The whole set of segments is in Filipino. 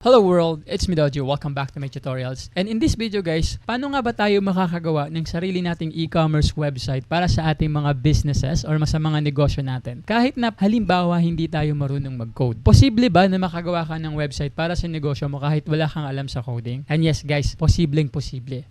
Hello world, it's me Dojo. Welcome back to my tutorials. And in this video guys, paano nga ba tayo makakagawa ng sarili nating e-commerce website para sa ating mga businesses or sa mga negosyo natin? Kahit na halimbawa hindi tayo marunong mag-code. Posible ba na makagawa ka ng website para sa negosyo mo kahit wala kang alam sa coding? And yes guys, posible.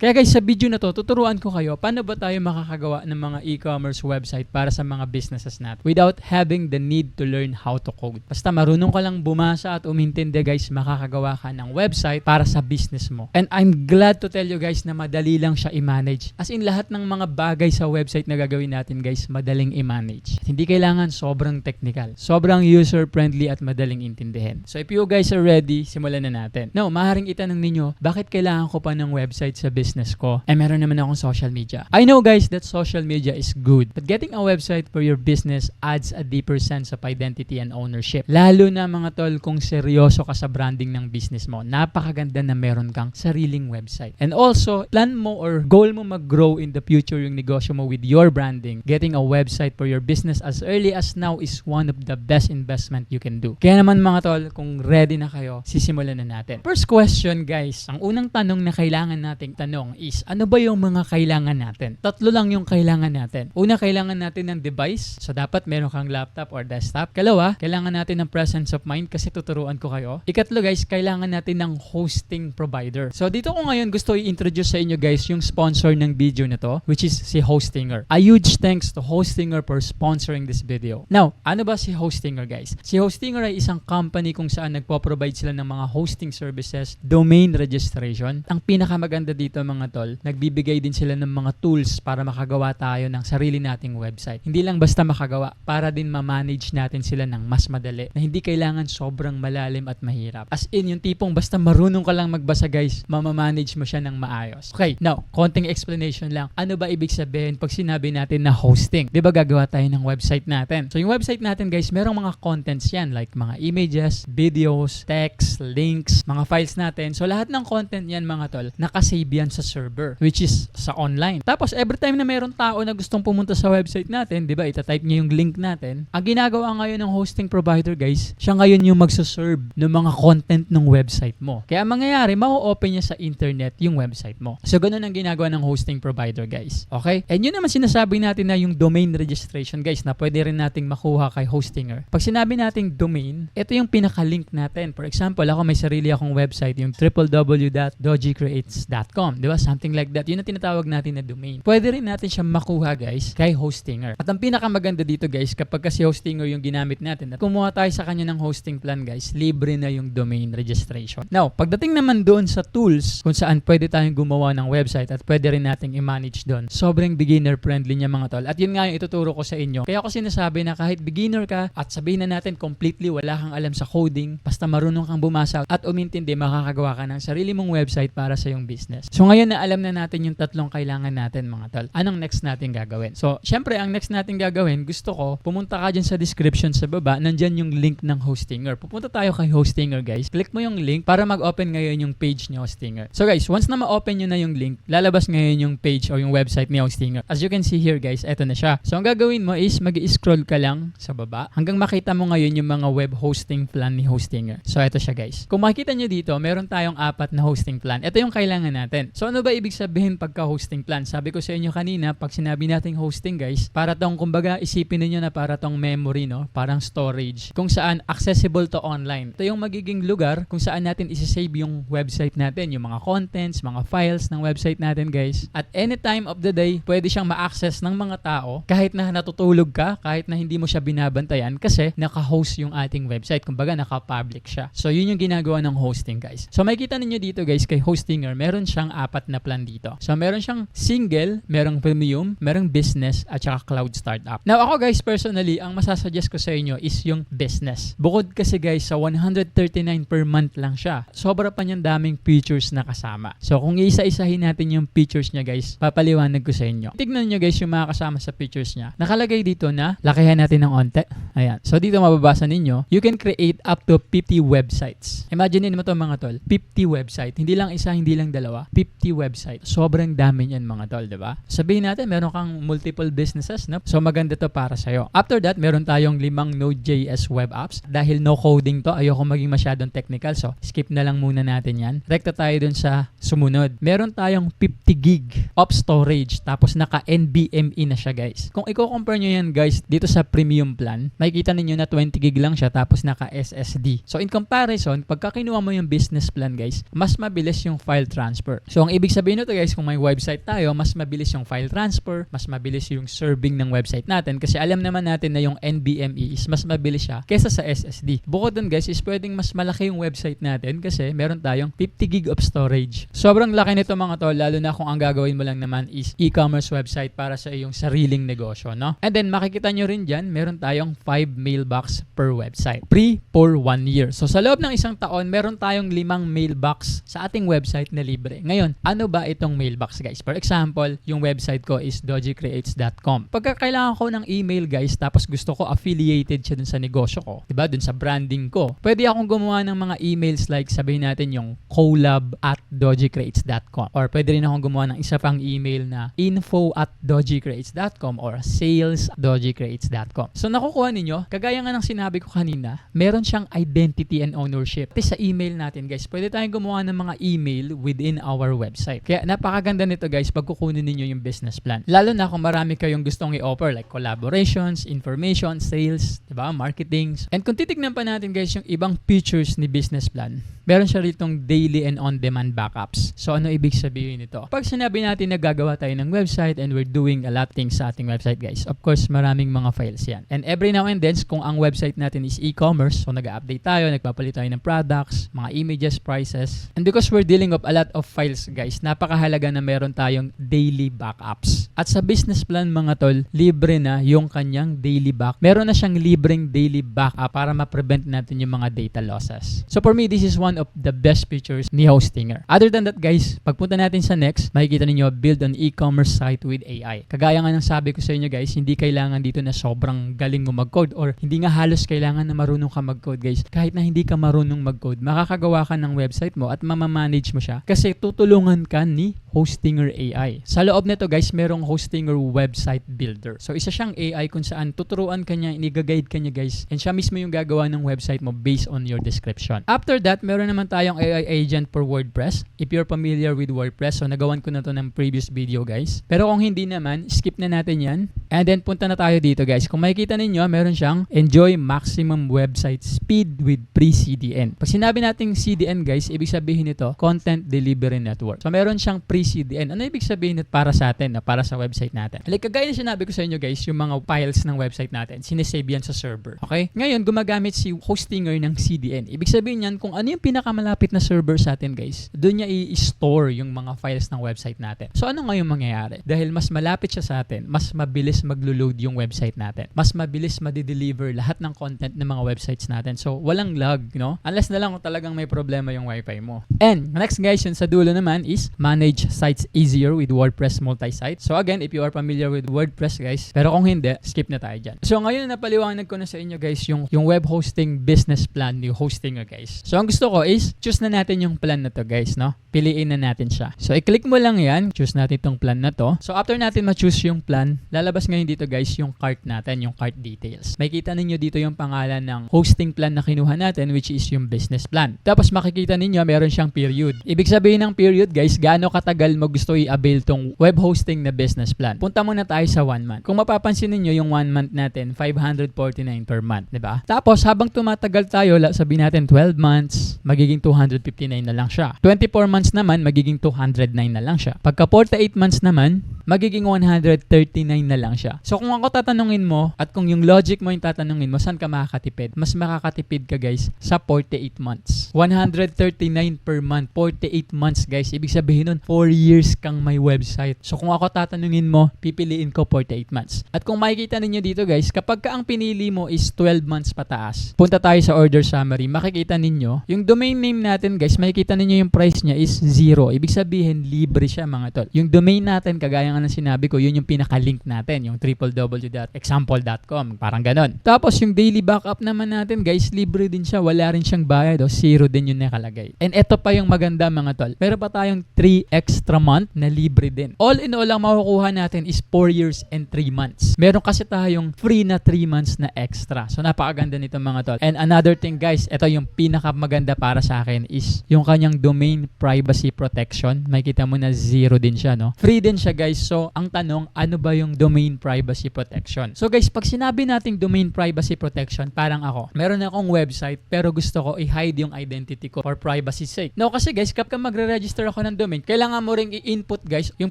Kaya guys, sa video na to, tuturuan ko kayo paano ba tayo makakagawa ng mga e-commerce website para sa mga businesses natin without having the need to learn how to code. Basta marunong ka lang bumasa at umintindi guys, makakagawa ka ng website para sa business mo. And I'm glad to tell you guys na madali lang siya i-manage. As in lahat ng mga bagay sa website na gagawin natin guys, madaling i-manage. At hindi kailangan sobrang technical. Sobrang user-friendly at madaling intindihin. So if you guys are ready, simulan na natin. Now, maaaring itanong ninyo, bakit kailangan ko pa ng website sa business ko? Eh meron naman akong social media. I know guys that social media is good, but getting a website for your business adds a deeper sense of identity and ownership. Lalo na mga tol kung seryoso ka sa branding ng business mo, napakaganda na meron kang sariling website. And also, plan mo or goal mo mag-grow in the future yung negosyo mo with your branding. Getting a website for your business as early as now is one of the best investment you can do. Kaya naman mga tol, kung ready na kayo, sisimulan na natin. First question guys, ang unang tanong na kailangan nating tanong is, ano ba yung mga kailangan natin? Tatlo lang yung kailangan natin. Una, kailangan natin ng device. So dapat meron kang laptop or desktop. Kalawa, kailangan natin ng presence of mind kasi tuturuan ko kayo. Ikatlo guys, kailangan natin ng hosting provider. So dito ko ngayon gusto i-introduce sa inyo guys yung sponsor ng video na to, which is si Hostinger. A huge thanks to Hostinger for sponsoring this video. Now, ano ba si Hostinger guys? Si Hostinger ay isang company kung saan nagpo-provide sila ng mga hosting services, domain registration. Ang pinakamaganda dito mga tol, nagbibigay din sila ng mga tools para makagawa tayo ng sarili nating website. Hindi lang basta makagawa, para din ma-manage natin sila ng mas madali na hindi kailangan sobrang malalim at mahirap. As in, yung tipong basta marunong ka lang magbasa guys, mamamanage mo siya ng maayos. Okay, now, konting explanation lang. Ano ba ibig sabihin pag sinabi natin na hosting? Di ba gagawa tayo ng website natin? So yung website natin guys, merong mga contents yan like mga images, videos, text, links, mga files natin. So lahat ng content yan mga tol, nakasave yan sa server, which is sa online. Tapos every time na meron tao na gustong pumunta sa website natin, di ba, itatype niya yung link natin. Ang ginagawa ngayon ng hosting provider guys, siya ngayon yung magsaserve ng mga content ng website mo. Kaya mangyayari, ma-open niya sa internet yung website mo. So, ganun ang ginagawa ng hosting provider, guys. Okay? And yun naman sinasabi natin na yung domain registration, guys, na pwede rin nating makuha kay Hostinger. Pag sinabi nating domain, ito yung pinaka-link natin. For example, ako may sarili akong website, yung www.dojicreates.com. Diba? Something like that. Yun ang tinatawag natin na domain. Pwede rin natin siya makuha, guys, kay Hostinger. At ang pinakamaganda dito, guys, kapag kasi Hostinger yung ginamit natin, at kumuha tayo sa kanya ng hosting plan, guys, libre na yung domain registration. Now, pagdating naman doon sa tools kung saan pwede tayong gumawa ng website at pwede rin nating i-manage doon, sobrang beginner friendly niya mga tol. At yun nga yung ituturo ko sa inyo. Kaya ako sinasabi na kahit beginner ka at sabihin na natin completely wala kang alam sa coding, basta marunong kang bumasa at umintindi, makakagawa ka ng sarili mong website para sa iyong business. So ngayon na alam na natin yung tatlong kailangan natin mga tol, anong next natin gagawin? So syempre ang next natin gagawin, gusto ko pumunta ka dyan sa description sa baba, nandyan yung link ng Hostinger. Pupunta tayo kay Hostinger guys. Click mo yung link para mag-open ngayon yung page ni Hostinger. So guys, once na ma-open nyo na yung link, lalabas ngayon yung page o yung website ni Hostinger. As you can see here guys, eto na siya. So ang gagawin mo is mag-i-scroll ka lang sa baba hanggang makita mo ngayon yung mga web hosting plan ni Hostinger. So eto siya guys. Kung makikita nyo dito, meron tayong 4 na hosting plan. Ito yung kailangan natin. So ano ba ibig sabihin pagka hosting plan? Sabi ko sa inyo kanina, pag sinabi nating hosting guys, para tong kumbaga isipin niyo na para tong memory, no? Parang storage kung saan accessible to online. Ito yung magiging lugar kung saan natin isi-save yung website natin, yung mga contents, mga files ng website natin guys. At any time of the day, pwede siyang ma-access ng mga tao kahit na natutulog ka, kahit na hindi mo siya binabantayan kasi naka-host yung ating website. Kumbaga naka-public siya. So yun yung ginagawa ng hosting guys. So makikita ninyo dito guys kay Hostinger, meron siyang 4 na plan dito. So meron siyang single, merong premium, merong business at saka cloud startup. Now ako guys personally, ang masasuggest ko sa inyo is yung business. Bukod kasi guys sa 139 per month lang siya, sobra pa niyang daming features na kasama. So kung isa-isahin natin yung features niya guys, papaliwanag ko sa inyo. Tignan niyo guys yung mga kasama sa features niya. Nakalagay dito na, lakihan natin ng onte. Ayan. So dito mababasa ninyo, you can create up to 50 websites. Imagine mo to mga tol, 50 website. Hindi lang isa, hindi lang dalawa. 50 website. Sobrang dami niyan mga tol, diba? Sabihin natin, meron kang multiple businesses, no? So maganda to para sa'yo. After that, meron tayong 5 Node.js web apps. Dahil no coding to, ayoko maging masyadong technical. technical, so skip na lang muna natin yan. Rekta tayo dun sa sumunod. Meron tayong 50 gig of storage, tapos naka NVMe na siya guys. Kung i-compare nyo yan guys dito sa premium plan, makikita ninyo na 20 gig lang siya tapos naka SSD. So in comparison, pagka kinuha mo yung business plan guys, mas mabilis yung file transfer. So ang ibig sabihin nito guys, kung may website tayo, mas mabilis yung file transfer, mas mabilis yung serving ng website natin kasi alam naman natin na yung NVMe is mas mabilis siya kesa sa SSD. Bukod dun guys, is pwedeng mas malaki yung website natin kasi meron tayong 50 gig of storage. Sobrang laki nito mga tol, lalo na kung ang gagawin mo lang naman is e-commerce website para sa iyong sariling negosyo, no? And then makikita nyo rin dyan, meron tayong 5 mailbox per website. Free for 1 year. So sa loob ng isang taon, meron tayong 5 mailbox sa ating website na libre. Ngayon, ano ba itong mailbox guys? For example, yung website ko is dojicreates.com. Pagka kailangan ko ng email guys, tapos gusto ko affiliated siya dun sa negosyo ko, diba? Dun sa branding ko. Pwede akong gumawa ng mga emails like sabihin natin yung collab@dojicreates.com, or pwede rin akong gumawa ng isa pang email na info@dojicreates.com or sales@dojicreates.com. So nakukuha ninyo, kagaya nga ng sinabi ko kanina, meron siyang identity and ownership. Pati sa email natin guys, pwede tayong gumawa ng mga email within our website. Kaya napakaganda nito guys pag kukunin ninyo yung business plan. Lalo na kung marami kayong gustong i-offer like collaborations, information, sales, diba? Marketing. And kung titignan pa natin guys yung ibang features ni business plan, meron siya ritong daily and on-demand backups. So ano ibig sabihin nito? Pag sinabi natin na gagawa tayo ng website and we're doing a lot of things sa ating website guys, of course maraming mga files yan. And every now and then, kung ang website natin is e-commerce, so nag-update tayo, nagpapalit tayo ng products, mga images, prices. And because we're dealing with a lot of files guys, napakahalaga na meron tayong daily backups. At sa business plan mga tol, libre na yung kanyang daily backup. Meron na siyang libreng daily backup para ma-prevent natin yung mga data losses. So for me, this is one of the best features ni Hostinger. Other than that guys, pagpunta natin sa next, makikita ninyo build an e-commerce site with AI. Kagaya nga ng sabi ko sa inyo guys, hindi kailangan dito na sobrang galing mo mag-code, or hindi nga halos kailangan na marunong ka mag-code guys. Kahit na hindi ka marunong mag-code, makakagawa ka ng website mo at mamamanage mo siya kasi tutulungan ka ni Hostinger AI. Sa loob nito guys, merong Hostinger website builder. So isa siyang AI kung saan tuturuan ka niya, iniga-guide ka niya guys, and siya mismo yung gagawa ng website mo based on your description. After that, meron naman tayong AI agent for WordPress. If you're familiar with WordPress, so nagawan ko na to ng previous video guys. Pero kung hindi naman, skip na natin yan. And then punta na tayo dito guys. Kung makikita ninyo, meron siyang enjoy maximum website speed with free CDN. Pag sinabi nating CDN guys, ibig sabihin nito, Content Delivery Network. So meron siyang free CDN. Ano ibig sabihin nito para sa atin, para sa website natin? Like kagaya na sinabi ko sa inyo guys, yung mga files ng website natin, sinesave yan sa server. Okay? Ngayon, gumagamit si Hostinger ng CDN. Ibig sabihin yan, kung ano yung pinakamalapit na server sa atin guys, doon niya i-store yung mga files ng website natin. So ano ngayon mangyayari? Dahil mas malapit siya sa atin, mas mabilis maglo-load yung website natin. Mas mabilis madi-deliver lahat ng content ng mga websites natin. So walang lag, no? Unless na lang kung talagang may problema yung wifi mo. And next guys, yun sa dulo naman is manage sites easier with WordPress multi-site. So again, if you are familiar with WordPress guys, pero kung hindi, skip na tayo dyan. So ngayon napaliwanag ko na sa inyo guys yung web hosting business plan ni Hostinger guys. So ang gusto ko is choose na natin yung plan na to guys, no? Piliin na natin siya. So i-click mo lang yan, choose natin itong plan na to. So after natin ma-choose yung plan, lalabas ngayon dito guys yung cart natin, yung cart details. Makikita ninyo dito yung pangalan ng hosting plan na kinuha natin, which is yung business plan. Tapos makikita ninyo meron siyang period. Ibig sabihin ng period guys, gaano katagal mo gusto i-avail tong web hosting na business plan. Punta muna tayo sa 1 month. Kung mapapansin ninyo yung 1 month natin, 549 per month, 'di ba? Tapos habang tumatagal tayo, sabihin natin 12 months, magiging 259 na lang siya. 24 months naman, magiging 209 na lang siya. Pagka 48 months naman, magiging 139 na lang siya. So kung ako tatanungin mo, at kung yung logic mo yung tatanungin mo, saan ka makakatipid? Mas makakatipid ka guys sa 48 months. 139 per month, 48 months guys. Ibig sabihin nun, 4 years kang may website. So kung ako tatanungin mo, pipiliin ko 48 months. At kung makikita ninyo dito guys, kapag ka ang pinili mo is 12 months pataas, punta tayo sa order summary, makikita ninyo, yung domain name natin guys, makikita ninyo yung price niya is 0. Ibig sabihin, libre siya mga tol. Yung domain natin, kagaya nga nga ng sinabi ko, yun yung pinaka-link natin, yung www.example.com, parang ganon. Tapos yung daily backup naman natin guys, libre din siya, wala rin siyang bayad, zero din yung nakalagay. And eto pa yung maganda mga tol, meron pa tayong 3 extra month na libre din. All in all, ang makukuha natin is 4 years and 3 months. Meron kasi tayong free na 3 months na extra. So napakaganda nito mga tol. And another thing guys, ito yung pinakamaganda para sa akin is yung kanyang domain privacy protection. Makikita mo na zero din siya, no? Free din siya guys. So ang tanong, ano ba yung domain privacy protection? So guys, pag sinabi nating domain privacy protection, parang ako, meron akong website pero gusto ko i-hide yung identity ko for privacy sake. No, kasi guys, kapag magre-register ako ng domain, kailangan mo ring i-input guys yung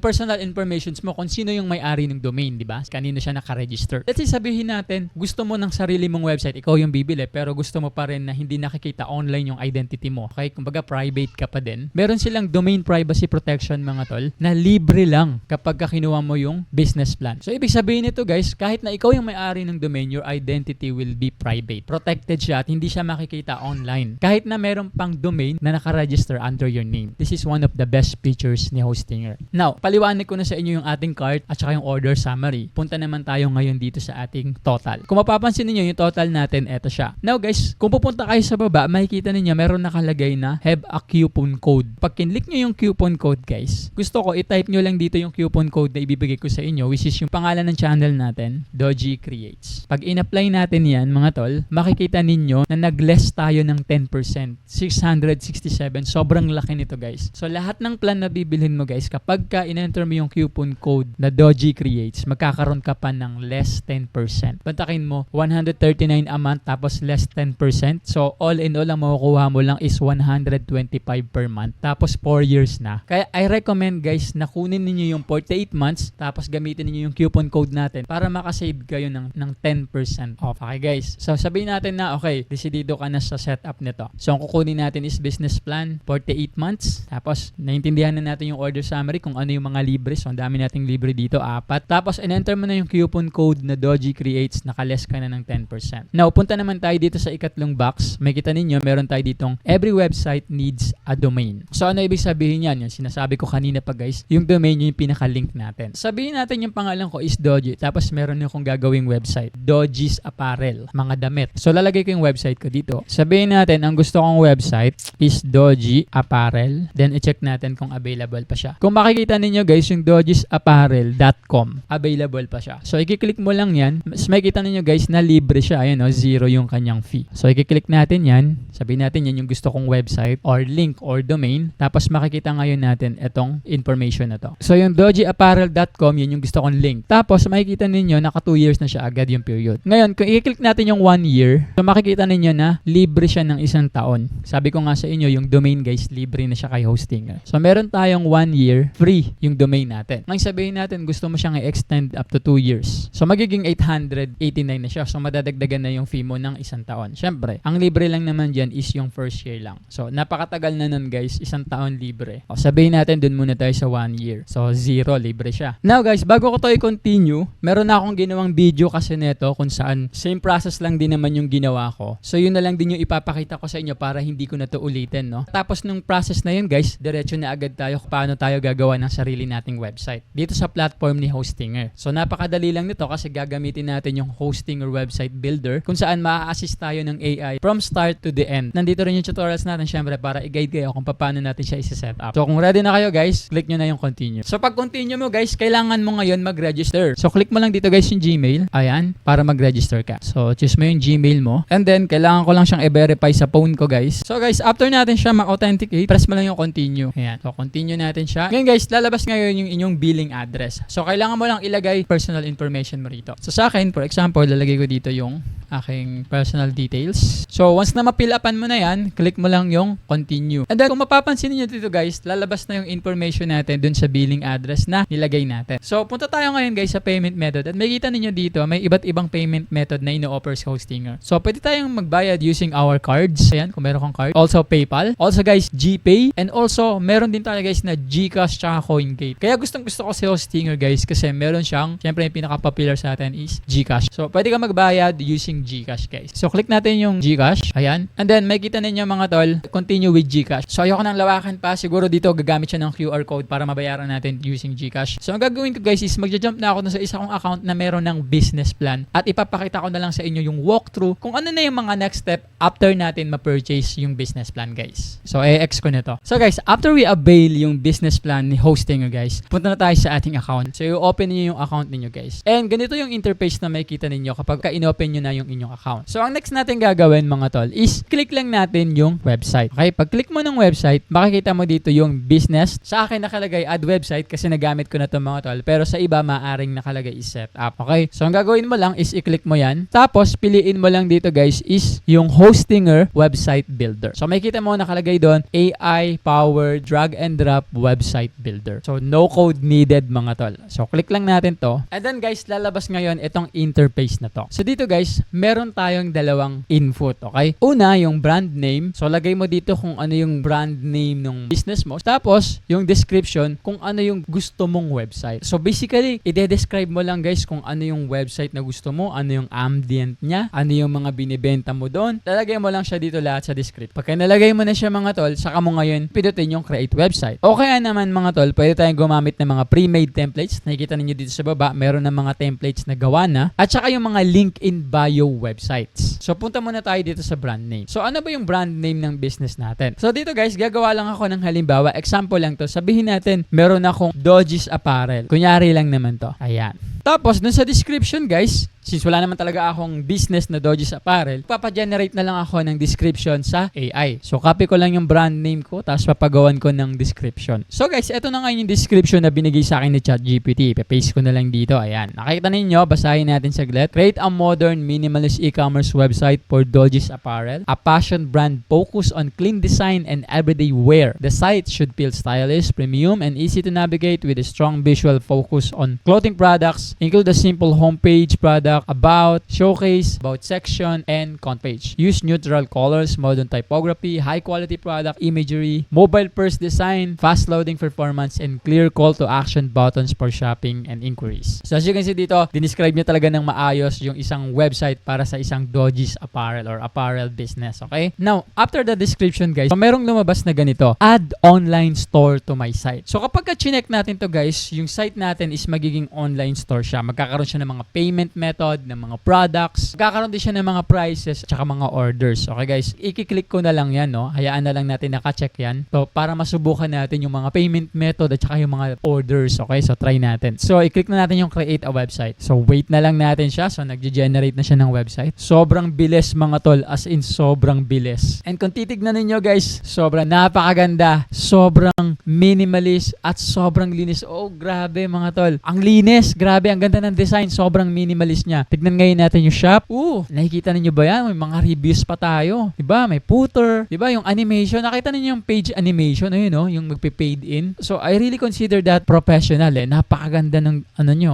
personal informations mo kung sino yung may-ari ng domain, di ba? Kanino siya naka-register. Let's say sabihin natin, gusto mo ng sarili mong website, ikaw yung bibili, pero gusto mo pa rin na hindi nakikita online yung identity mo. Okay, kumbaga private ka pa din. Meron silang domain privacy protection mga tol na libre lang kapag kinuha mo yung business plan. So ibig sabihin nito guys, kahit na ikaw yung may-ari ng domain, your identity will be private. Protected siya at hindi siya makikita online. Kahit na meron pang domain na naka-register under your name. This is one of the best features ni Hostinger. Now, paliwanag ko na sa inyo yung ating cart at saka yung order summary. Punta naman tayo ngayon dito sa ating total. Kung mapapansin niyo yung total natin, eto siya. Now guys, kung pupunta kayo sa baba, makikita niyo meron nakalagay na have a coupon code. Pag kinlik niyo yung coupon code guys, gusto ko i-type niyo lang dito yung coupon code na ibibigay ko sa inyo, which is yung pangalan ng channel natin, Doji Creates. Pag in-apply natin yan mga tol, makikita ninyo na nag-less tayo ng 10%. 667. Sobrang laki nito guys. So lahat ng plan na bibilhin mo guys, kapag ka in-enter mo yung coupon code na Doji Creates, magkakaroon ka pa ng less 10%. Pantakin mo, 139 a month tapos less 10%. So all in all, ang makukuha mo lang is 125 per month. Tapos 4 years na. Kaya I recommend guys na kunin niyo yung 48 months tapos gamitin niyo yung coupon code natin para makasave kayo ng 10% off. Okay guys. So sabihin natin na okay, desidido ka na sa setup nito. So ang kukunin natin is business plan, 48 months. Tapos naintindihan na natin yung order summary kung ano yung mga libre. So ang dami nating libre dito, 4. Tapos in-enter mo na yung coupon code na Doji Creates, nakaless ka na ng 10%. Now, punta naman tayo dito sa ikatlong box. May kita ninyo, meron tayo ditong every website needs a domain. So ano ibig sabihin yan? Yung sinasabi ko kanina pa guys, yung domain yung pinaka-link natin. Sabihin natin yung pangalan ko is Doji, tapos meron yung kung gagawing website, Doji's Apparel, mga damit. So lalagay ko yung website ko dito. Sabihin natin, ang gusto kong website is Doji Apparel. Then i-check natin kung available pa siya. Kung makikita ninyo guys, yung dojisapparel.com, available pa siya. So i-click mo lang yan. Mas makikita ninyo guys na libre siya. Ayan, zero yung kanyang fee. So i-click natin yan. Sabihin natin yan yung gusto kong website or link or domain. Tapos makikita ngayon natin itong information na to. So yung dojisapparel.com, yun yung gusto kong link. Tapos makikita ninyo naka 2 years na siya agad yung period. Ngayon, kung i-click natin yung 1 year, so makikita ninyo na libre siya ng 1 taon. Sabi ko nga sa inyo, yung domain guys, libre na siya kay Hostinger. So meron tayong 1 year free yung domain natin. Ngayon sabihin natin gusto mo siyang i-extend up to 2 years. So magiging 889 na siya. So madadagdagan na yung fee mo ng 1 taon. Syempre, ang libre lang naman dyan is yung first year lang. So napakatagal na nun guys, 1 taon libre. O sabihin natin dun muna tayo sa 1 year. So 0, libre siya. Now guys, bago ko to i-continue, meron na akong ginawang video kasi neto kung saan same process lang din naman yung ginawa ko. So yun na lang din yung ipapakita ko sa inyo para hindi ko na to ulitin, no? Tapos nung process na yun guys, diretso na agad tayo kung paano tayo gagawa ng sarili nating website dito sa platform ni Hostinger. So napakadali lang nito kasi gagamitin natin yung Hostinger website builder kung saan maa-assist tayo ng AI from start to the end. Nandito rin yung tutorials natin syempre para i-guide kayo kung paano natin siya i-set up. So kung ready na kayo guys, click nyo na yung continue. So pag continue mo guys, kailangan mo ngayon mag-register. So click mo lang dito guys yung Gmail. Ayan, para mag-register ka. So choose mo yung Gmail mo. And then kailangan ko lang siyang i-verify sa phone ko guys. So guys, after natin siya mag-authenticate, press mo lang yung continue. Ayan. So continue natin siya. Ngayon guys, lalabas ngayon yung inyong billing address. So kailangan mo lang ilagay personal information mo rito. So sa akin, for example, lalagay ko dito yung aking personal details. So once na ma-fill upan mo na yan, click mo lang yung continue. And then kung mapapansin niyo dito guys, lalabas na yung information natin dun sa billing address na nilagay natin. So punta tayo ngayon guys sa payment method at makikita niyo dito may iba't ibang payment method na ino-offer sa Hostinger. So pwede tayong magbayad using our cards. Ayan, kung meron kang card. Also PayPal. Also guys, GPay. And also meron din tayo guys na GCash tsaka CoinGate. Kaya gustong gusto ko si Hostinger guys kasi meron siyang, syempre yung pinaka-popular sa atin is GCash. So pwede ka magbayad using GCash guys. So click natin yung GCash. Ayan. And then makikita ninyo mga tol, continue with GCash. So ayoko nang lawakan pa. Siguro dito gagamit siya ng QR code para mabayaran natin using GCash. GCash. So ang gagawin ko guys is magja-jump na ako na sa isa kong account na meron ng business plan at ipapakita ko na lang sa inyo yung walkthrough kung ano na yung mga next step after natin ma-purchase yung business plan guys. So i-ex ko na to. So guys, after we avail yung business plan ni hosting guys, punta na tayo sa ating account. So i-open niyo yung account niyo guys. And ganito yung interface na makikita ninyo kapag ka-inopen nyo na yung inyong account. So ang next natin gagawin mga tol is click lang natin yung website. Okay? Pag click mo ng website, makikita mo dito yung business. Sa akin nakalagay add website kasi nagamit ko na to mga tol. Pero sa iba maaring nakalagay is set up. Okay? So ang gagawin mo lang is i-click mo yan. Tapos piliin mo lang dito guys is yung Hostinger website builder. So makikita mo nakalagay doon AI powered drag and drop website builder. So no code needed mga tol. So click lang natin to. And then guys, lalabas ngayon itong interface na to. So dito guys, meron tayong dalawang input, okay? Una, yung brand name. So lagay mo dito kung ano yung brand name ng business mo. Tapos, yung description kung ano yung gusto mong website. So basically, ide-describe mo lang guys kung ano yung website na gusto mo, ano yung ambient niya, ano yung mga binibenta mo doon. Lalagay mo lang siya dito lahat sa description. Pagka nalagay mo na siya mga tol, saka mo ngayon pindutin yung create website. O kaya naman mga tol, pwede tayong gumamit ng mga pre-made templates. Nakikita ninyo dito sa baba, meron ng mga templates na gawa na. At saka yung mga link in bio websites. So punta muna tayo dito sa brand name. So ano ba yung brand name ng business natin? So dito guys, gagawa lang ako ng halimbawa. Example lang to. Sabihin natin, meron akong Dodges Apparel. Kunyari lang naman to. Ayan. Tapos, dun sa description guys, since wala naman talaga akong business na Dodges Apparel, papagenerate na lang ako ng description sa AI. So, copy ko lang yung brand name ko, tapos papagawan ko ng description. So guys, eto na nga yung description na binigay sa akin ni ChatGPT. Ipapaste ko na lang dito. Ayan. Nakita ninyo, basahin natin saglit. Create a modern minimalist e-commerce website for Dodges Apparel. A passion brand focus on clean design and everyday wear. The site should feel stylish, premium, and easy to navigate with a strong visual focus on clothing products. Include a simple homepage, product, about, showcase, about section, and content page. Use neutral colors, modern typography, high quality product imagery, mobile first design, fast loading performance, and clear call to action buttons for shopping and inquiries. So as you can see dito, dinescribe niya talaga ng maayos yung isang website para sa isang Dodges Apparel or apparel business. Okay? Now, after the description guys, so merong lumabas na ganito, add online store to my site. So kapag ka-chinek natin to guys, yung site natin is magiging online store siya. Magkakaroon siya ng mga payment method, ng mga products. Magkakaroon din siya ng mga prices at mga orders. Okay guys, i-click ko na lang yan, no? Hayaan na lang natin naka-check yan. So, para masubukan natin yung mga payment method at saka yung mga orders. Okay, so try natin. So, i-click na natin yung create a website. So, wait na lang natin siya. So, nag-generate na siya ng website. Sobrang bilis mga tol, as in sobrang bilis. And kung titignan ninyo guys, sobrang napakaganda, sobrang minimalist at sobrang linis. Oh, grabe mga tol. Ang linis, grabe. Ang ganda ng design, sobrang minimalist niya. Tignan ngayon natin yung shop. Nakikita niyo ba yan? May mga reviews pa tayo. Diba? May footer. Diba? Yung animation. Nakita niyo yung page animation. Ayun, no? Yung magpe-paid in. So, I really consider that professional eh. Napakaganda ng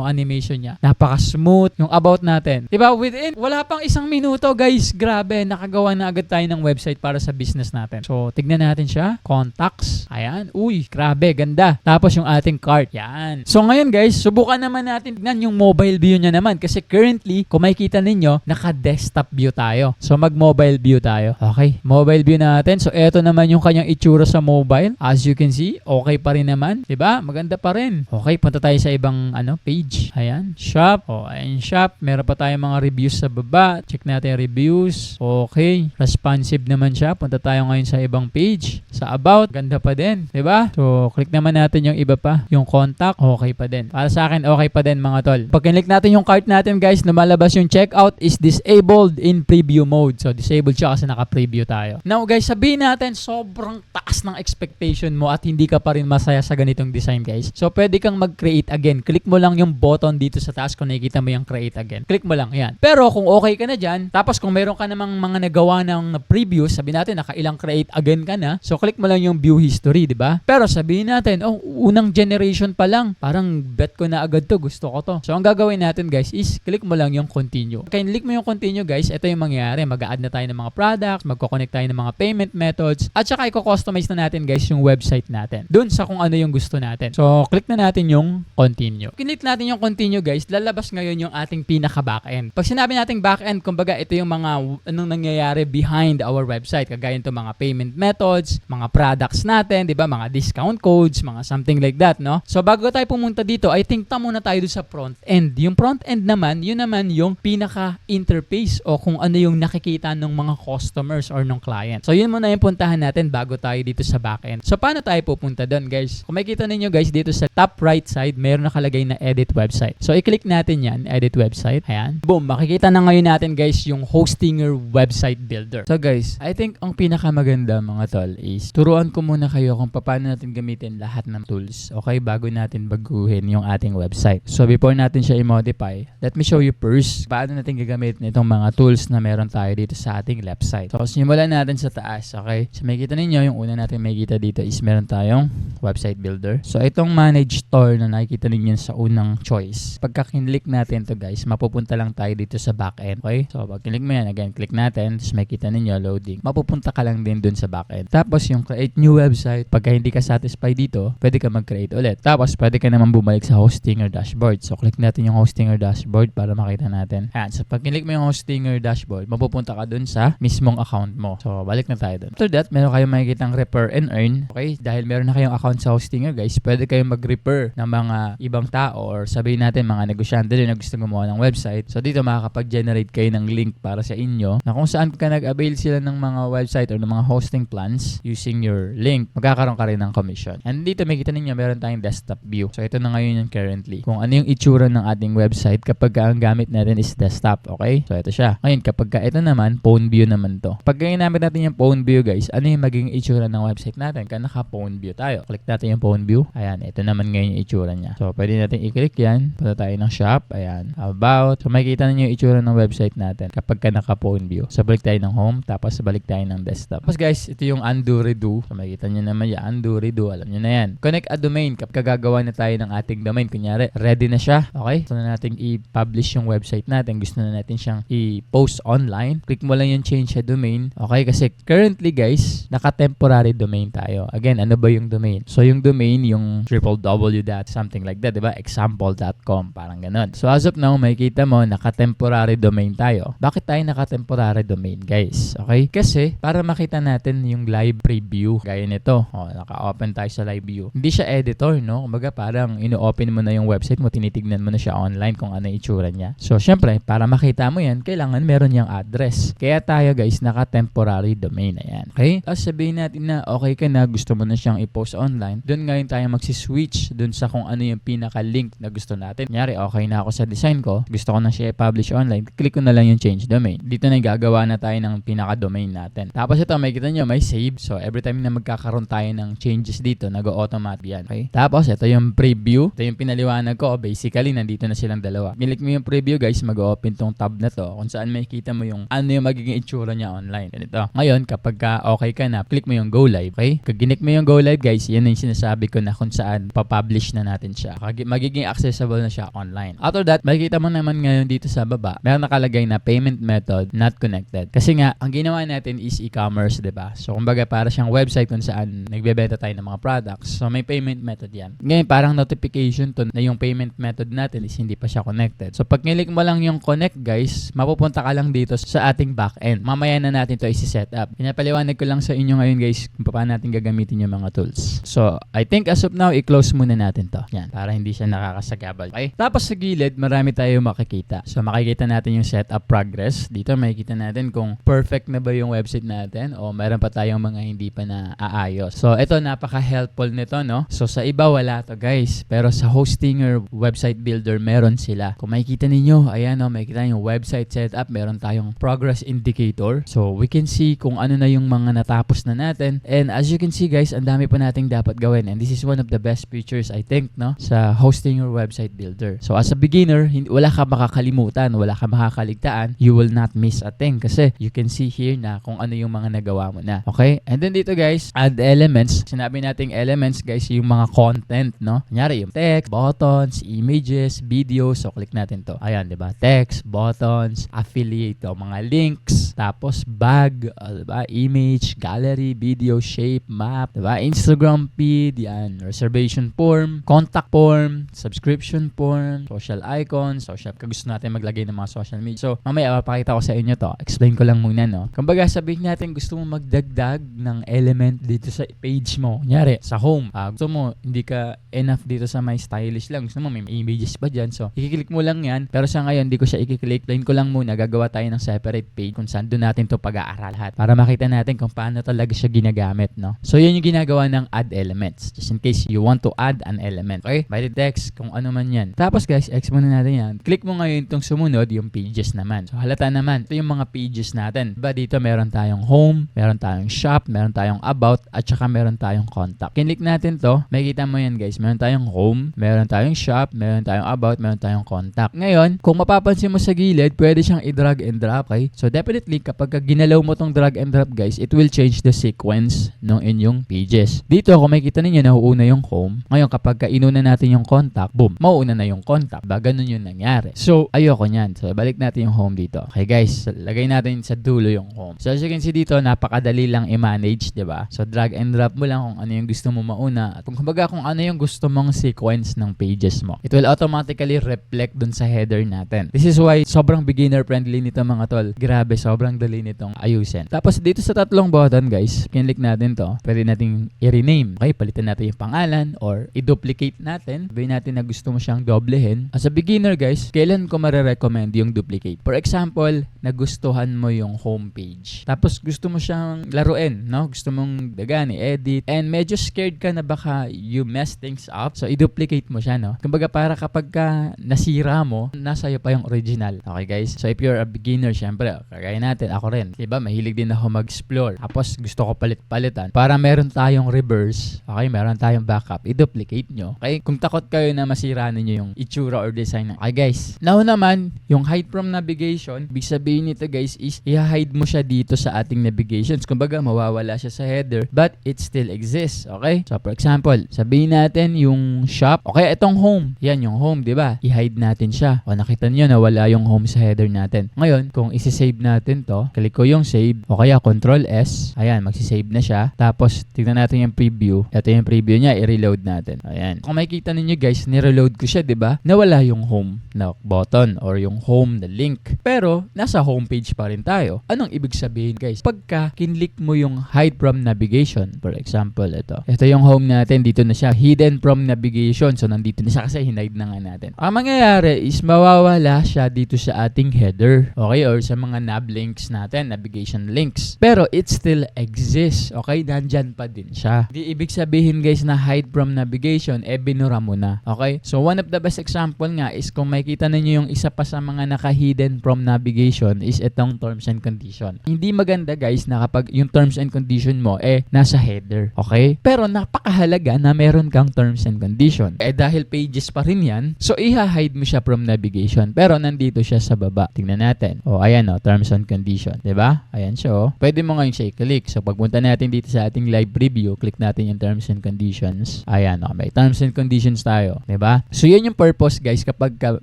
animation niya. Napaka-smooth. Yung about natin. Diba? Within, wala pang isang minuto, guys. Grabe. Nakagawa na agad tayo ng website para sa business natin. So, tignan natin siya. Contacts. Ayan. Uy, grabe. Ganda. Tapos yung ating cart. Yan. So, ngayon, guys, subukan naman natin tignan yung mobile view niya naman kasi currently, kung makikita ninyo, naka-desktop view tayo. So, mag-mobile view tayo. Okay, mobile view natin. So, eto naman yung kanyang itsura sa mobile. As you can see, okay pa rin naman. Diba? Maganda pa rin. Okay, punta tayo sa ibang page. Ayan, shop. Ayan, shop. Meron pa tayong mga reviews sa baba. Check natin yung reviews. Okay, responsive naman siya. Punta tayo ngayon sa ibang page. Sa about, ganda pa din. Diba? So, click naman natin yung iba pa. Yung contact, okay pa din. Para sa akin, okay pa din mga tol. Pag click natin yung cart natin guys, lumalabas yung checkout is disabled in preview mode. So, disabled siya kasi naka-preview tayo. Now guys, sabihin natin sobrang taas ng expectation mo at hindi ka pa rin masaya sa ganitong design guys. So, pwede kang mag-create again. Click mo lang yung button dito sa taas kung nakikita mo yung create again. Click mo lang, yan. Pero kung okay ka na dyan, tapos kung meron ka namang mga nagawa ng preview, sabihin natin nakailang create again ka na, so click mo lang yung view history, di ba? Pero sabihin natin, unang generation pa lang, parang bet ko na agad to, gusto ko to. So, ang gagawin natin guys is click mo lang yung continue. Click mo yung continue guys, ito yung mangyayari. Mag-a-add na tayo ng mga products, magko-connect tayo ng mga payment methods, at saka i-customize na natin guys yung website natin dun sa kung ano yung gusto natin. So, click na natin yung continue. Click natin yung continue guys, lalabas ngayon yung ating pinaka-backend. Pag sinabi nating backend, kumbaga ito yung mga anong nangyayari behind our website. Kagaya nito mga payment methods, mga products natin, 'di ba? Mga discount codes, mga something like that, no? So bago tayo pumunta dito, I think muna tayo dun sa front end. Yung front end naman, yun naman yung pinaka-interface o kung ano yung nakikita ng mga customers or ng client. So yun muna yung puntahan natin bago tayo dito sa backend. So paano tayo pupunta doon, guys? Kung makikita ninyo guys dito sa top right side, mayroon nakalagay na edit website. So i-click natin yan, edit website. Ayan. Boom, makikita na ngayon natin guys yung Hostinger website builder. So guys, I think ang pinakamaganda mga tol is turuan ko muna kayo kung paano natin gamitin lahat ng tools. Okay, bago natin baguhin yung ating website. So before natin siya i-modify, let me show you first paano natin gagamitin itong mga tools na meron tayo dito sa ating left side. So simulan natin sa taas, okay? So makikita ninyo, yung una natin makikita dito is meron tayong website builder. So itong manage store na nakikita ninyo sa unang choice. Pagka kinlik natin to guys, mapupunta lang tayo dito sa backend, okay? So pag kinlik mo yan, again, click natin, tapos makikita ninyo, loading. Mapupunta ka lang din dun sa backend. Tapos yung create new website, pagka hindi ka satisfied dito, pwede ka mag-create ulit. Tapos pwede ka naman bumalik sa Hostinger dashboard. So click natin yung Hostinger dashboard para makita natin. Ayan, so pag kinlik mo yung Hostinger dashboard, mapupunta ka dun sa mismong account mo. So balik na tayo dun. After that, meron kayong makikitang refer and earn. Okay, dahil meron na kayong account sa Hostinger guys, pwede kayong mag-refer ng mga ibang tao or sabihin natin mga negosyante din na gusto gumawa ng website. So dito makakapag-generate kayo ng link para sa inyo na kung saan ka nag-avail sila ng mga website or ng mga hosting plans using your link, magkakaroon ka rin ng commission. And dito makikita ninyo meron tayong desktop view. So ito na ngayon yung currently. Kung ano yung itsura ng ating website kapag ang gamit natin is desktop, okay? So ito siya. Ngayon kapag ito naman, phone view naman to. Pag ginamit natin yung phone view guys, ano yung magiging itsura ng website natin? Naka-phone view tayo. Click natin yung phone view. Ayan, ito naman ngayon yung itsura niya. So pwede natin i-click yan. Punta tayo ng shop. Ayan, about. So makikita ninyo yung itsura ng website natin kapag naka-phone view. So balik tayo ng home, tapos balik tayo ng desktop. Tapos guys, ito yung undo redo. So makikita nyo naman yung undo redo. Alam nyo na yan. Connect a domain kapag gagawa na tayo ng ating domain. Kunyari, ready na siya. Okay? Gusto na natin i-publish yung website natin. Gusto na natin siyang i-post online. Click mo lang yung change a domain. Okay? Kasi currently guys, naka-temporary domain tayo. Again, ano ba yung domain? So yung domain, yung www. something like that, diba? Example.com. Parang ganun. So as of now, makikita mo, naka-temporary domain tayo. Bakit tayo naka-temporary domain guys? Okay? Kasi para makita natin yung live preview. Gaya nito. O, naka-open tayo sa live view. Hindi siya editor, no? Kumbaga parang ino-open mo na yung website mo, tinitignan mo na siya online kung ano yung itsura niya. So syempre, para makita mo yan, kailangan meron yung address. Kaya tayo guys, naka-temporary domain na yan. Okay? Tapos sabihin natin na okay ka na, gusto mo na siyang i-post online. Doon ngayon tayo magsiswitch doon sa kung ano yung pinaka-link na gusto natin. Kunyari, okay na ako sa design ko, gusto ko na siya i-publish online, click ko na lang yung change domain. Dito na gagawa na tayo ng pinaka-domain natin. Tapos ito, makikita nyo, may save. So every time na magkakaroon tayo ng changes dito, nag-automatic yan. Okay? Tapos ito yung preview. Ito yung pinaliwanag ko. Basically, nandito na silang dalawa. Click mo yung preview guys, mag-open tong tab na to kung saan makikita mo yung ano yung magiging itsura niya online. Ganito. Ngayon, kapag okay ka na, click mo yung go live. Okay? Pag ginik mo yung go live guys, yan yung sinasabi ko na kung saan papublish na natin siya. Magiging accessible na siya online. After that, makikita mo naman ngayon dito sa baba, meron nakalagay na payment method not connected. Kasi nga, ang ginawa natin is e-commerce, diba? So, kumbaga para siyang website kung saan nagbebenta tayo ng mga products. So, may payment method yan. Ngayon, parang notification to na yung payment method natin is hindi pa siya connected. So, pag nilik mo lang yung connect guys, mapupunta ka lang dito sa ating backend. Mamaya na natin to isi-set up. Pinapaliwanag ko lang sa inyo ngayon guys kung paano natin gagamitin yung mga tools. So, I think as of now, i-close muna natin to. Yan, para hindi siya nakakasagabal. Okay? Tapos sa gilid, marami tayo makikita. So, makikita natin yung setup progress. Dito, makikita natin kung perfect na ba yung website natin o meron pa tayong mga hindi pa na aayos. So, ito, napaka-helpful nito, no? So, sa iba, wala to, guys. Pero sa Hostinger website builder, meron sila. Kung makikita ninyo, ayan, no, makikita yung website setup, meron tayong progress indicator. So, we can see kung ano na yung mga natapos na natin. And as you can see, guys, ang dami pa nating dapat dapat gawin. And this is one of the best features, I think, no, sa hosting your website builder. So as a beginner, wala ka makakalimutan, wala ka makakaligtaan. You will not miss a thing kasi you can see here na kung ano yung mga nagawa mo na. Okay? And then dito guys, add elements. Sinabi nating elements guys, yung mga content, no? Kunyari yung text, buttons, images, videos. So click natin to. Ayan, 'di ba? Text, buttons, affiliate, mga links, tapos bag, 'di ba? Image, gallery, video, shape, map, 'di ba? Instagram feed, yan, reservation form, contact form, subscription form, social icons, social, kung gusto natin maglagay ng mga social media. So, mamaya papakita ko sa inyo to. Explain ko lang muna, no? Kumbaga, sabihin natin gusto mo magdagdag ng element dito sa page mo. Kunyari, sa home. Gusto mo, hindi ka enough dito sa my stylish lang. Gusto mo, may images pa dyan. So, ikiklik mo lang yan. Pero sa ngayon, hindi ko siya ikiklik. Explain ko lang muna. Gagawa tayo ng separate page kung saan doon natin to pag-aaral lahat. Para makita natin kung paano talaga siya ginagamit, no? So, yun yung ginagawa ng add elements. Just in case you want to add an element. Okay? By the text, kung ano man yan. Tapos guys, X muna natin yan. Click mo ngayon itong sumunod, yung pages naman. So, halata naman. Ito yung mga pages natin. Diba dito meron tayong home, meron tayong shop, meron tayong about, at saka meron tayong contact. Click natin to. Makikita mo yan guys. Meron tayong home, meron tayong shop, meron tayong about, meron tayong contact. Ngayon, kung mapapansin mo sa gilid, pwede siyang i-drag and drop. Okay? So, definitely, kapag ginalaw mo tong drag and drop guys, it will change the sequence ng inyong pages. Dito, kung makikita ninyo, nauuna yung home. Ngayon, kapag inuna natin yung contact, boom, mauuna na yung contact. Ba, ganun yung nangyari. So, ayoko nyan. So, balik natin yung home dito. Okay guys, lagay natin sa dulo yung home. So, as you can see dito, napakadali lang i-manage, diba? So, drag and drop mo lang kung ano yung gusto mo mauna. At kung ano yung gusto mong sequence ng pages mo. It will automatically reflect dun sa header natin. This is why sobrang beginner friendly nito mga tol. Grabe, sobrang dali nitong ayusin. Tapos dito sa tatlong button guys, click natin to. Pwede nating i-rename. Okay, palitan natin yung pangalan or i-duplicate natin. Sabihin natin na gusto mo siyang doblehin. As a beginner guys, kailan ko marirecommend yung duplicate? For example, nagustuhan mo yung homepage. Tapos gusto mo siyang laruin, no? Gusto mong dagan, i-edit. And medyo scared ka na baka you mess things up. So, i-duplicate mo siya, no? Kumbaga para kapag ka nasira mo, nasa iyo pa yung original. Okay guys? So, if you're a beginner, syempre, kagaya natin, ako rin. Diba? Mahilig din ako mag-explore. Tapos gusto ko palit-palitan. Para meron tayong reverse, okay? Meron tayong backup. I-duplicate nyo. Okay? Kung takot kayo na masira ninyo yung itsura or design. Okay guys? Now naman, yung hide from navigation, big sabihin nito guys is i-hide mo siya dito sa ating navigations. Kumbaga, mawawala siya sa header but it still exists. Okay? So, for example, sabihin natin yung shop. Okay, itong home. Yan yung home, di ba? I-hide natin siya. O, nakita nyo na wala yung home sa header natin. Ngayon, kung isi-save natin to, click ko yung save o kaya Control S. Ayan, magsisave na siya. Tapos, tignan natin yung preview. Ito yung preview niya, i-reload natin. Ayan. Kung makikita ninyo guys, ni-reload ko siya, di ba? Nawala yung home na button or yung home na link. Pero, nasa homepage pa rin tayo. Anong ibig sabihin guys? Pagka kinlik mo yung hide from navigation, for example, ito. Ito yung home natin, dito na siya. Hidden from navigation. So, nandito na siya kasi hinide na nga natin. Ang mangyayari is mawawala siya dito sa ating header. Okay? Or sa mga nav links natin, navigation links. Pero, it still exists. Okay? Nandyan pa din siya. Di ibig sabihin guys na hide from navigation, binura mo na. Okay? So, one of the best example nga is kung makikita ninyo yung isa pa sa mga naka-hidden from navigation is itong terms and condition. Hindi maganda guys na kapag yung terms and condition mo nasa header. Okay? Pero napakahalaga na meron kang terms and condition. Dahil pages pa rin yan, so i-hide mo siya from navigation. Pero nandito siya sa baba. Tingnan natin. Ayan terms and condition. Diba? Ayan siya Pwede mo ngayon siya i-click. So pagpunta natin dito sa ating live preview, click natin yung terms and conditions. Ayan may terms and conditions tayo. Diba? So yan yung purpose guys kapag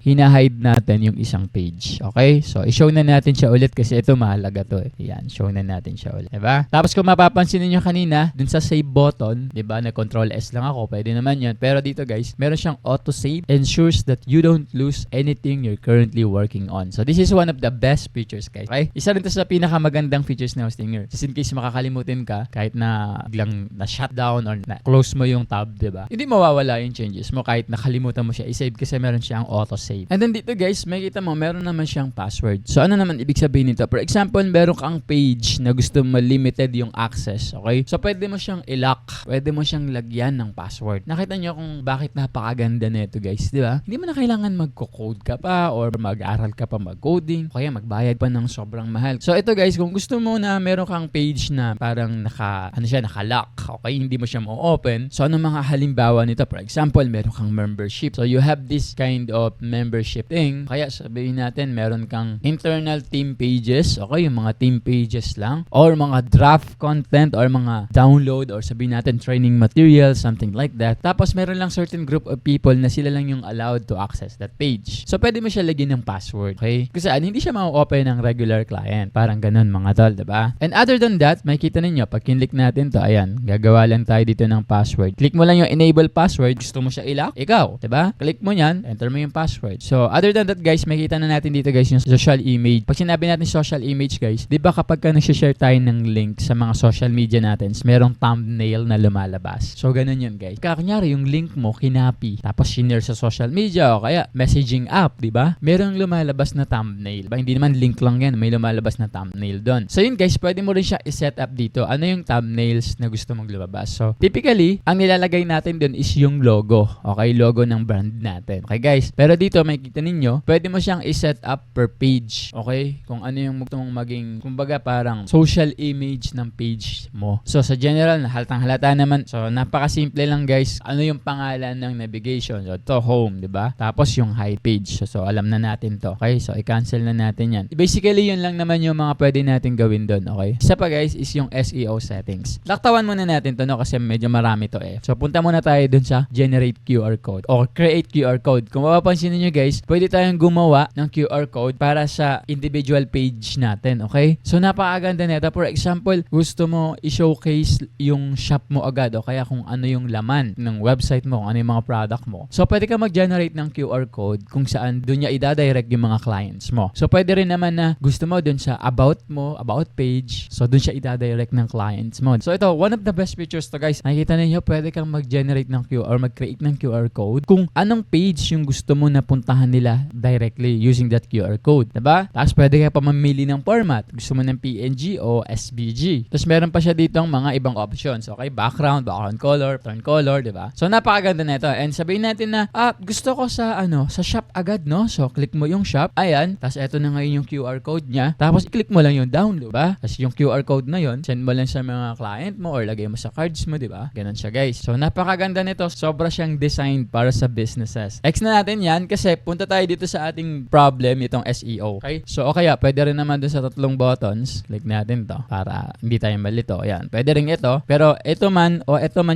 hina-hide natin yung isang page. Okay? So i-show na natin siya ulit kasi ito mahalaga to. Ayan, show na natin siya ulit. Diba? Tapos kung mapapansin niyo kanina, dun sa save button, diba? Control S lang ako. Pwede naman yan. Pero dito guys, meron siyang auto-save. Ensures that you don't lose anything you're currently working on. So this is one of the best features guys. Okay? Isa rin to sa pinakamagandang features ng Hostinger. Just in case makakalimutin ka, kahit na biglang na-shutdown or na-close mo yung tab, diba? Hindi mawawala yung changes mo kahit nakalimutan mo siya i-save kasi meron siyang auto-save. And then dito guys, makikita mo, meron naman siyang password. So ano naman ibig sabihin nito? For example, meron kang page na gusto mo limited yung access. Okay? So pwede mo siyang i-lock. Pwede mo siyang lagyan ng password. Nakita nyo kung bakit napakaganda nito guys, di ba? Hindi mo na kailangan magko-code ka pa or mag-aral ka pa mag-coding o kaya magbayad pa ng sobrang mahal. So ito guys, kung gusto mo na meron kang page na parang naka-lock, okay? Hindi mo siya ma-open. So, ano mga halimbawa nito? For example, meron kang membership. So, you have this kind of membership thing. Kaya sabihin natin, meron kang internal team pages. Okay, yung mga team pages lang. Or mga draft content or mga download or sabihin natin training materials, something like that. Tapos, meron lang certain group of people na sila lang yung allowed to access that page. So, pwede mo siya lagyan ng password. Okay? Kasi hindi siya ma-open ng regular client. Parang ganun mga tol, diba? And other than that, makikita ninyo, pag kinlik natin to, ayan, gagawa lang tayo dito ng password. Click mo lang yung enable password. Gusto mo siya i-lock? Ikaw, diba? Click mo yan, enter mo yung password. So, other than that, guys, makikita na natin dito, guys, yung social image. Pag sinabi natin social image, guys, diba kapag ka nag-share tayo ng link sa mga social media natin, merong thumbnail na lumalabas. So, ganun yun, guys. Kaya, kunyari, yung link mo, kinapi, tapos shinare sa social media o kaya messaging app, diba? Merong lumalabas na thumbnail. Ba, hindi naman link lang yan, may lumalabas na thumbnail doon. So, yun, guys, pwede mo rin siya i-set up dito. Ano yung thumbnails na gusto mong lumabas? So, typically, ang nilalagay natin doon is yung logo. Okay? Logo ng brand natin. Okay, guys? Pero dito, makikita ninyo, pwede mo siyang i-set up per page. Okay? Kung ano yung gusto mong maging, kumbaga parang social image ng page mo. So, sa general, halata naman. So, napakasimple lang, guys. Ano yung pangalan ng navigation? So, to home, diba? Tapos yung hide page. So, alam na natin to. Okay? So, i-cancel na natin yan. Basically, yun lang naman yung mga pwede natin gawin doon. Okay? Isa pa, guys, is yung SEO settings. Laktawan muna natin to, no? Kasi medyo marami to eh. So, punta muna tayo dun sa generate QR code or create QR code. Kung mapapansin niyo guys, pwede tayong gumawa ng QR code para sa individual page natin. Okay? So, napakaganda nito. For example, gusto mo i-showcase yung shop mo agad o kaya kung ano yung laman ng website mo, kung ano yung mga product mo. So, pwede ka mag-generate ng QR code kung saan dun niya i-direct yung mga clients mo. So, pwede rin naman na gusto mo dun sa about mo, about page. So, dun siya i-direct ng clients mo. So, ito, one of the best features to guys. Nakikita ninyo, pwede kang mag-generate ng QR or mag-create ng QR code kung anong page yung gusto mo na puntahan nila directly using that QR code. Diba? Tapos, pwede ka pa mamili ng format. Gusto mo ng PNG o SVG. Tapos, meron pa siya dito mga ibang options. Okay? Background color, turn color, diba? So, napakaganda nito. And sabihin natin na, gusto ko sa, sa shop agad, no? So, click mo yung shop. Ayan. Tapos, eto na ngayon yung QR code niya. Tapos, i-click mo lang yung download, diba? Tapos, yung QR code na yun, send mo lang sa mga client mo or lagay mo sa cards mo, diba? Ganun siya, guys. So, napakaganda nito. Sobra siyang designed para sa businesses. X na natin yan kasi punta tayo dito sa ating problem, itong SEO. Okay? So, okay, pwede rin naman dun sa tatlong buttons. Click natin to para hindi tayo malito. Ayan. Pwede rin ito. Pero, ito man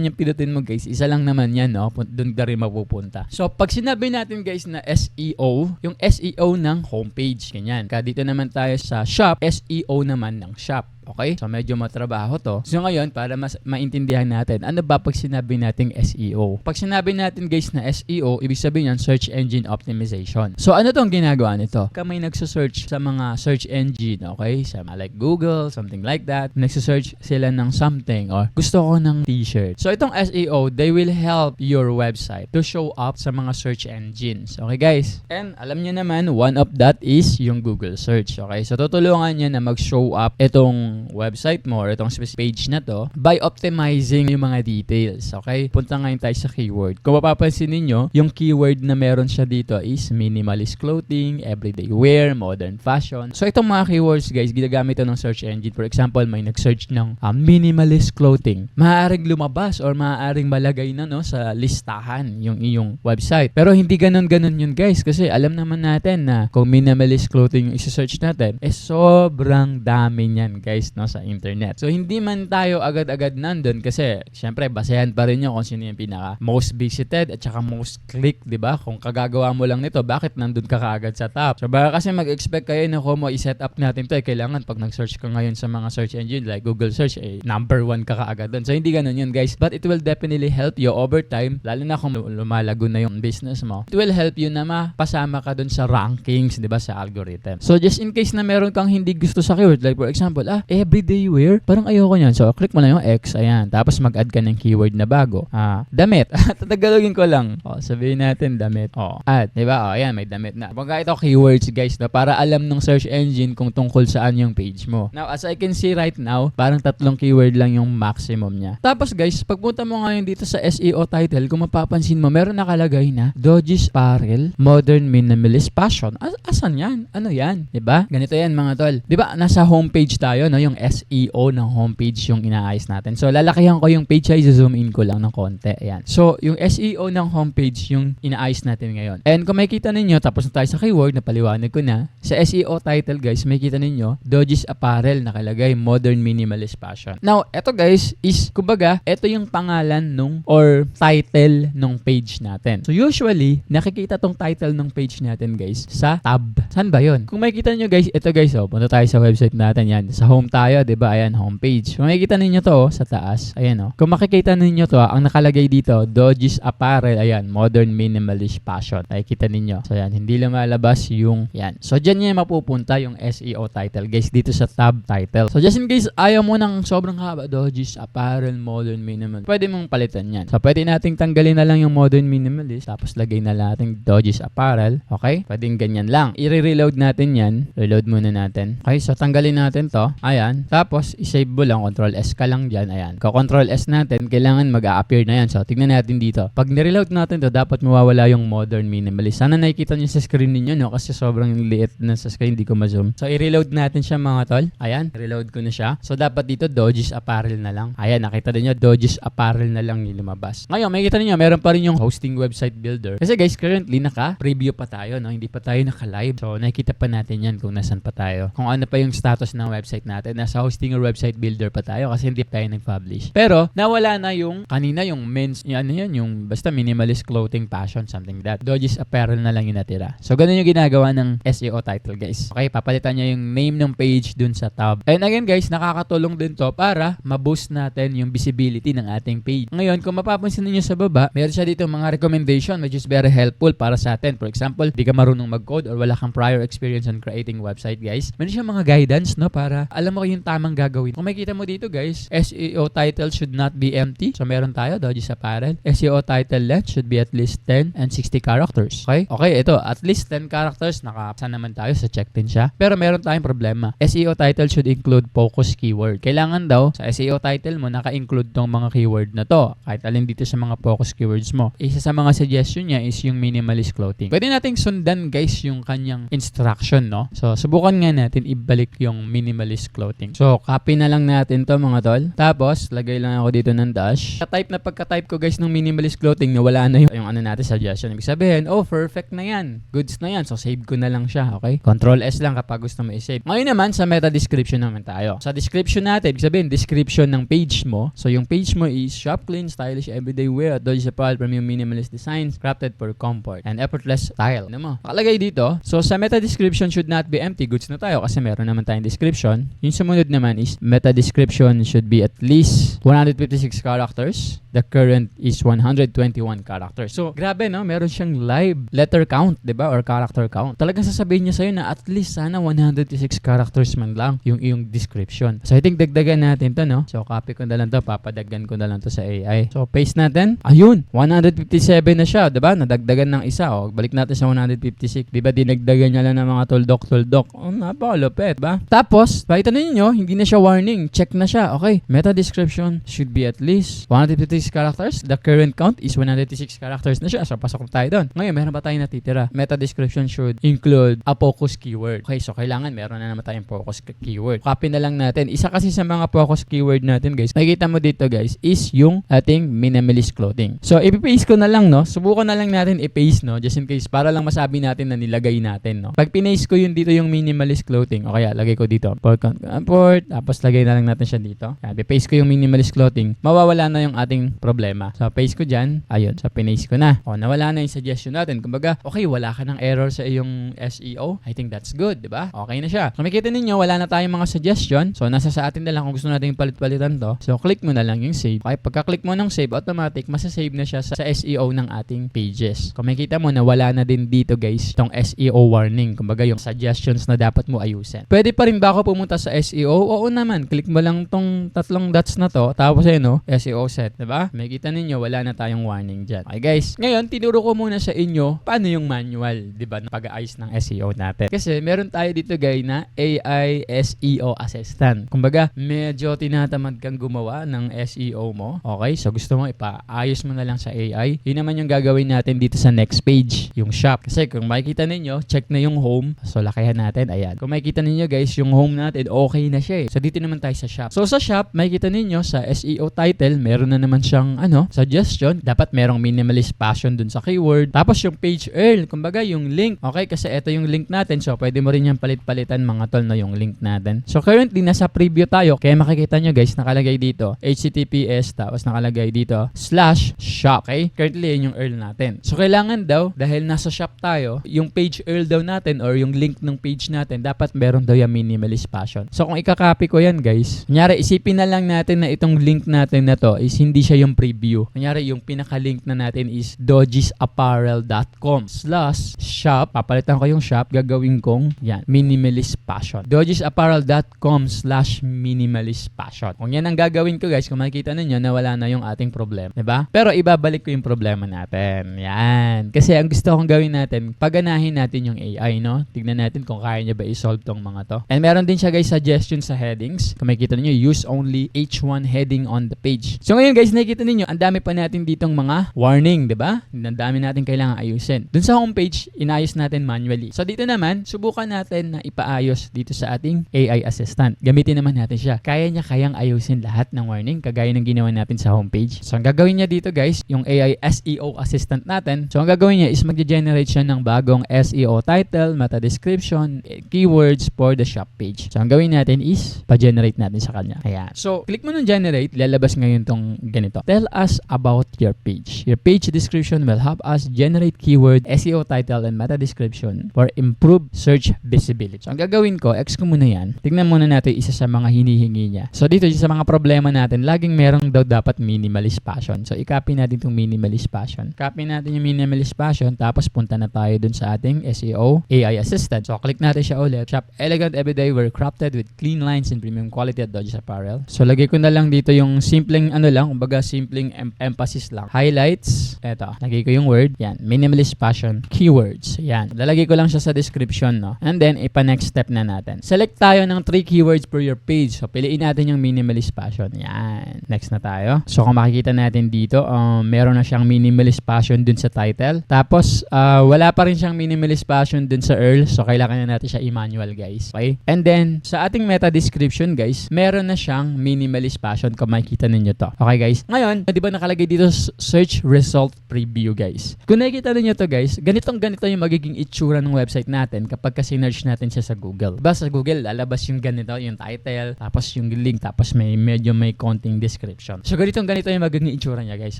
yung pinutin mo, guys, isa lang naman yan, no? Doon ka rin mapupunta. So, pag sinabi natin, guys, na SEO, yung SEO ng homepage, ganyan. Kaya dito naman tayo sa shop, SEO naman ng shop. Okay? So, medyo matrabaho to. So, ngayon, para mas maintindihan natin, ano ba pag sinabi nating SEO? Pag sinabi natin, guys, na SEO, ibig sabihin yan, Search Engine Optimization. So, ano tong ginagawa nito? Kami nagsasearch sa mga search engine, okay? Sa like Google, something like that. Nagsasearch sila ng something or gusto ko ng t-shirt. So, itong SEO, they will help your website to show up sa mga search engines. Okay, guys? And, alam nyo naman, one of that is yung Google search. Okay? So, tutulungan nyo na mag-show up itong website mo or itong specific page na to by optimizing yung mga details. Okay? Punta ngayon tayo sa keyword. Kung mapapansin ninyo, yung keyword na meron siya dito is minimalist clothing, everyday wear, modern fashion. So, itong mga keywords, guys, ginagamit ito ng search engine. For example, may nag-search ng minimalist clothing. Maaaring lumabas or maaaring malagay na sa listahan yung iyong website. Pero hindi ganun-ganun yun, guys, kasi alam naman natin na kung minimalist clothing yung isa-search natin, sobrang dami niyan, guys, sa internet. So, hindi man tayo agad-agad nandun kasi, syempre, basehan pa rin nyo kung sino yung pinaka most visited at saka most click, diba? Kung kagagawa mo lang nito, bakit nandun ka kaagad sa top? So, baka kasi mag-expect kayo na kung i-set up natin to, kailangan pag nag-search ka ngayon sa mga search engine like Google search, number 1 ka kaagad dun. So, hindi ganun yun, guys. But it will definitely help you over time, lalo na kung lumalago na yung business mo. It will help you na mapasama ka dun sa rankings, diba? Sa algorithm. So, just in case na meron kang hindi gusto sa keyword, like for example, everyday wear, parang ayoko niyan. So, click mo na yung X, ayan. Tapos, mag-add ka ng keyword na bago. Damit. Tatagalogin ko lang. Sabihin natin, damit. Add. Diba? Ayan, may damit na. Pagka ito keywords, guys, para alam ng search engine kung tungkol saan yung page mo. Now, as I can see right now, parang 3 keyword lang yung maximum niya. Tapos, guys, pagpunta mo ngayon dito sa SEO title, kung mapapansin mo, meron nakalagay na Dodges Apparel, Modern Minimalist Fashion. Asan yan? Ano yan? Diba? Ganito yan, mga tol. Diba? Nasa homepage tayo, no? yung SEO ng homepage yung inaayos natin. So, lalakihan ko yung page ay zoom in ko lang ng konti. Ayan. So, yung SEO ng homepage yung inaayos natin ngayon. And kung makikita ninyo, tapos na tayo sa keyword, napaliwanag ko na. Sa SEO title guys, makikita ninyo, Dodges Apparel nakalagay, Modern Minimalist Fashion. Now, eto guys is, kumbaga, eto yung pangalan nung or title nung page natin. So, usually, nakikita tong title ng page natin guys sa tab. Saan ba yun? Kung makikita nyo guys, ito guys, punta tayo sa website natin yan. Sa home tayo, diba? Ayan, homepage. Kung makikita ninyo to, sa taas, ayan kung makikita ninyo to, ang nakalagay dito, Dodges Apparel, ayan, Modern Minimalist Fashion. Nakikita ninyo. So, ayan, hindi lumalabas yung, yan. So, dyan nyo mapupunta yung SEO title, guys, dito sa tab title. So, just in case, ayaw mo ng sobrang haba, Dodges Apparel, Modern Minimalist, pwede mong palitan yan. So, pwede nating tanggalin na lang yung Modern Minimalist, tapos lagay na natin Dodges Apparel. Okay? Pwedeng ganyan lang. I-reload natin yan. Reload muna natin. Okay, so tanggalin natin to. Ayan. Tapos, isave mo lang. Control S ka lang dyan. Ayan. Control S natin, kailangan mag-a-appear na yan. So, tignan natin dito. Pag nireload natin to, dapat mawawala yung Modern Minimalist. Sana nakikita nyo sa screen ninyo, no? Kasi sobrang liit na sa screen, hindi ko ma-zoom. So, i-reload natin siya mga tol. Ayan. Reload ko na siya. So, dapat dito, Dodges Apparel na lang. Ayan, nakita din nyo, Dodges Apparel na lang yung lumabas. Ngayon, makikita ninyo, meron pa rin yung hosting website builder. Kasi guys, currently, naka-preview pa tayo, no? Hindi pa tayo naka-live. So, nakikita pa natin yan kung nasan pa tayo. Kung ano pa yung status ng website natin. Nasa hosting or website builder pa tayo kasi hindi pa tayo nag-publish. Pero, nawala na yung, kanina yung men's, yan, yung basta minimalist clothing fashion, something that. Dodges Apparel na lang yung natira. So, ganun yung ginagawa ng SEO title, guys. Okay, papalitan niya yung name ng page dun sa tab. And again, guys, nakakatulong din to para ma-boost natin yung visibility ng ating page. Ngayon, kung mapapansin niyo sa baba, meron siya dito mga recommendation which is very helpful para sa atin. For example, di ka marunong mag-code or wala kang prior experience on creating website, guys. Meron siya mga guidance, no, para alam mo yung tamang gagawin. Kung makikita mo dito, guys, SEO title should not be empty. So, meron tayo, Dodges Apparel. SEO title length should be at least 10 and 60 characters. Okay? Okay, ito, at least 10 characters. Nakapasa naman tayo sa check din siya. Pero meron tayong problema. SEO title should include focus keyword. Kailangan daw, sa SEO title mo, naka-include tong mga keyword na to. Kahit alin dito sa mga focus keywords mo. Isa sa mga suggestion niya is yung minimalist clothing. Pwede nating sundan, guys, yung kanyang instruction, no? So, subukan nga natin ibalik yung minimalist clothing. So, copy na lang natin to mga tol. Tapos, lagay lang ako dito ng dash. Pagka-type ko, guys, ng minimalist clothing, nawala na yung ano natin, suggestion. Ibig sabihin, oh, perfect na yan. Goods na yan. So, save ko na lang siya, okay? Control S lang kapag gusto mo i-save. Ngayon naman, sa meta description naman tayo. Sa description natin, ibig sabihin, description ng page mo. So, yung page mo is shop clean, stylish, everyday wear, Dodges Apparel, premium minimalist designs, crafted for comfort, and effortless style. Ano mo? Nakalagay dito. So, sa meta description should not be empty. Goods na tayo kasi meron naman tayong description. Yung sumunod naman is meta description should be at least 156 characters. The current is 121 characters. So, grabe, no? Meron siyang live letter count, diba? Or character count. Talagang sasabihin niya sa'yo na at least sana 156 characters man lang yung iyong description. So, I think dagdagan natin to, no? So, copy ko na lang to. Papadaggan ko na lang to sa AI. So, paste natin. Ayun! 157 na siya, diba? Nadagdagan ng isa. O, balik natin sa 156. Diba, dinagdagan niya lang ng mga tuldok-tuldok. Oh, napakalupit, ba? Tapos, pakita ninyo, hindi na siya warning. Check na siya. Okay. Meta description should be at least 156 characters. The current count is 156 characters na siya. So, pasok tayo doon. Ngayon, meron pa tayong natitira. Meta description should include a focus keyword. Okay, so kailangan meron na naman tayong focus keyword. Copy na lang natin. Isa kasi sa mga focus keyword natin, guys, makikita mo dito, guys, is yung ating minimalist clothing. So, ipipaste ko na lang, no? Subukan na lang natin i-paste, no? Just in case, para lang masabi natin na nilagay natin, no? Pag pinaste ko yun dito yung minimalist clothing, o kaya, lagay ko dito. Import, tapos lagay na lang natin siya dito. Yan, ipaste ko yung minimalist clothing. Mawawala na yung ating problema. So, paste ko dyan. Ayun. So, pinaste ko na. O, nawala na yung suggestion natin. Kumbaga, okay, wala ka ng error sa iyong SEO. I think that's good, di ba? Okay na siya. So, makikita ninyo, wala na tayong mga suggestion. So, nasa sa atin na lang kung gusto natin palit-palitan to. So, click mo na lang yung save. Okay, pagka-click mo ng save, automatic, masasave na siya sa SEO ng ating pages. Kung makikita mo na wala na din dito, guys, itong SEO warning. Kumbaga, yung suggestions na dapat mo ayusin. Pwede pa rin ba ako pumunta sa SEO? Oo naman. Click mo lang tong tatlong dots na to. Tapos, no, SEO set. Diba? Makikita ninyo, wala na tayong warning dyan. Okay, guys. Ngayon, tinuro ko muna sa inyo paano yung manual, diba, na pag-aayos ng SEO natin. Kasi, meron tayo dito, guys, na AI SEO Assistant. Kumbaga, medyo tinatamad kang gumawa ng SEO mo. Okay? So, gusto mo ipaayos mo na lang sa AI. Yun naman yung gagawin natin dito sa next page, yung shop. Kasi, kung makikita ninyo, check na yung home. So, lakihan natin. Ayan. Kung makikita ninyo, guys, yung home natin, okay na siya eh. So dito naman tayo sa shop. So sa shop, makikita ninyo sa SEO title, meron na naman siyang suggestion. Dapat merong minimalist passion dun sa keyword. Tapos yung page URL, kumbaga yung link. Okay, kasi ito yung link natin. So pwede mo rin yung palit-palitan mga tol na yung link natin. So currently, nasa preview tayo. Kaya makikita nyo guys, nakalagay dito HTTPS, tapos nakalagay dito /shop. Okay? Currently, yun yung URL natin. So kailangan daw, dahil nasa shop tayo, yung page URL daw natin or yung link ng page natin, dapat meron daw yung minimalist passion. So kung ikakopy ko yan guys, kunyari isipin na lang natin na itong link natin na to is hindi siya yung preview. Kunyari yung pinaka-link na natin is dodgiesapparel.com/shop. Papalitan ko yung shop, gagawin kong yan, minimalist passion. dodgiesapparel.com/minimalist passion. Kung yan ang gagawin ko guys, kung makikita ninyo na wala na yung ating problem. Diba? Pero ibabalik ko yung problema natin. Yan. Kasi ang gusto kong gawin natin, paganahin natin yung AI, no? Tignan natin kung kaya niya ba i-solve tong mga to. And meron din siya guys suggestion sa headings. Kung makikita niyo, use only H1 heading on the page. So ngayon guys, nakikita niyo, ang dami pa natin ditong mga warning, 'di ba? Ang dami natin kailangan ayusin. Dun sa homepage, inayos natin manually. So dito naman, subukan natin na ipaayos dito sa ating AI assistant. Gamitin naman natin siya. Kayang ayusin lahat ng warning kagaya ng ginawa natin sa homepage. So ang gagawin niya dito guys, yung AI SEO assistant natin. So ang gagawin niya is magge-generate siya ng bagong SEO title, meta description, keywords for the shop page. So ang gawin natin is pa-generate natin sa kanya. Ayan. So click mo ng generate, lalabas ngayon tong ganito. Tell us about your page. Your page description will help us generate keyword, SEO title, and meta description for improved search visibility. So ang gagawin ko, X ko muna yan. Tignan muna natin isa sa mga hinihingi niya. So dito sa mga problema natin, laging merong daw dapat minimalist passion. So i-copy natin itong minimalist passion. Copy natin yung minimalist passion, tapos punta na tayo dun sa ating SEO AI assistant. So click natin siya ulit. Shop elegant everyday wear crafted with clean lines and premium quality at Dodges Apparel. So lagay ko na lang dito yung simpleng kumbaga simpleng emphasis lang. Highlights. Eto. Lagay ko yung word. Yan. Minimalist passion. Keywords. Yan. Lalagay ko lang siya sa description, no? And then, ipa-next step na natin. Select tayo ng 3 keywords per your page. So, piliin natin yung minimalist passion. Yan. Next na tayo. So, kung makikita natin dito, meron na siyang minimalist passion dun sa title. Tapos, wala pa rin siyang minimalist passion dun sa URL. So, kailangan na natin siya i-manual, guys. Okay? And then, sa ating meta description, guys, meron na siyang minimalist passion kung makikita ninyo to. Okay, guys? Ngayon, di ba nakalagay dito search result preview, guys? Kung nakikita ninyo to, guys, ganito yung magiging itsura ng website natin kapag ka-search natin siya sa Google. Diba sa Google, lalabas yung ganito, yung title, tapos yung link, tapos may konting description. So, ganito yung magiging itsura niya, guys.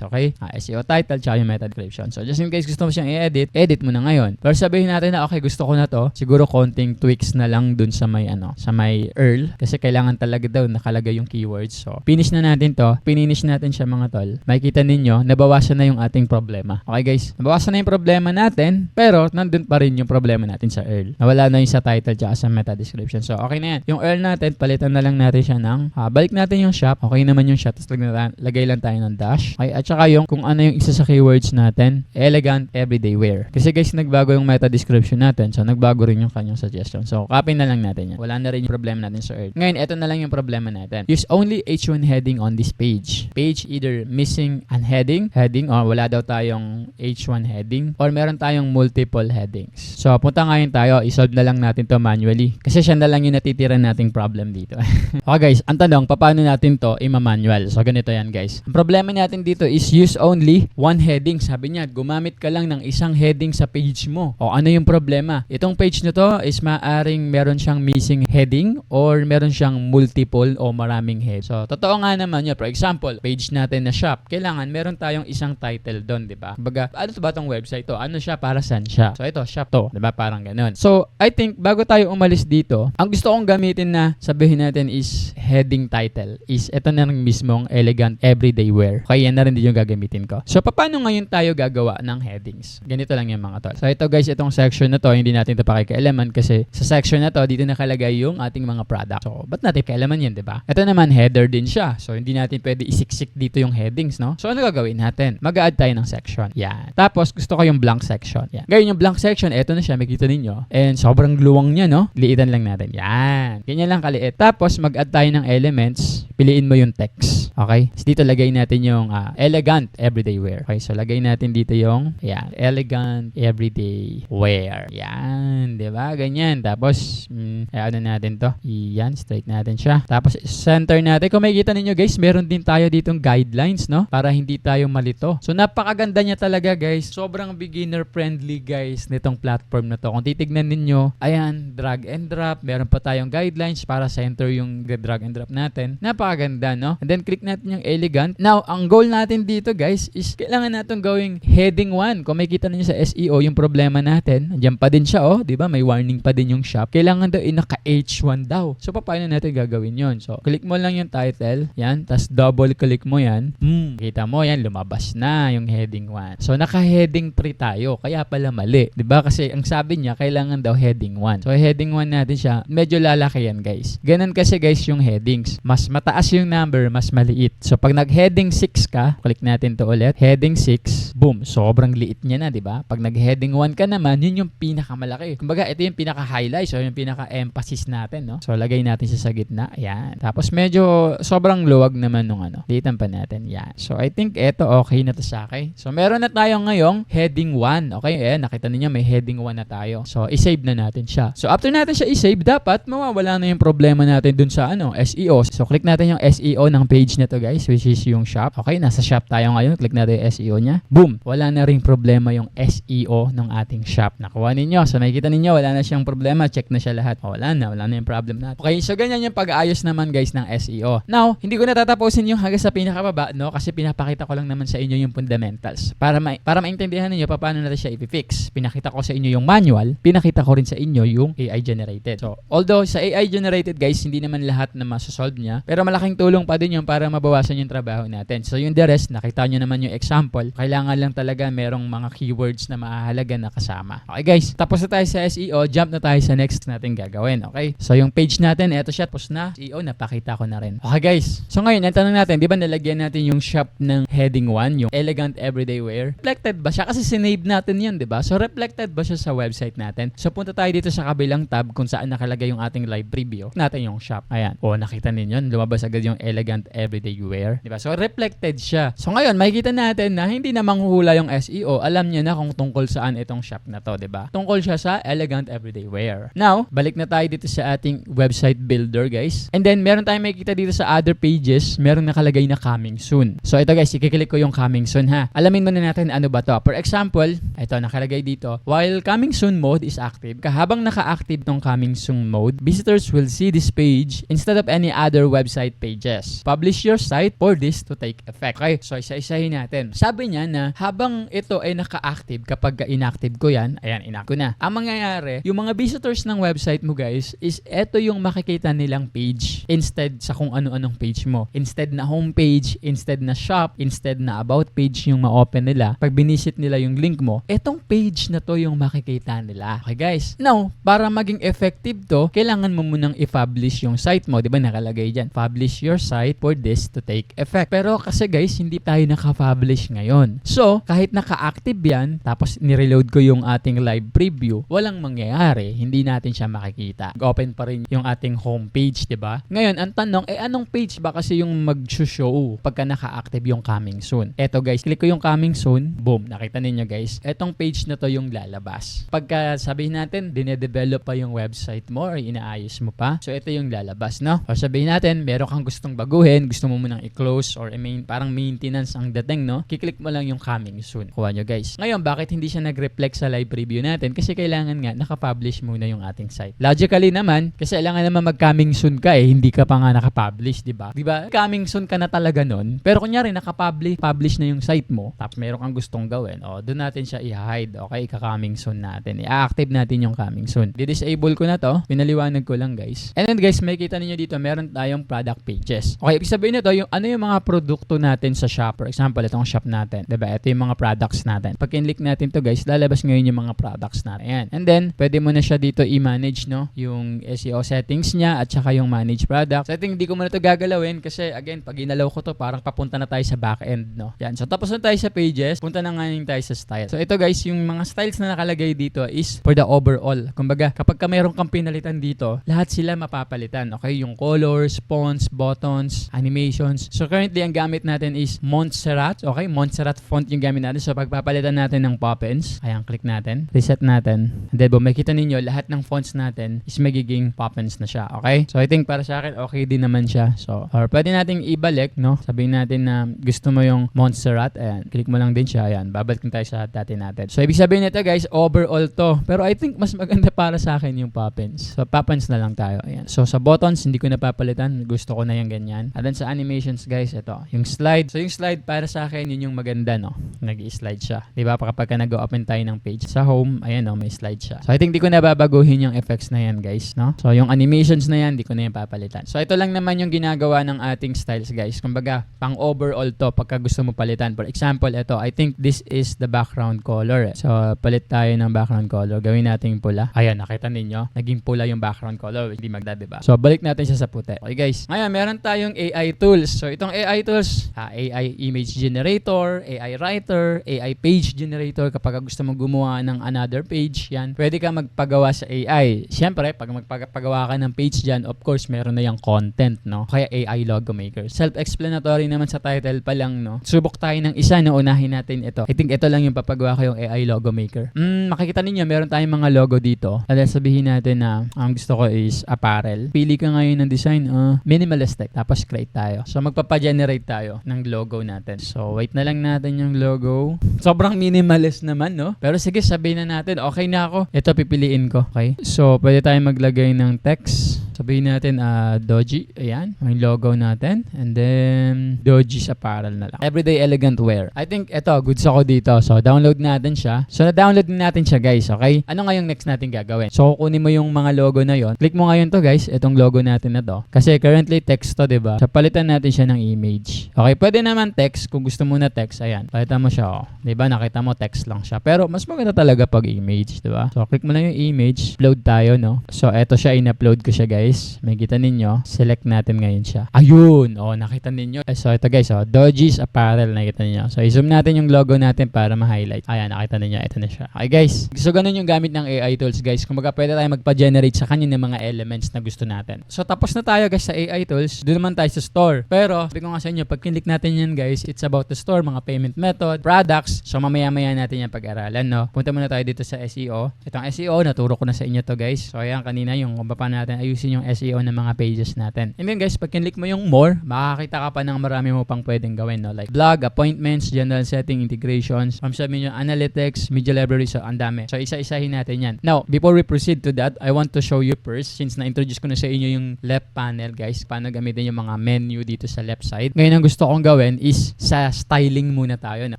Okay? SEO title, tsaka yung meta description. So, just in case gusto mo siyang i-edit, edit mo na ngayon. Pero sabihin natin na, okay, gusto ko na to, siguro konting tweaks na lang dun sa may URL. Kasi kailangan talaga daw nakalagay yung keywords. So, finish na natin to. Finish natin siya, mga tol. Makikita ninyo, nabawasan na yung ating problema. Okay, guys? Nabawasan na yung problema natin, pero nandun pa rin yung problema natin sa URL. Nawala na yung sa title tsaka sa meta description. So, okay na yan. Yung URL natin, palitan na lang natin siya ng, balik natin yung shop. Okay naman yung shop. Tapos lagay lang tayo ng dash. Okay, at saka yung kung ano yung isa sa keywords natin, elegant everyday wear. Kasi guys, nagbago yung meta description natin. So, nagbago rin yung kanyang suggestion. So, copy na lang natin yan. Wala na rin yung problema natin sa URL. Ngayon, ito na lang yung problema natin. Use only H1 heading on this page. Page either missing an heading, or wala daw tayong H1 heading, or meron tayong multiple headings. So, punta ngayon tayo, isolve na lang natin to manually. Kasi siya na lang yung natitira nating problem dito. Okay guys, ang tanong, paano natin to ima-manual? So, ganito yan guys. Ang problema natin dito is use only one heading. Sabi niya, gumamit ka lang ng isang heading sa page mo. O ano yung problema? Itong page na to is maaring meron siyang missing heading or meron siyang multiple o maraming head. So, totoo nga naman yun. For example, page natin na shop, kailangan meron tayong isang title doon, di ba? Kumbaga, ano to ba tong website to? Ano siya? Para saan siya? So, ito, shop to. Di ba? Parang ganun. So, I think, bago tayo umalis dito, ang gusto kong gamitin na sabihin natin is heading title is ito na rin mismong elegant everyday wear. Kaya yan na rin din yung gagamitin ko. So, paano ngayon tayo gagawa ng headings? Ganito lang yung mga tol. So, ito guys, itong section na to, hindi natin ito pakikialaman kasi sa section na to, dito nakalagay yung ating mga product. So, ba't natin kailaman yan, di ba? Ito naman, header din siya. So, hindi natin pwede isiksik dito yung headings, no? So, ano gagawin natin? Mag-add tayo ng section. Yan. Tapos, gusto ko yung blank section. Yan. Ngayon, yung blank section, eto na siya, makikita ninyo. And sobrang luwang niya, no? Liitan lang natin. Yan. Ganyan lang kaliit. Tapos, mag-add tayo ng elements. Piliin mo yung text. Okay? So, dito lagay natin yung elegant everyday wear. Okay, so lagay natin dito yung elegant everyday wear. Yan, 'di ba? Ganyan. Tapos ano natin to? Yan, straight natin siya. Tapos center natin. Kung makikita ninyo guys, meron din tayo ditong guidelines, no? Para hindi tayo malito. So napakaganda niya talaga guys. Sobrang beginner friendly guys nitong platform na to. Kung titignan ninyo, ayan, drag and drop. Meron pa tayong guidelines para center yung drag and drop natin. Napakaganda, no? And then click natin yung elegant. Now, ang goal natin dito guys is kailangan natin gawing heading 1. Kung makikita niyo sa SEO, yung problema natin, andyan pa din siya, oh, 'di ba? May warning pa din yung shop. Kailangan daw naka H1 daw. So paano natin gagawin 'yon? So click mo lang yung title, yan, tas double click mo yan. Kita mo yan, lumabas na yung heading 1. So naka-heading 3 tayo, kaya pala mali, 'di ba? Kasi ang sabi niya kailangan daw heading 1. So heading 1 natin siya, medyo lalaki yan, guys. Ganun kasi guys yung headings. Mas mataas yung number, mas maliit. So pag nag-heading 6 ka, click natin to ulit. Heading 6, boom, sobrang liit niya na, 'di ba? Pag nag-heading 1 ka naman, yun yung pinakamalaki. Kumbaga, ito yung pinaka-highlight, so yung pinaka-emphasis natin, no? So lagay natin siya sa gitna. Ayan. Tapos medyo sobrang luwag naman nung Dilitan pa natin. Yan. So I think eto okay na to sa akin. So meron na tayo ngayong heading 1. Okay? Ayan, nakita niyo may heading 1 na tayo. So i-save na natin siya. So after natin siya i-save, dapat mawawala na yung problema natin dun sa SEO. So click natin yung SEO ng page na to guys, which is yung shop. Okay, nasa shop tayo ngayon. Click natin yung SEO niya. Boom! Wala na ring problema yung SEO ng ating shop. Nakuha ninyo. So makikita ninyo, wala na siyang problema. Check na siya lahat. Wala na yung problem natin. Okay, so ganyan yung pag-aayos naman guys ng SEO. Now, hindi ko natatapusin yung hanggang sa pinakababa, no? Kasi pinapakita ko lang naman sa inyo yung fundamentals. Para maintindihan niyo paano natin siya i-fix. Pinakita ko sa inyo yung manual, pinakita ko rin sa inyo yung AI generated. So, although sa AI generated guys, hindi naman lahat na masosolve niya, pero malaking tulong pa din yung para mabawasan yung trabaho natin. So, yung the rest, nakita nyo naman yung example. Kailangan lang talaga merong mga keywords na mahalaga na kasama. Okay guys, tapos na tayo sa SEO, jump na tayo sa next natin gagawin. Okay? So, yung page natin, eto siya, tapos na. SEO, napakita ko na rin. Okay guys, so ngayon, ang tanong natin, di ba nalagyan natin yung shop ng heading 1, yung elegant everyday wear? Reflected ba siya? Kasi sinave natin yan, di ba? So, reflected ba siya sa website natin? So, punta tayo dito sa kabilang tab kung saan nakalagay yung ating live preview. Natin yung shop. Ayan. O, nakita ninyo, lumabas agad yung elegant everyday wear. Di ba? So, reflected siya. So, ngayon, makikita natin na hindi na manghuhula yung SEO. Alam niya na kung tungkol saan itong shop na to, di ba? Tungkol siya sa elegant everyday wear. Now, balik na tayo dito sa ating website builder, guys. And then, meron tayong makikita dito sa other pages, meron nakalagay na coming soon. So, ito guys, ikiklik ko yung coming soon, ha. Alamin muna natin ano ba to. For example, ito nakalagay dito, while coming soon mode is active, habang naka-active tong coming soon mode, visitors will see this page instead of any other website pages. Publish your site for this to take effect. Okay, so isa-isahin natin. Sabi niya na habang ito ay naka-active, kapag inactive ko yan, ayan, inactive ko na. Ang mangyayari, yung mga visitors ng website mo guys, is ito yung makikita nilang page instead sa kung ano-anong page mo. Instead na homepage, instead na shop, instead na about page yung ma-open nila, pag binisit nila yung link mo, etong page na to yung makikita nila. Okay guys? Now, para maging effective to, kailangan mo munang i-publish yung site mo. Diba nakalagay dyan? Publish your site for this to take effect. Pero kasi guys, hindi tayo naka-publish ngayon. So, kahit naka-active yan, tapos nireload ko yung ating live preview, walang mangyayari. Hindi natin siya makikita. Open pa rin yung ating homepage, diba? Ngayon, ang tanong, anong page ba kasi yung mag-show pagka naka-active yung coming soon? Eto guys, click ko yung coming soon, boom, nakita ninyo guys, etong page na to yung lalabas. Pagka sabihin natin, dinedevelop pa yung website mo or inaayos mo pa, so ito yung lalabas, no? O sabihin natin, meron kang gustong baguhin, gusto mo munang i-close or parang maintenance ang dating, no? Kiklik mo lang yung coming soon. Kuha nyo guys. Ngayon, bakit hindi siya nag-reflect sa live preview natin? Kasi kailangan nga naka-publish muna yung ating site. Logically naman, kasi kailangan naman mag-coming soon ka hindi ka pa nga naka-publish, di ba? Di ba? Coming soon ka na talaga nun. Pero kunyari, naka-publish na yung site mo, tapos meron kang gustong gawin, doon natin siya i-hide. Okay, ka-coming soon natin. I-active natin yung coming soon. Di-disable ko na to. Pinaliwanag ko lang guys. And then guys, makikita niyo dito, meron tayong product pages. Okay, ibig sabihin nito, yung ano yung mga produkto natin sa shop. For example, itong shop natin. Diba? ito yung mga products natin. Pag kinlik natin to guys, lalabas ngayon yung mga products natin. Ayan. And then, pwede mo na siya dito i-manage, no? Yung SEO settings niya at saka yung manage products. So, I think hindi ko muna to gagalawin kasi again, pag inalaw ko to, parang papunta na tayo sa back-end, no? Yan. So, tapos na tayo sa pages, punta na ngayon tayo sa style. So, ito guys, yung mga styles na nakalagay dito is for the overall. Kumbaga, kapag ka mayroon kang pinalitan dito, lahat sila mapapalitan. Okay? Yung colors, fonts, buttons, animations. So, currently, ang gamit natin is Montserrat. Okay? Montserrat font yung gamit natin. So, pagpapalitan natin ng Poppins, ayan, click natin, reset natin. And then, makikita ninyo, lahat ng fonts natin is magiging Poppins na siya. Okay? So, I think para sa akin, okay din naman siya. So, or pwede nating ibalik, no? Sabihin natin na gusto mo yung Montserrat. Ayan, click mo lang din siya. Ayan, babalik tayo sa dati natin. So, ibig sabihin nito guys, overall to. Pero I think mas maganda para sa akin yung Poppins. So, Poppins na lang tayo. Ayan. So, sa buttons, hindi ko napapalitan. Gusto ko na yung ganyan. And then sa animations guys, ito, yung slide. So, yung slide para sa akin, yun yung maganda, no? Nag-i-slide siya. Diba? Kapag nag-open tayo ng page. Sa home, ayan, no? May slide siya. So, I think di ko na babaguhin yung effects na yan, guys, no? So, yung animations na yan, di ko na yan papalitan. So, ito lang naman yung ginagawa ng ating styles, guys. Kumbaga, pang overall to pagka gusto mo palitan. For example, ito, I think this is the background color. So, palit tayo ng background color. Gawin natin pula. Ayan, nakita ninyo. Naging pula yung background color. Hindi magda, diba? So, balik natin siya sa puti. Okay, guys. Ngayon, meron tayong AI tools. So, itong AI tools, AI image generator, AI writer, AI page generator. Kapag gusto mo gumawa ng another page, yan, pwede ka magpagawa sa AI. Siyempre, pag magpagawa ka ng page dyan, of course, meron na yung content, no? Kaya AI logo maker. Self-explanatory naman sa title pa lang, no? Subok tayo ng isa, no? Unahin natin ito. I think ito lang yung papagawa ko yung AI logo maker. Makikita ninyo, meron tayong mga logo dito. At sabihin natin na ang gusto ko is apparel. Pili ka ngayon ng design, minimalistic. Tapos create tayo. So, magpapa-generate tayo ng logo natin. So, wait na lang natin yung logo. Sobrang minimalist naman, no? Pero sige, sabihin na natin, okay na ako. Ito pipiliin ko, okay? So, pwede tayong maglagay ng text. Sabihin natin, Doji. Ayan, yung logo natin. And then, Doji's apparel na lang. Everyday elegant wear. I think, ito, goods ako dito. So, download natin siya. So, na-download natin siya, guys, okay? Ano nga yung next natin gagawin? So, kukunin mo yung mga logo na yon. Click mo ngayon to, guys, itong logo natin na to. Kasi currently, text to, diba? So, palitan natin siya ng image. Okay, pwede naman text. Kung gusto mo na text, ayan. Palitan mo siya, oh. Diba? Nakita mo, text lang siya. Pero, mas maganda talaga pag image, diba? So, click mo lang yung image. Upload tayo, no? So, eto siya, in-upload ko siya, guys. May kita ninyo, select natin ngayon siya. Ayun! O, nakita ninyo. So, ito guys, Doji's apparel, nakita ninyo. So, i-zoom natin yung logo natin para ma-highlight. Ayan, nakita ninyo. Ito na siya. Okay guys, so ganun yung gamit ng AI tools guys. Kumbaga, pwede tayo magpa-generate sa kanya ng mga elements na gusto natin. So, tapos na tayo guys sa AI tools. Doon naman tayo sa store. Pero, sabi ko nga sa inyo, pag kinlik natin yan guys, it's about the store, mga payment method, products. So, mamaya-maya natin yung pag-aralan, no? Punta muna tayo dito sa SEO. Itong SEO, naturo ko na sa inyo to guys. So, ayan, kanina yung kung paano natin ayusin yung SEO ng mga pages natin. And then guys, pag kinlik mo yung more, makakita ka pa ng marami mo pang pwedeng gawin, no? Like blog, appointments, general setting, integrations, sabi nyo, analytics, media library, so ang dami. So isa-isahin natin yan. Now, before we proceed to that, I want to show you first, since na-introduce ko na sa inyo yung left panel guys, paano gamitin yung mga menu dito sa left side. Ngayon ang gusto kong gawin is sa styling muna tayo. No?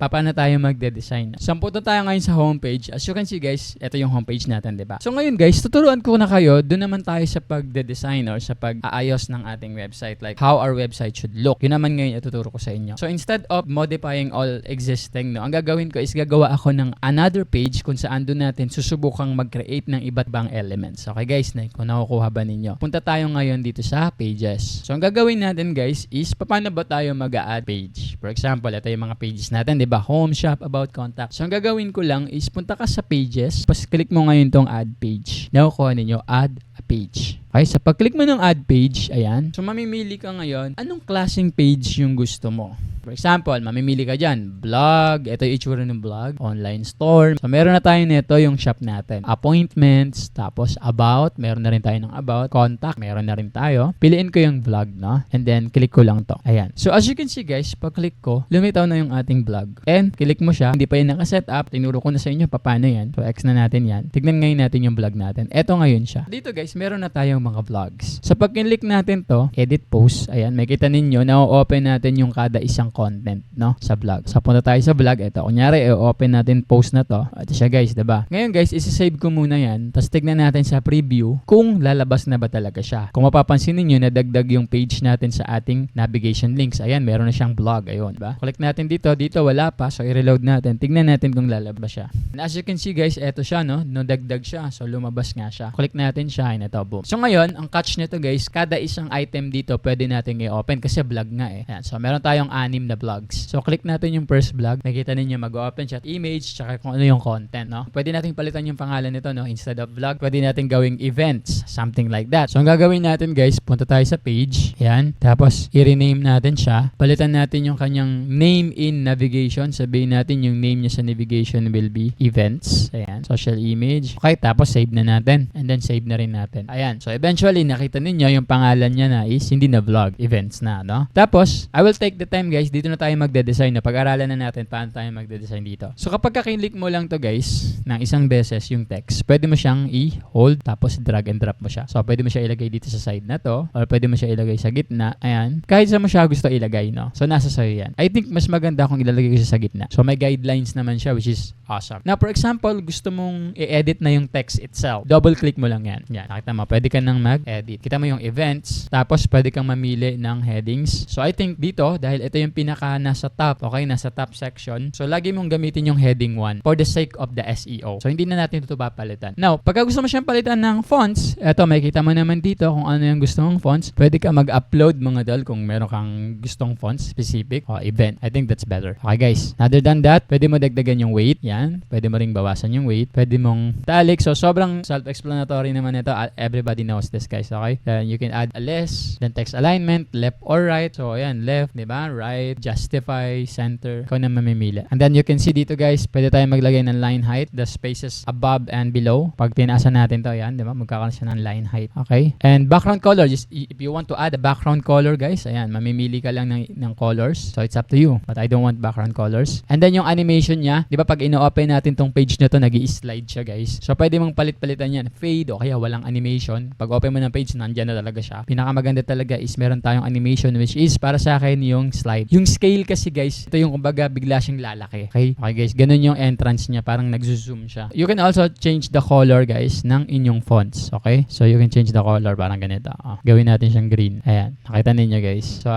Paano tayo magde-design? So punta tayo ngayon sa homepage. As you can see guys, ito yung homepage natin, diba? So ngayon guys, tuturuan ko na kayo, doon naman tayo sa pagde-design or sa pag-aayos ng ating website, like how our website should look. Yun naman ngayon ituturo ko sa inyo. So instead of modifying all existing, no, ang gagawin ko is gagawa ako ng another page kung saan doon natin susubukang mag-create ng iba't ibang elements. Okay guys, kung nakukuha ba ninyo. Punta tayo ngayon dito sa pages. So ang gagawin natin guys is paano ba tayo mag-add page? For example, ito yung mga pages natin, 'di ba? Home, shop, about, contact. So ang gagawin ko lang is punta ka sa pages, tapos click mo ngayon tong add page. Nakukuha ninyo add a page. Okay, sa pag-click mo ng add page, ayan. So, mamimili ka ngayon, anong klaseng page yung gusto mo? For example, mamimili ka dyan, blog, ito yung itsura ng blog, online store. So, meron na tayo nito yung shop natin. Appointments, tapos about, meron na rin tayo ng about, contact, meron na rin tayo. Piliin ko yung blog, no? And then, click ko lang to. Ayan. So, as you can see guys, pag-click ko, lumitaw na yung ating blog. And, click mo siya, hindi pa yun nakaset up, tinuro ko na sa inyo paano yan. So, X na natin yan. Tignan ngayon natin yung blog natin. Ito ngayon siya. Dito guys, meron na tayong mga vlogs. So, pag click natin to, edit post, ayan, makita ninyo, na-open natin yung kada isang content, no? Sa vlog. So, punta tayo sa vlog. Ito, kunyari, i-open natin post na to. Ito siya guys, diba? Ngayon guys, isi-save ko muna yan. Tapos tignan natin sa preview kung lalabas na ba talaga siya. Kung mapapansin ninyo, nadagdag yung page natin sa ating navigation links. Ayan, meron na siyang blog. Ayun, diba? Click natin dito. Dito wala pa. So, i-reload natin. Tignan natin kung lalabas siya. And as you can see guys, eto siya, no? Nadagdag siya. So, lumabas nga siya. Click natin siya. Ayan, ito, boom. So, ngayon, ang catch nito guys, kada isang item dito, pwede natin i-open kasi vlog nga eh. Ayan, so, meron tayong 6 na vlogs. So, click natin yung first vlog. Nakikita ninyo mag-open siya at image, tsaka kung ano yung content, no? Pwede natin palitan yung pangalan nito, no? Instead of vlog, pwede natin gawing events, something like that. So, ang gagawin natin guys, punta tayo sa page. Ayan. Tapos, i-rename natin siya. Palitan natin yung kanyang name in navigation. Sabihin natin yung name niya sa navigation will be events. Ayan. Social image. Okay. Tapos, save na natin. And then, save na rin natin. Ayan. So, eventually, nakita ninyo yung pangalan niya na is hindi na vlog. Events na, no? Tapos, I will take the time guys. Dito na tayo magde-design na. Pag-aralan na natin paano tayo magde-design dito. So, kapag kakinlik mo lang to guys, ng isang beses yung text, pwede mo siyang i-hold tapos drag and drop mo siya. So, pwede mo siya ilagay dito sa side na to or pwede mo siya ilagay sa gitna. Ayan. Kahit saan mo siya gusto ilagay, no? So, nasa sa'yo yan. I think mas maganda kung ilalagay ko siya sa gitna. So, may guidelines naman siya which is awesome. Now, for example, gusto mong i-edit na yung text itself. Double-click mo lang yan. Yan. Nakita mo, pwede ka nang mag-edit. Kita mo yung events, tapos pwede kang mamili ng headings. So, I think dito, dahil ito yung pinaka nasa top, okay, nasa top section. So, lagi mong gamitin yung heading 1 for the sake of the SEO. So, hindi na natin ito papalitan. Now, pagka gusto mo siyang palitan ng fonts, eto, makikita mo naman dito kung ano yung gusto mong fonts. Pwede ka mag-upload mga dal kung meron kang gustong fonts specific o event. I think that's better. Okay, guys. Other than that, pwede mo dagdagan yung weight. Yan. Pwede mo ring bawasan yung weight. Pwede mong italic. So, sobrang self-explanatory naman ito. Everybody knows this, guys. Okay? Then, you can add a less. Then, text alignment, left or right. So, ayan, left, diba? Right, justify, center. Ikaw na mamimili. And then, you can see dito, guys, pwede tayo maglagay ng line height, the spaces above and below. Pag tinasa natin to, yan, diba? Magkakaroon siya ng line height. Okay? And background color, just if you want to add a background color, guys, ayan, mamimili ka lang ng colors. So, it's up to you. But I don't want background colors. And then, yung animation niya, diba, pag ino-open natin tong page na to, nag-i-slide siya, guys. So, pwede mong palit-palitan yan. Fade o kaya walang animation. Pag open mo ng page, nandyan na talaga siya. Pinakamaganda talaga is meron tayong animation which is para sa akin yung slide. Yung scale kasi, guys, ito yung kumbaga bigla siyang lalaki. Okay? Okay, guys. Ganun yung entrance niya. Parang nag-zoom siya. You can also change the color, guys, ng inyong fonts. Okay? So, you can change the color. Parang ganito. Gawin natin siyang green. Ayan. Nakita ninyo, guys. So,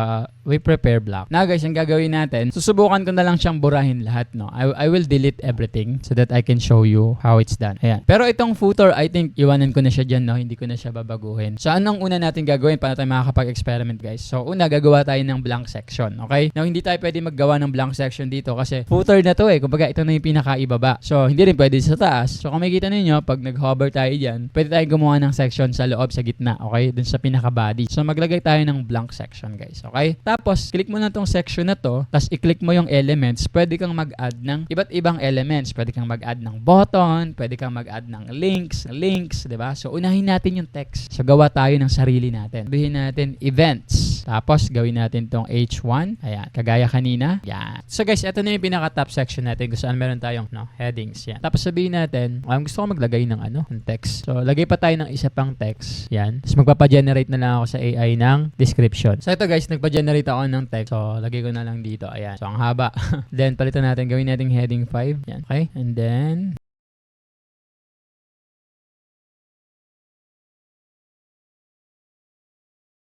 we prepare black. Now, guys, ang gagawin natin, susubukan ko na lang siyang burahin lahat, no? I will delete everything so that I can show you how it's done. Ayan. Pero itong footer, I think, iwanan ko na siya dyan, no? Hindi ko na siya babaguhin. So, anong una natin gagawin para tayo makakapag-experiment, guys? So, una, gagawa tayo ng blank section. Okay? Now, hindi tayo pwede maggawa ng blank section dito kasi footer na to eh. Kumbaga, ito na yung pinakaibaba. So, hindi rin pwede sa taas. So, kung makikita ninyo, pag nag-hover tayo dyan, pwede tayo gumawa ng section sa loob, sa gitna. Okay? Dun sa pinaka-body. So, maglagay tayo ng blank section, guys. Okay? Tapos, click mo na tong section na to, tapos i-click mo yung elements, pwede kang mag-add ng iba't ibang elements. Pwede kang mag-add ng button, pwede kang mag-add ng links, diba? So, unahin natin yung text. So, gawa tayo ng sarili natin. Sabihin natin, events. Tapos, gawin natin tong H1. Ayan. Kagaya kanina. Yan. So, guys, ito na yung pinaka-top section natin kung saan meron tayong, headings. Yan. Tapos, sabihin natin, gusto ko maglagay ng, ng text. So, lagay pa tayo ng isa pang text. Yan. Tapos, magpapa-generate na lang ako sa AI ng description. So, ito, guys, nagpa-generate ako ng text. So, lagay ko na lang dito. Ayan. So, ang haba. Then, palitan natin. Gawin natin heading 5. Yan. Okay? And then,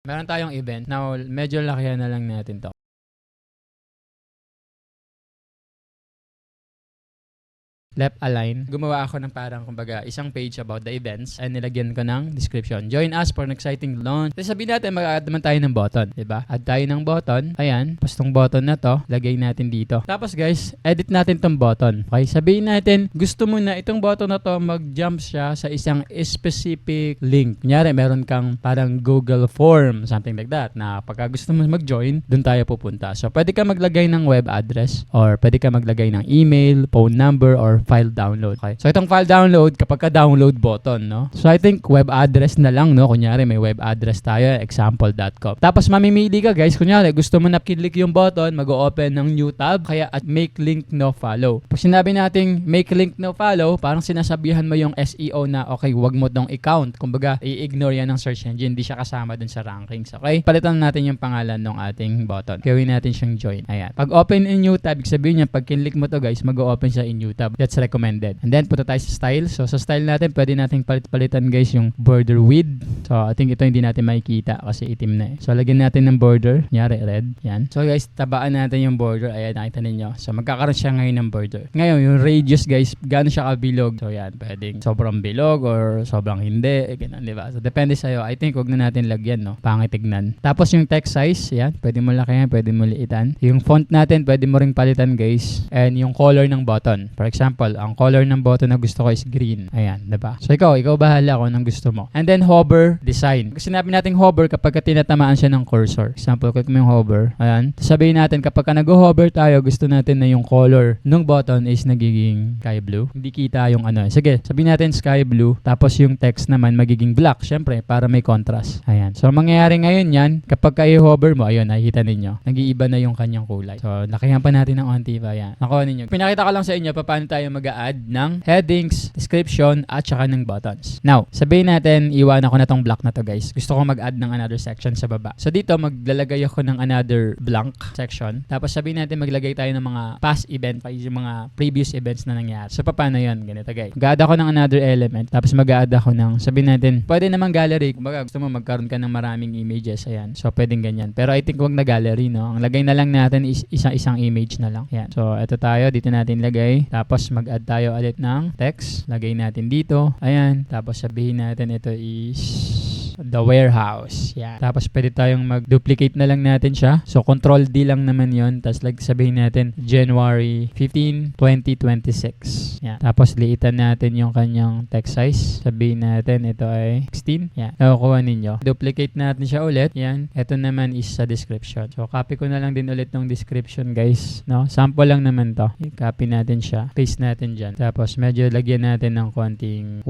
meron tayong event. Now, medyo lakihan na lang natin to. Left align. Gumawa ako ng parang kumbaga isang page about the events and nilagyan ko ng description. Join us for an exciting launch. Tapos sabihin natin mag-add naman tayo ng button, diba? Add tayo ng button. Ayan. Tapos tong button na to, lagay natin dito. Tapos guys, edit natin tong button. Okay? Sabihin natin, gusto mo na itong button na to mag-jump siya sa isang specific link. Kunyari, meron kang parang Google form, something like that, na pagka gusto mo mag-join, dun tayo pupunta. So, pwede ka maglagay ng web address or pwede ka maglagay ng email, phone number, or file download. Okay? So itong file download, kapag ka-download button, no? So I think web address na lang, no? Kunyari may web address tayo, example.com. Tapos mamimili ka guys, kunyari gusto mo na click yung button, mag-open ng new tab, kaya at make link no follow. Pag sinabi nating make link no follow, parang sinasabihan mo yung SEO na okay, wag mo tong account. Kumbaga, i-ignore yan ng search engine, hindi siya kasama dun sa rankings. Okay? Palitan natin yung pangalan ng ating button. Gawin natin siyang join. Ayan. Pag open in new tab, sabihin niya, pag kinlik mo to guys, mag-open siya in new tab. That's recommended. And then, punta tayo sa style. So, sa style natin, pwede nating palit-palitan guys yung border width. So, I think ito hindi natin makikita kasi itim na eh. So, lagyan natin ng border. Nyari, red. Yan. So, guys, tabaan natin yung border. Ayan, nakita ninyo. So, magkakaroon siya ngayon ng border. Ngayon, yung radius guys, gaano siya kabilog? So, yan. Pwedeng sobrang bilog or sobrang hindi. Ganun, di ba? So, depende sa'yo. I think, wag na natin lagyan, no? Pangit tignan. Tapos, yung text size, yan. Pwede mo lakihan, pwede mo liitan. Yung font natin, pwede mo ring palitan, guys. And yung color ng button. For example, ang color ng button na gusto ko is green. Ayan, di ba? So, ikaw bahala kung anong gusto mo. And then, hover design. Kasi sinabi natin hover kapag tinatamaan siya ng cursor. Example, click mo yung hover. Ayan. Sabihin natin, kapag nag-hover tayo, gusto natin na yung color ng button is nagiging sky blue. Hindi kita yung ano. Sige, sabihin natin sky blue. Tapos yung text naman magiging black. Syempre, para may contrast. Ayan. So, mangyayari ngayon yan, kapag i-hover mo, ayun, nakikita ninyo. Nag-iiba na yung kanyang kulay. So, lakihan pa natin ng onti pa. Ayan. Nakuha ninyo. Pinakita ko lang sa inyo paano tayo mag-a-add ng headings, description, at saka ng buttons. Now, sabihin natin, iwanan ko na tong block na to guys. Gusto ko mag-add ng another section sa baba. So, dito, maglalagay ako ng another blank section. Tapos, sabihin natin, maglagay tayo ng mga past event, yung mga previous events na nangyari. So, paano yun? Ganito guys. Mag-add ako ng another element. Tapos, mag-add ako ng, sabihin natin, pwede namang gallery. Kumbaga, gusto mo magkaroon ka ng maraming images. Ayan. So, pwedeng ganyan. Pero, I think wag na gallery, no? Ang lagay na lang natin is isang image na lang. Ayan. So, ito tayo. Dito natin lagay. Tapos, mag-add tayo ulit ng text. Lagay natin dito. Ayan. Tapos, sabihin natin ito is the warehouse. Yan. Tapos pwede tayong mag-duplicate na lang natin siya. So control D lang naman yon. Tapos sabihin natin January 15, 2026. Yan. Tapos liitan natin yung kanyang text size. Sabihin natin ito ay 16. Yan. Nakukuha ninyo. Duplicate natin siya ulit. Yan. Ito naman is sa description. So copy ko na lang din ulit ng description guys. No? Sample lang naman to. Copy natin siya. Paste natin dyan. Tapos medyo lagyan natin ng konting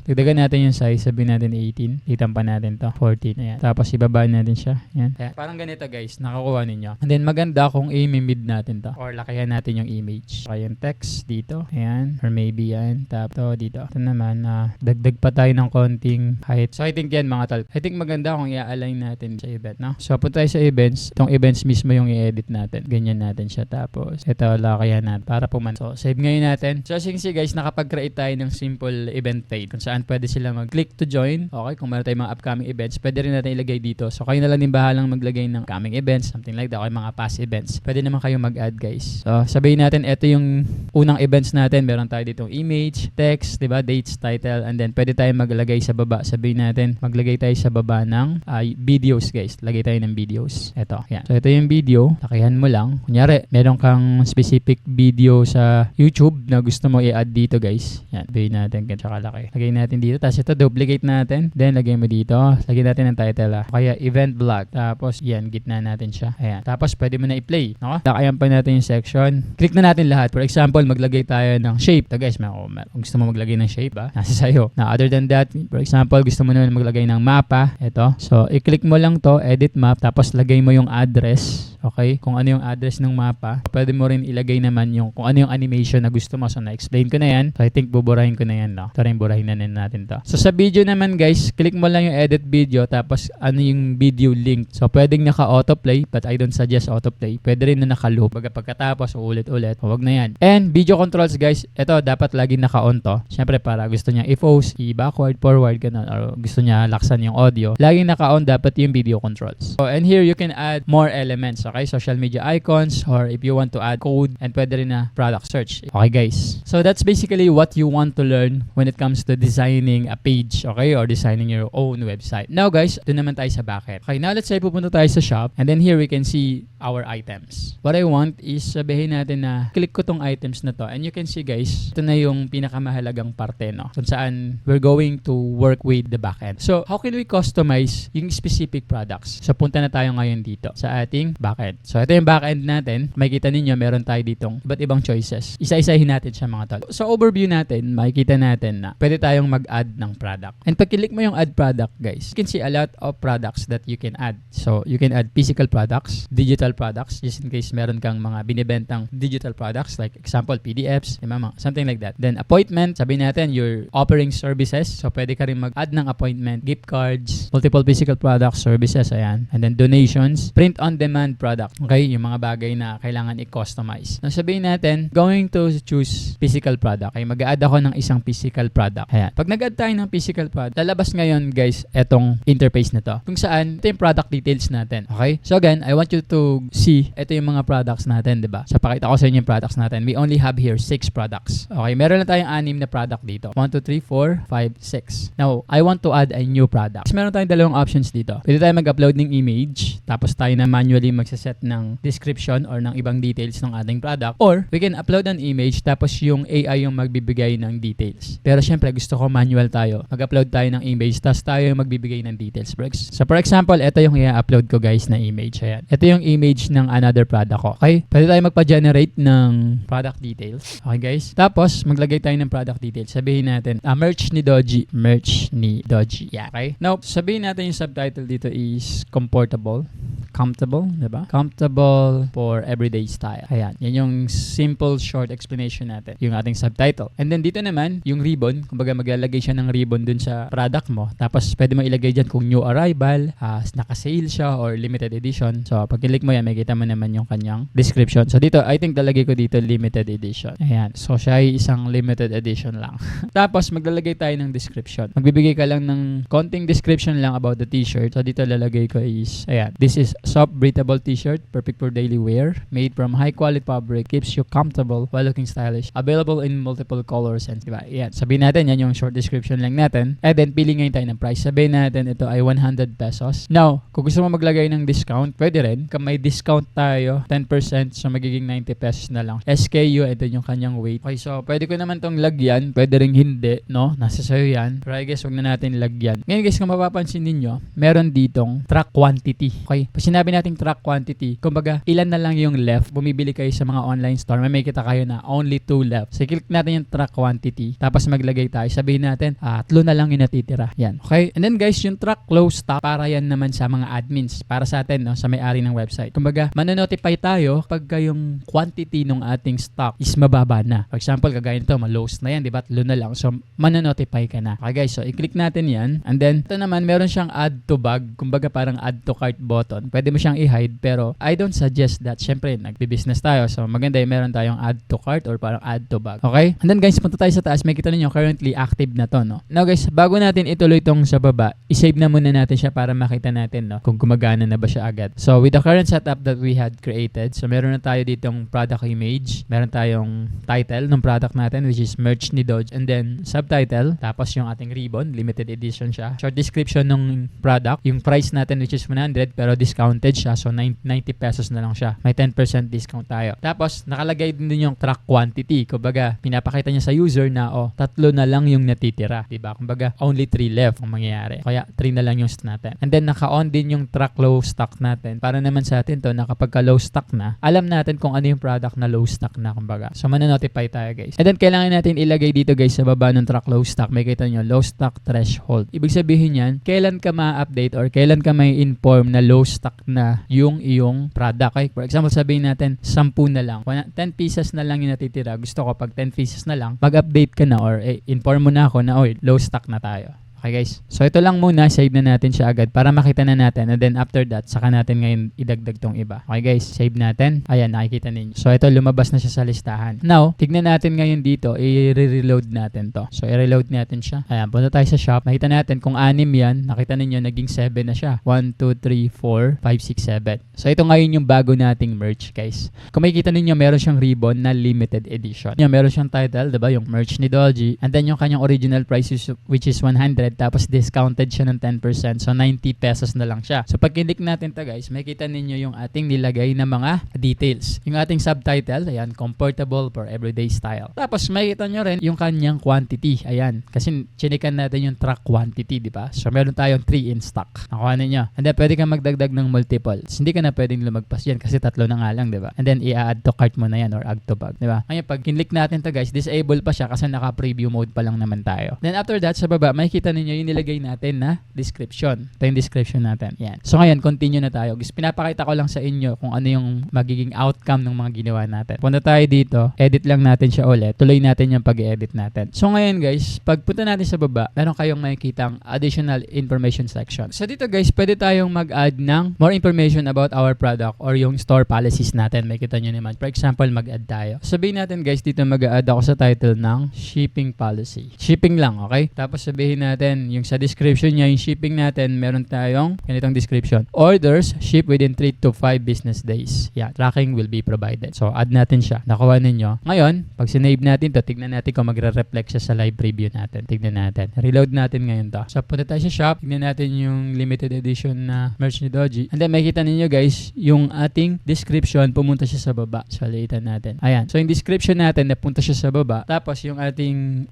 dagdagan natin yung size. Sabihin natin 18. Itan pa natin to 14. Ayan. Tapos ibaba natin siya. Ayan. Ayan. Parang ganito guys, nakakuha ninyo. And then maganda kung i-mid natin to or lakihan natin yung image. Saka yung text dito. Ayan. Or maybe yan. Tapos dito. Ito naman, dagdag pa tayo ng konting height. So I think yan mga tol. I think maganda kung i-align natin sa event, no? So punta tayo sa events. Itong events mismo yung i-edit natin. Ganyan natin siya. Tapos ito lakihan natin para puman. So save ngayon natin. So as you can see guys, nakapag-create tayo ng simple event page kung saan pwede sila mag-click to join. Okay, kung meron tayong mga upcoming events, pwede rin natin ilagay dito. So, kayo na lang din bahalang maglagay ng upcoming events, something like that, o mga past events. Pwede naman kayo mag-add, guys. So, sabihin natin, ito yung unang events natin. Meron tayo ditong image, text, diba, dates, title, and then pwede tayo maglagay sa baba. Sabihin natin, maglagay tayo sa baba ng videos, guys. Lagay tayo ng videos. Ito, yan. So, ito yung video. Lakihan mo lang. Kunyari, meron kang specific video sa YouTube na gusto mo i-add dito, guys. Yan. Sabihin natin, tsaka laki. Lagay natin dito. Tapos ito, duplicate natin. Then, lagay mo dito. Lagyan natin ng title. Kaya, event blog. Tapos, yan, gitna natin siya. Ayan. Tapos, pwede mo na i-play. No? Lakayan pa natin yung section. Click na natin lahat. For example, maglagay tayo ng shape. Ito, guys, kung gusto mo maglagay ng shape, nasa sayo. Now, other than that, for example, gusto mo naman maglagay ng mapa. Ito. So, i-click mo lang to, edit map. Tapos, lagay mo yung address. Okay? Kung ano yung address ng mapa. Pwede mo rin ilagay naman yung kung ano yung animation na gusto mo. So, na-explain ko na yan. So, I think buburahin ko na yan. No? Ito rin, burahin na natin to. So, sa video naman, guys, click mo lang yung edit video. Tapos, ano yung video link. So, pwedeng naka-autoplay. But I don't suggest autoplay. Pwede rin na naka-loop. Pagkatapos, ulit-ulit. Huwag na yan. And, video controls, guys. Ito, dapat lagi naka-on to. Siyempre, para gusto niya i-pause, i-backward, forward, ganun. Or gusto niya laksan yung audio. Laging naka-on dapat yung video controls. So, and here, you can add more elements. Okay, social media icons or if you want to add code and pwede rin na product search. Okay guys. So that's basically what you want to learn when it comes to designing a page, okay, or designing your own own website. Now guys, doon naman tayo sa backend. Okay, now let's say pupunta tayo sa shop and then here we can see our items. What I want is sabihin natin na click ko tong items na to and you can see guys, ito na yung pinakamahalagang parte, no? Kung saan we're going to work with the backend. So, how can we customize yung specific products? So, punta na tayo ngayon dito sa ating backend. So, ito yung backend natin. Makikita ninyo, meron tayo ditong iba't ibang choices. Isa-isahin natin siya mga tol. So, overview natin, makikita natin na pwede tayong mag-add ng product. And pag click mo yung add product guys, you can see a lot of products that you can add. So, you can add physical products, digital products, just in case meron kang mga binibentang digital products like example PDFs, something like that. Then appointment, sabihin natin you're offering services. So pwede ka rin mag-add ng appointment, gift cards, multiple physical products, services, ayan. And then donations, print on demand product. Okay, yung mga bagay na kailangan i-customize. Now sabihin natin, going to choose physical product. Okay, mag-add ako ng isang physical product. Ayan. Pag nag-add tayo ng physical product, lalabas ngayon guys etong interface na to. Kung saan, ito yung product details natin. Okay? So again, I want you to see ito yung mga products natin, di ba? So pakita ko sa inyo yung products natin. We only have here 6 products. Okay, meron na tayong 6 na product dito. 1, 2, 3, 4, 5, 6. Now, I want to add a new product. So, meron tayong dalawang options dito. Pwede tayo mag-upload ng image, tapos tayo na manually magsaset ng description or ng ibang details ng ating product. Or, we can upload an image, tapos yung AI yung magbibigay ng details. Pero syempre, gusto ko manual tayo. Mag-upload tayo ng image, tapos tayo yung magbibigay ng details. So, for example, ito yung i-upload ko guys na image. Ayan. Ito yung image ng another product ko. Okay? Pwede tayo magpa-generate ng product details. Okay guys? Tapos, maglagay tayo ng product details. Sabihin natin, merch ni Doji. Merch ni Doji. Yeah. Okay? Now, sabihin natin yung subtitle dito is comfortable. Comfortable, diba? Comfortable for everyday style. Ayan. Yan yung simple, short explanation natin. Yung ating subtitle. And then dito naman, yung ribbon. Kumbaga maglalagay siya ng ribbon dun sa product mo. Tapos pwede mo ilagay dyan kung new arrival, naka-sale siya, or limited edition. So pag click mo yan, makikita mo naman yung kanyang description. So dito, I think talagay ko dito limited edition. Ayan. So siya ay isang limited edition lang. Tapos maglalagay tayo ng description. Magbibigay ka lang ng konting description lang about the t-shirt. So dito lalagay ko is, ayan. This is soft breathable t-shirt, perfect for daily wear, made from high quality fabric, keeps you comfortable while looking stylish, available in multiple colors and diba? Yan. Sabihin natin, yan yung short description lang natin. And then, pili ngayon tayo ng price. Sabihin natin, ito ay 100 pesos. Now, kung gusto mo maglagay ng discount, pwede rin. Kung may discount tayo, 10%, so magiging 90 pesos na lang. SKU, ito yung kanyang weight. Okay, so pwede ko naman tong lagyan, pwede rin hindi, no? Nasa sayo yan. Pero I guess, wag na natin lagyan. Ngayon guys, kung mapapansin ninyo, meron ditong track quantity. Okay, sinabi nating track quantity, kumbaga ilan na lang yung left, bumibili kayo sa mga online store, may makikita kayo na only 2 left. So click natin yung track quantity, tapos maglagay tayo, sabihin natin 3 na lang yung natitira. Yan. Okay? And then guys, yung track close stock, para yan naman sa mga admins, para sa atin, no, sa may-ari ng website. Kumbaga, manonotify tayo pagka yung quantity ng ating stock is mababa na. For example, kagaya nito, ma-lows na yan, di ba? 3 na lang. So manonotify ka na. Okay guys, so i-click natin yan. And then, ito naman, meron siyang add to bag, kumbaga parang add to cart button. Pwede mo siyang i-hide, pero I don't suggest that. Syempre, nagbi-business tayo. So, maganda yung meron tayong add to cart or parang add to bag. Okay? And then guys, punta tayo sa taas. Makikita niyo currently active na to, no? Now guys, bago natin ituloy tong sa baba, i-save na muna natin siya para makita natin, no, kung gumagana na ba siya agad. So, with the current setup that we had created, so meron na tayo ditong product image, meron tayong title ng product natin, which is merch ni Doji, and then subtitle, tapos yung ating ribbon, limited edition siya. Short description ng product, yung price natin which is 100 pero discounted siya, so 90 pesos na lang siya. May 10% discount tayo. Tapos, nakalagay din yung track quantity. Kumbaga, pinapakita niya sa user na, 3 na lang yung natitira. Diba? Kumbaga, only 3 left ang mangyayari. Kaya, 3 na lang yung stock natin. And then, naka-on din yung track low stock natin. Para naman sa atin to, na kapag low stock na, alam natin kung ano yung product na low stock na. Kumbaga. So, mananotify tayo, guys. And then, kailangan natin ilagay dito, guys, sa baba ng track low stock. May kita nyo, low stock threshold. Ibig sabihin yan, kailan ka ma-update or kailan ka may inform na low stock na yung iyong product. Okay? For example, sabihin natin, 10 na lang. 10 pieces na lang yung natitira. Gusto ko pag 10 pieces na lang, mag-update ka na or inform mo na ako na, low stock na tayo. Okay guys. So ito lang muna, save na natin siya agad para makita na natin. And then after that, saka natin ngayon idagdag tong iba. Okay guys, save natin. Ayan, nakikita ninyo. So ito, lumabas na siya sa listahan. Now, tignan natin ngayon dito, i-reload natin to. So i-reload natin siya. Ayan, punta tayo sa shop. Nakita natin kung 6 yan. Nakita ninyo, naging 7 na siya. 1, 2, 3, 4, 5, 6, 7. So ito ngayon yung bago nating merch guys. Kung makikita ninyo, meron siyang ribbon na limited edition. Meron siyang title, diba? Yung merch ni Doji. And then yung kanyang original price which is 100. 100 tapos discounted siya ng 10%. So 90 pesos na lang siya. So pag click natin to guys, makikita ninyo yung ating nilagay na mga details. Yung ating subtitle, ayan, comfortable for everyday style. Tapos makikita nyo rin yung kanyang quantity. Ayan, kasi chinikan natin yung truck quantity, di ba? So meron tayong 3 in stock. Nakuha ninyo. And then pwede kang magdagdag ng multiples. Hindi ka na pwedeng lumagpas yan kasi 3 na nga lang, di ba? And then i-add to cart mo na yan or add to bag, di ba? Ngayon pag click natin to guys, disable pa siya kasi naka-preview mode pa lang naman tayo. Then after that, sa baba, makikita ninyo yung nilagay natin na description. Ito yung description natin. Yan. So ngayon, continue na tayo. Guys, pinapakita ko lang sa inyo kung ano yung magiging outcome ng mga ginawa natin. Punta tayo dito, edit lang natin siya ulit. Tuloy natin yung pag-edit natin. So ngayon guys, pagpunta natin sa baba, meron kayong makikitang additional information section. So dito guys, pwede tayong mag-add ng more information about our product or yung store policies natin. Makikita nyo naman. For example, mag-add tayo. Sabihin natin guys, dito mag-add ako sa title ng shipping policy. Shipping lang, okay? Tapos sabihin natin, yung sa description niya, yung shipping natin, meron tayong ganitong description. Orders ship within 3 to 5 business days. Yeah, tracking will be provided. So, add natin siya. Nakuha ninyo. Ngayon, pag sinave natin to, tignan natin kung magre-reflect siya sa live preview natin. Tignan natin. Reload natin ngayon to. So, punta tayo sa shop. Tignan natin yung limited edition na merch ni Doji. And then, makikita ninyo guys, yung ating description, pumunta siya sa baba. So, liitan natin. Ayan. So, yung description natin, napunta siya sa baba. Tapos, yung ating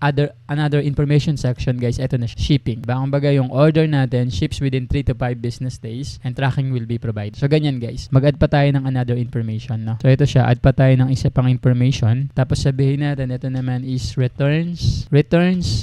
another information section guys, ito na shipping. Kumbaga yung order natin ships within 3 to 5 business days and tracking will be provided. So ganyan guys. Mag-add pa tayo ng another information, no? So ito siya, add pa tayo ng isa pang information. Tapos sabihin natin, ito naman is returns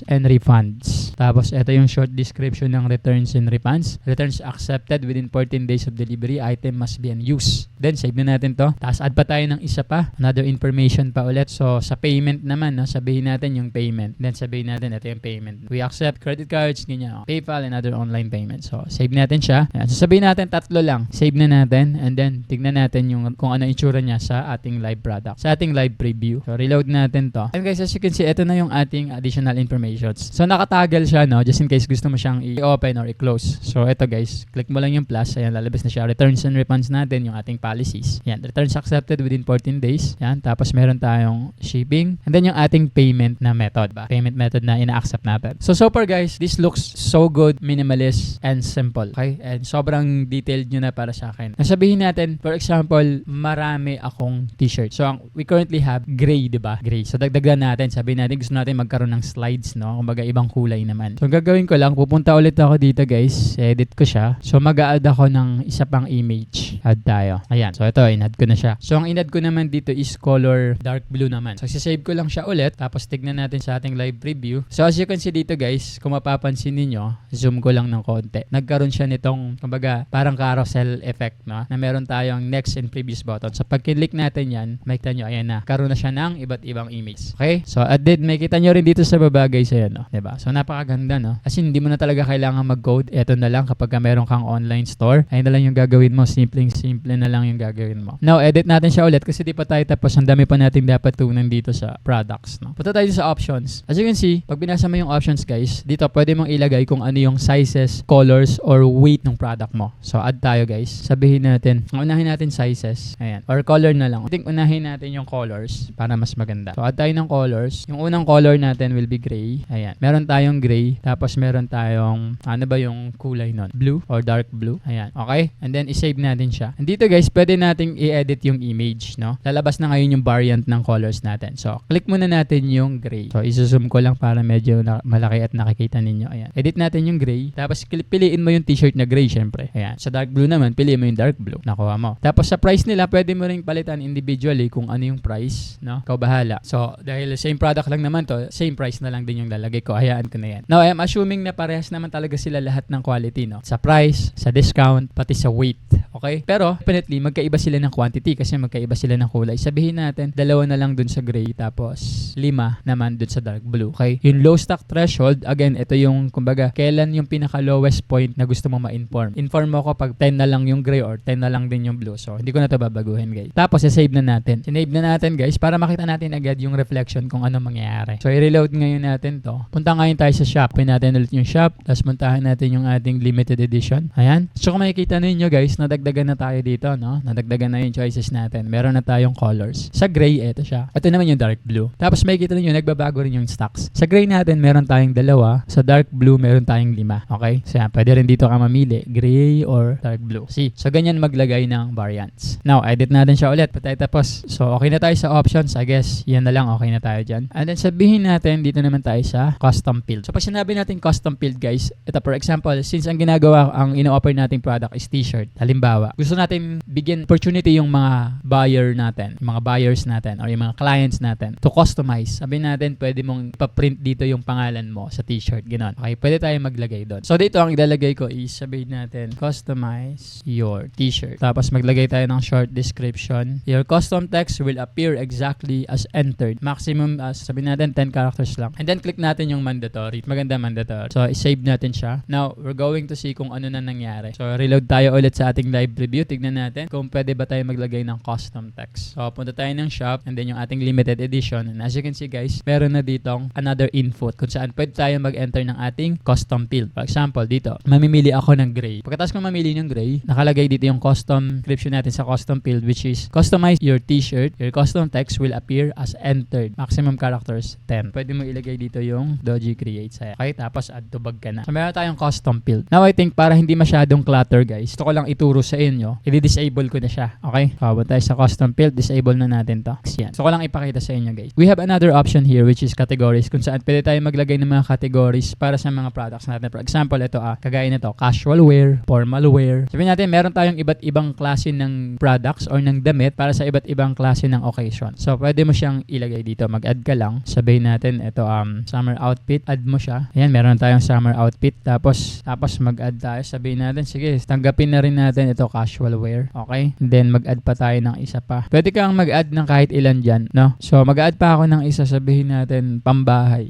and refunds. Tapos ito yung short description ng returns and refunds. Returns accepted within 14 days of delivery. Item must be in use. Then save na natin to. Tapos add pa tayo ng isa pa, another information pa ulit. So sa payment naman, no? Sabihin natin yung payment. Then sabihin natin, ito yung payment. We accept credit cards, ganyan, PayPal and other online payments. So, save natin siya. Ayan. So, sabihin natin 3 lang. Save na natin and then tignan natin yung kung ano itsura niya sa ating live product. Sa ating live preview. So, reload natin to. And guys, as you can see, ito na yung ating additional informations. So, nakatoggle siya, no? Just in case gusto mo siyang i-open or i-close. So, ito guys, click mo lang yung plus. Ayan, lalabas na siya. Returns and refunds natin, yung ating policies. Ayan, returns accepted within 14 days. Ayan, tapos meron tayong shipping. And then yung ating payment na method ba? Payment method na ina-accept natin. So far guys, this looks so good, minimalist, and simple. Okay? And sobrang detailed nyo na para sa akin. Nasabihin natin, for example, marami akong t-shirt. So, we currently have gray, di ba? Gray. So, dagdagan natin. Sabihin natin, gusto natin magkaroon ng slides, no? Kumbaga, ibang kulay naman. So, gagawin ko lang, pupunta ulit ako dito, guys. Edit ko siya. So, mag-a-add ako ng isa pang image. Add tayo. Ayan. So, ito, in-add ko na siya. So, ang in-add ko naman dito is color dark blue naman. So, sisave ko lang siya ulit. Tapos, tignan natin sa ating live preview. So, as you can see dito, guys, kung mapapansin ninyo, zoom ko lang ng konti. Nagkaroon siya nitong, kumbaga, parang carousel effect, no? Na meron tayong next and previous button. So, pag click natin yan, makita nyo, ayan na. Karoon na siya ng iba't ibang image. Okay? So, at then, makita nyo rin dito sa baba, guys, ayan, no? Diba? So, napakaganda, no? As in, hindi mo na talaga kailangan mag-code. Ito na lang kapag meron kang online store. Ayun na lang yung gagawin mo. Simple na lang yung gagawin mo. Now, edit natin siya ulit kasi di pa tayo tapos. Ang dami pa natin dapat tunan dito sa products, no? Punta tayo sa options. As you can see, pag binasa mo yung options, guys, dito pwede mong ilagay kung ano yung sizes, colors, or weight ng product mo. So, add tayo, guys. Sabihin natin, unahin natin sizes. Ayan. Or color na lang. I think unahin natin yung colors para mas maganda. So, add tayo ng colors. Yung unang color natin will be gray. Ayan. Meron tayong gray. Tapos, meron tayong, ano ba yung kulay nun? Blue or dark blue. Ayan. Okay? And then, isave natin siya. And dito, guys, pwede nating i-edit yung image, no? Lalabas na ngayon yung variant ng colors natin. So, click muna natin yung gray. So, isusum ko lang para medyo malaki at nakikita ninyo. Ayan. Edit natin yung gray. Tapos, piliin mo yung t-shirt na gray, syempre. Ayan. Sa dark blue naman, piliin mo yung dark blue. Nakuha mo. Tapos, sa price nila, pwede mo ring palitan individually kung ano yung price, no? Ikaw bahala. So, dahil same product lang naman to, same price na lang din yung lalagay ko. Hayaan ko na yan. Now, I am assuming na parehas naman talaga sila lahat ng quality, no? Sa price, sa discount, pati sa weight. Okay? Pero, definitely, magkaiba sila ng quantity kasi magkaiba sila ng kulay. Sabihin natin, 2 na lang dun sa gray, tapos 5 naman dun sa dark blue. Okay? Yung low stock threshold, again, ito yung, kumbaga, kailan yung pinaka-lowest point na gusto mo ma-inform. Inform mo ko pag 10 na lang yung gray or 10 na lang din yung blue. So, hindi ko na ito babaguhin, guys. Tapos, save na natin. Sinave na natin, guys, para makita natin agad yung reflection kung ano mangyayari. So, i-reload ngayon natin to. Punta ngayon tayo sa shop. Pin natin ulit yung shop. Tapos, puntahan natin yung ating limited edition. Ayan. So, kung makikita ninyo, guys, nadagdag nadagdagan na tayo dito, no? Nadagdagan na yung choices natin. Meron na tayong colors. Sa gray, ito siya. Ito naman yung dark blue. Tapos makikita niyo nagbabago rin yung stocks. Sa gray natin, meron tayong 2. Sa dark blue, meron tayong 5. Okay? So yan, pwede rin dito ka mamili. Gray or dark blue. See? So ganyan maglagay ng variants. Now, edit natin siya ulit. Patay tapos. So okay na tayo sa options. I guess, yan na lang. Okay na tayo dyan. And then sabihin natin, dito naman tayo sa custom field. So pag sinabi natin custom field, guys, ito for example, since ang ginagawa, ang ino-offer nating product is t-shirt. Halimbawa, gusto natin bigyan opportunity yung mga buyer natin, yung mga buyers natin, or yung mga clients natin to customize. Sabihin natin, pwede mong ipaprint dito yung pangalan mo sa t-shirt. Ganon. Okay, pwede tayo maglagay doon. So dito, ang ilalagay ko is, sabihin natin, customize your t-shirt. Tapos maglagay tayo ng short description. Your custom text will appear exactly as entered. Maximum, sabihin natin, 10 characters lang. And then, click natin yung mandatory. Maganda mandatory. So, save natin siya. Now, we're going to see kung ano na nangyari. So, reload tayo ulit sa ating live review. Tignan natin kung pwede ba tayo maglagay ng custom text. So, punta tayo ng shop and then yung ating limited edition. And as you can see, guys, meron na ditong another input kung saan pwede tayo mag-enter ng ating custom field. For example, dito, mamimili ako ng gray. Pagkatapos ko mamili ng gray, nakalagay dito yung custom description natin sa custom field, which is customize your t-shirt. Your custom text will appear as entered. Maximum characters 10. Pwede mo ilagay dito yung Doji creates. Okay, tapos add to bag ka na. So, meron tayong custom field. Now, I think para hindi masyadong clutter, guys, gusto ko lang ituro sa inyo. I-disable ko na siya. Okay? Punta tayo sa custom field. Disable na natin to. Yan. So, ko lang ipakita sa inyo, guys. We have another option here, which is categories, kung saan pwede tayo maglagay ng mga categories para sa mga products natin. For example, ito kagaya nito, casual wear, formal wear. Sabihin natin, meron tayong iba't ibang klase ng products or ng damit para sa iba't ibang klase ng occasion. So, pwede mo siyang ilagay dito. Mag-add ka lang. Sabihin natin, ito, summer outfit. Add mo siya. Ayan, meron tayong summer outfit. Tapos mag-add tayo. Sabihin natin, sige, tanggapin na rin natin ito, casual wear. Okay? And then, mag-add pa tayo ng isa pa. Pwede kang mag-add ng kahit ilan dyan, no? So, mag-add pa ako ng isa. Sabihin natin, pambahay.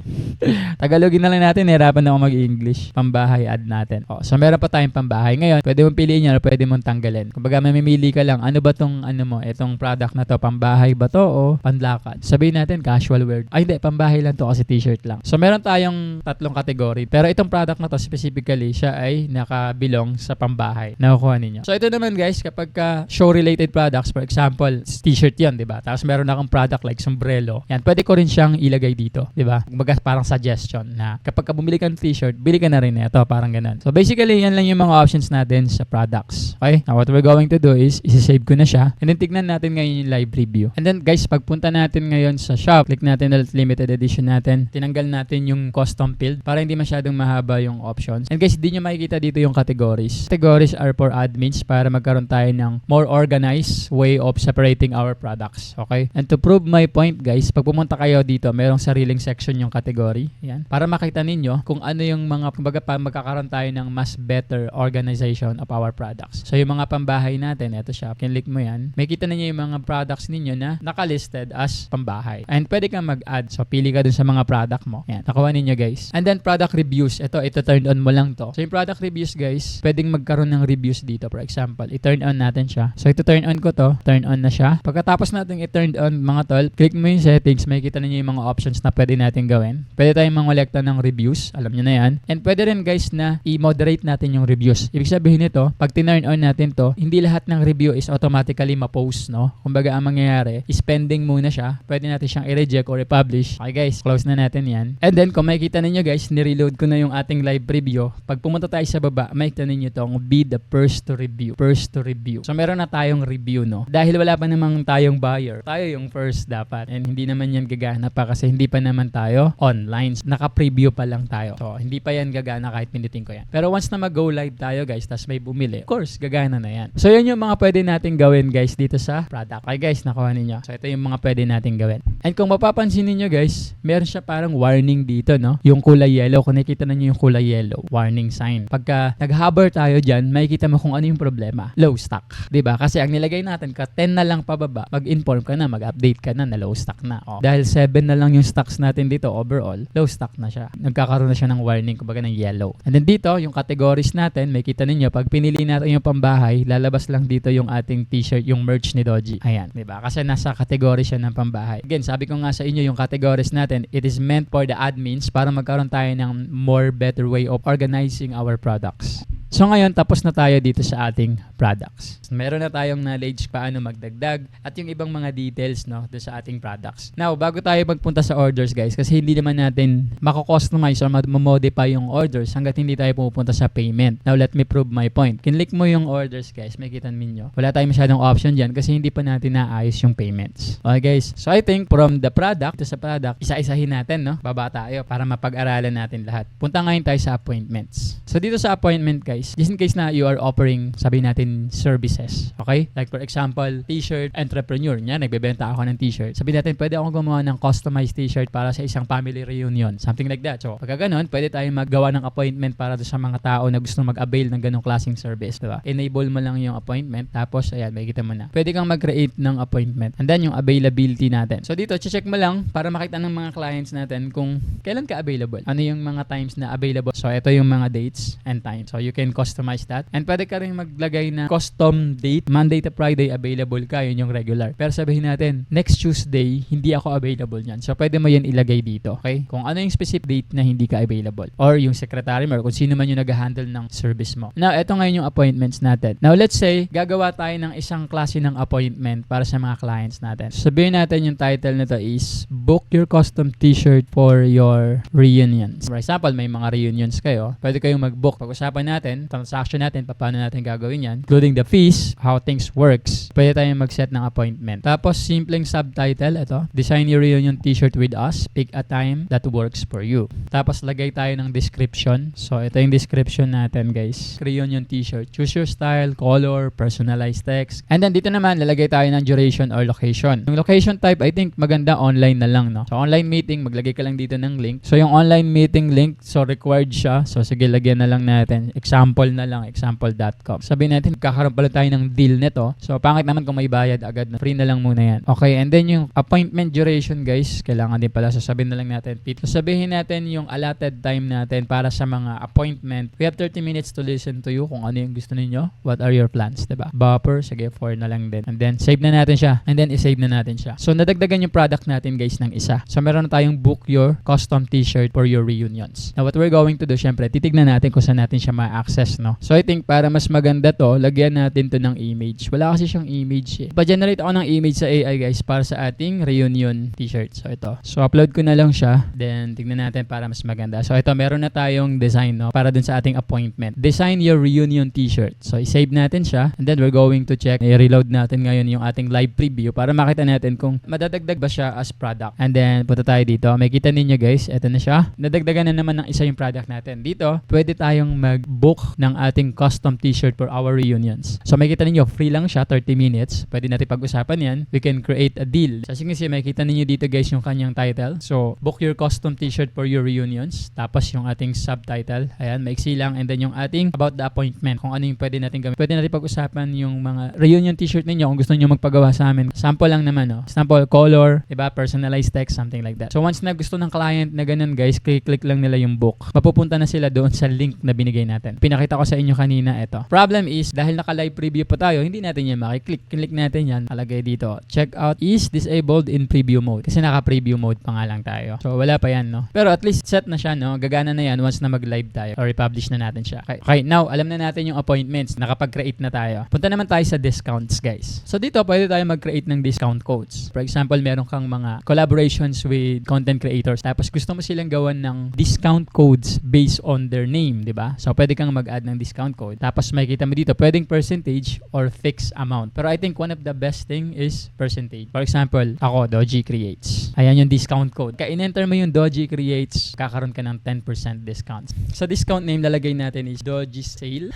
Tagalogin na lang natin. Hirapan na ako mag-English. Pambahay, add natin. So, meron pa tayong pambahay. Ngayon, pwede mong piliin yan o pwede mong tanggalin. Kumbaga, mamimili ka lang. Ano ba tong, itong product na to? Pambahay ba to o panlakad? Sabihin natin, casual wear. Ay, hindi. Pambahay lang to kasi t-shirt lang. So, meron tayong 3 category. Pero itong product na to specifically, siya ay nakabilong sa pambahay. Nakukuha ninyo. So, ito naman guys, kapag show-related products, for example, t-shirt yan, di ba? Tapos meron akong product like sombrero. Yan, pwede ko rin siyang ilagay dito, di ba? Kumbaga, parang suggestion na kapag bumili ka ng t-shirt, bili ka na rin ito, parang ganun. So, basically, yan lang yung mga options natin sa products. Okay? Now, what we're going to do is, isi-save ko na siya. And then, tignan natin ngayon yung live review. And then, guys, pagpunta natin ngayon sa shop, click natin na limited edition natin. Tinanggal natin yung custom field para hindi masyadong mahaba yung options. And guys, hindi nyo makikita dito yung categories. Categories are for admins para magkaroon tayo ng more organized way of separating our products. Okay? And to prove my point, guys, pag pumunta kayo dito, merong sariling section yung category. Yan. Para makita ninyo kung ano yung mga, kumbaga, magkakaroon tayo ng mas better organization of our products. So, yung mga pambahay natin, ito siya. Kinlik mo yan. Makikita ninyo yung mga products ninyo na nakalisted as pambahay. And pwede kang mag-add. So, pili ka dun sa mga product mo. Yan. Nakuha ninyo, guys. And then, product reviews. Ito turn on mo lang to. So, yung product reviews, guys, pwedeng magkaroon ng reviews dito. For example, i-turn on natin siya. So, ito turn on ko to. Turn on na siya. Pagkatapos natin i-turn on, mga tol, click mo yung settings. Makikita ninyo yung mga options na pwede natin gawin. Pwede tayong mangolekta ng reviews. Alam nyo na yan. And pwede rin, guys, na i-moderate natin yung reviews. Ibig sabihin nito, pag tinurn on natin to, hindi lahat ng review is automatically ma-post, no? Kumbaga, ang mangyayari is pending muna siya. Pwede natin siyang i-reject or i-publish. Okay, guys, close na natin yan. And then, kung makikita ninyo, guys, ni-reload ko na yung ating live review. Pag pumunta tayo sa baba, makikita ninyo tong be the first to review. First to review. So, meron na tayong review, no? Dahil wala pa namang tayong buyer, tayo yung first dapat. And hindi naman yan gagana pa kasi hindi pa naman tayo online. Naka-preview pa lang tayo. So, hindi pa yan gagana kahit pindutin ko yan. Pero once na mag-go live tayo, guys, tas may bumili, of course, gagana na yan. So, yan yung mga pwede natin gawin, guys, dito sa product. Okay, guys, nakuha ninyo. So, ito yung mga pwede natin gawin. And kung mapapansin ninyo, guys, meron siya parang warning dito, no? Yung kulay yellow. Kung nakikita ninyo yung kulay yellow, warning sign. Pagka nag-hover tayo dyan, makikita mo kung ano yung problema. Low stock. Diba? Kasi ang nilagay natin, 10 na lang pababa, mag-inform ka na, mag-update ka na low stock na. Dahil 7 na lang yung stocks natin dito overall, low stock na siya. Nagkakaroon na siya ng warning, kumbaga ng yellow. And then dito, yung categories natin, makikita ninyo, pag pinili natin yung pambahay, lalabas lang dito yung ating t-shirt, yung merch ni Doji. Ayan, diba? Kasi nasa category siya ng pambahay. Again, sabi ko nga sa inyo, yung categories natin, it is meant for the admins para magkaroon tayo ng more better way of organizing our products. So ngayon, tapos na tayo dito sa ating products. Meron na tayong knowledge paano magdagdag at yung ibang mga details, no, doon sa ating products. Now, bago tayo magpunta sa orders, guys, kasi hindi naman natin mako-customize or ma-modify yung orders hanggat hindi tayo pupunta sa payment. Now, let me prove my point. Kinlik mo yung orders, guys, may kita ninyo. Wala tayong masyadong option dyan kasi hindi pa natin naayos yung payments. Okay, guys? So, I think from the product to sa product, isa-isahin natin, no? Baba tayo para mapag-aralan natin lahat. Punta ngayon tayo sa appointments. So, dito sa appointment, guys, just in case na you are offering, sabihin natin, services. Okay? Like for example, t-shirt entrepreneur. Yan, nagbebenta ako ng t-shirt. Sabihin natin, pwede akong gumawa ng customized t-shirt para sa isang family reunion. Something like that. So, pagka ganun, pwede tayong maggawa ng appointment para sa mga tao na gusto mag-avail ng ganong klaseng service. Diba? Enable mo lang yung appointment. Tapos, ayan, makikita mo na. Pwede kang mag-create ng appointment. And then, yung availability natin. So, dito, check mo lang para makita ng mga clients natin kung kailan ka available. Ano yung mga times na available. So, ito yung mga dates and times. So, you can customize that. And pwede ka rin maglagay na custom date. Monday to Friday available ka, yun yung regular. Pero sabihin natin, next Tuesday, hindi ako available yan. So, pwede mo yan ilagay dito. Okay? Kung ano yung specific date na hindi ka available. Or yung secretary mo, or kung sino man yung nag-handle ng service mo. Now, ito ngayon yung appointments natin. Now, let's say, gagawa tayo ng isang klase ng appointment para sa mga clients natin. So, sabihin natin yung title nito is, Book Your Custom T-Shirt for Your Reunions. For example, may mga reunions kayo. Pwede kayong mag-book. Pag-usapan natin, transaction natin, paano natin gagawin yan, including the fees, how things works, pwede tayong mag-set ng appointment. Tapos, simpleng subtitle, ito, Design Your Reunion T-Shirt with us, pick a time that works for you. Tapos, lagay tayo ng description. So, ito yung description natin, guys. Reunion T-shirt. Choose your style, color, personalized text. And then, dito naman, lalagay tayo ng duration or location. Yung location type, I think, maganda online na lang, no? So, online meeting, maglagay ka lang dito ng link. So, yung online meeting link, so, required siya. So, sige, lagyan na lang natin. Example na lang, example.com. Sabihin natin, kakaroon pala tayo ng deal nito. So, pangit naman kung may bayad agad na. Free na lang muna yan. Okay, and then yung appointment duration, guys, kailangan din pala. So, sabihin na lang natin, Pete. So, sabihin natin yung allotted time natin para sa mga appointment. We have 30 minutes to listen to you kung ano yung gusto ninyo. What are your plans, diba? Buffer, sige, 4 na lang din. And then, save na natin siya. And then, isave na natin siya. So, nadagdagan yung product natin, guys, ng isa. So, meron na tayong book your custom t-shirt for your reunions. Now, what we're going to do, syempre, titignan natin kung saan natin siya ma-access, no? So, I think para mas maganda to, lagyan natin to ng image. Wala kasi siyang image eh. Pa-generate ako ng image sa AI, guys, para sa ating reunion t-shirt. So, ito. So, upload ko na lang siya. Then, tignan natin para mas maganda. So, ito, meron na tayong design, no? Para dun sa ating appointment. Design your reunion t-shirt. So, i-save natin siya. And then, we're going to check. I-reload natin ngayon yung ating live preview para makita natin kung madadagdag ba siya as product. And then, punta tayo dito. May kita ninyo, guys. Ito na siya. Nadagdagan na naman ng isa yung product natin. Dito, pwede tayong mag-book ng ating custom t-shirt for our reunions. So, may kita ninyo, free lang siya, 30 minutes. Pwede natin pag-usapan yan. We can create a deal. So, sige, may kita ninyo dito, guys, yung kanyang title. So, book your custom t-shirt for your reunions. Tapos, yung ating subtitle. Ayan, maiksi lang. And then, yung ating about the appointment. Kung ano yung pwede natin gawin. Pwede natin pag-usapan yung mga reunion t-shirt ninyo kung gusto niyo magpagawa sa amin. Sample lang naman, no? Sample, color, diba? Personalized text, something like that. So, once na gusto ng client na ganun, guys, click lang nila yung book. Mapupunta na sila doon sa link na binigay natin. Pinakita ko sa inyo kanina ito. Problem is, dahil naka-live preview pa tayo, hindi natin yan makiklik. Click natin yan. Alagay dito. Checkout is disabled in preview mode. Kasi naka-preview mode pa nga lang tayo. So, wala pa yan, no? Pero at least set na siya, no? Gagana na yan once na mag-live tayo or i-publish na natin siya. Okay, now, alam na natin yung appointments. Nakapag-create na tayo. Punta naman tayo sa discounts, guys. So, dito, pwede tayo mag-create ng discount codes. For example, meron kang mga collaborations with content creators. Tapos, gusto mo silang gawan ng discount codes based on their name, di ba? So, pwede kang mag-add ng discount code. Tapos, makikita mo dito, pwedeng percentage or fixed amount. Pero I think one of the best thing is percentage. For example, ako, Doji Creates. Ayan yung discount code. Ka-in-enter mo yung Doji Creates, kakaroon ka ng 10% discount. Sa discount name, lalagay natin is Doji Sale.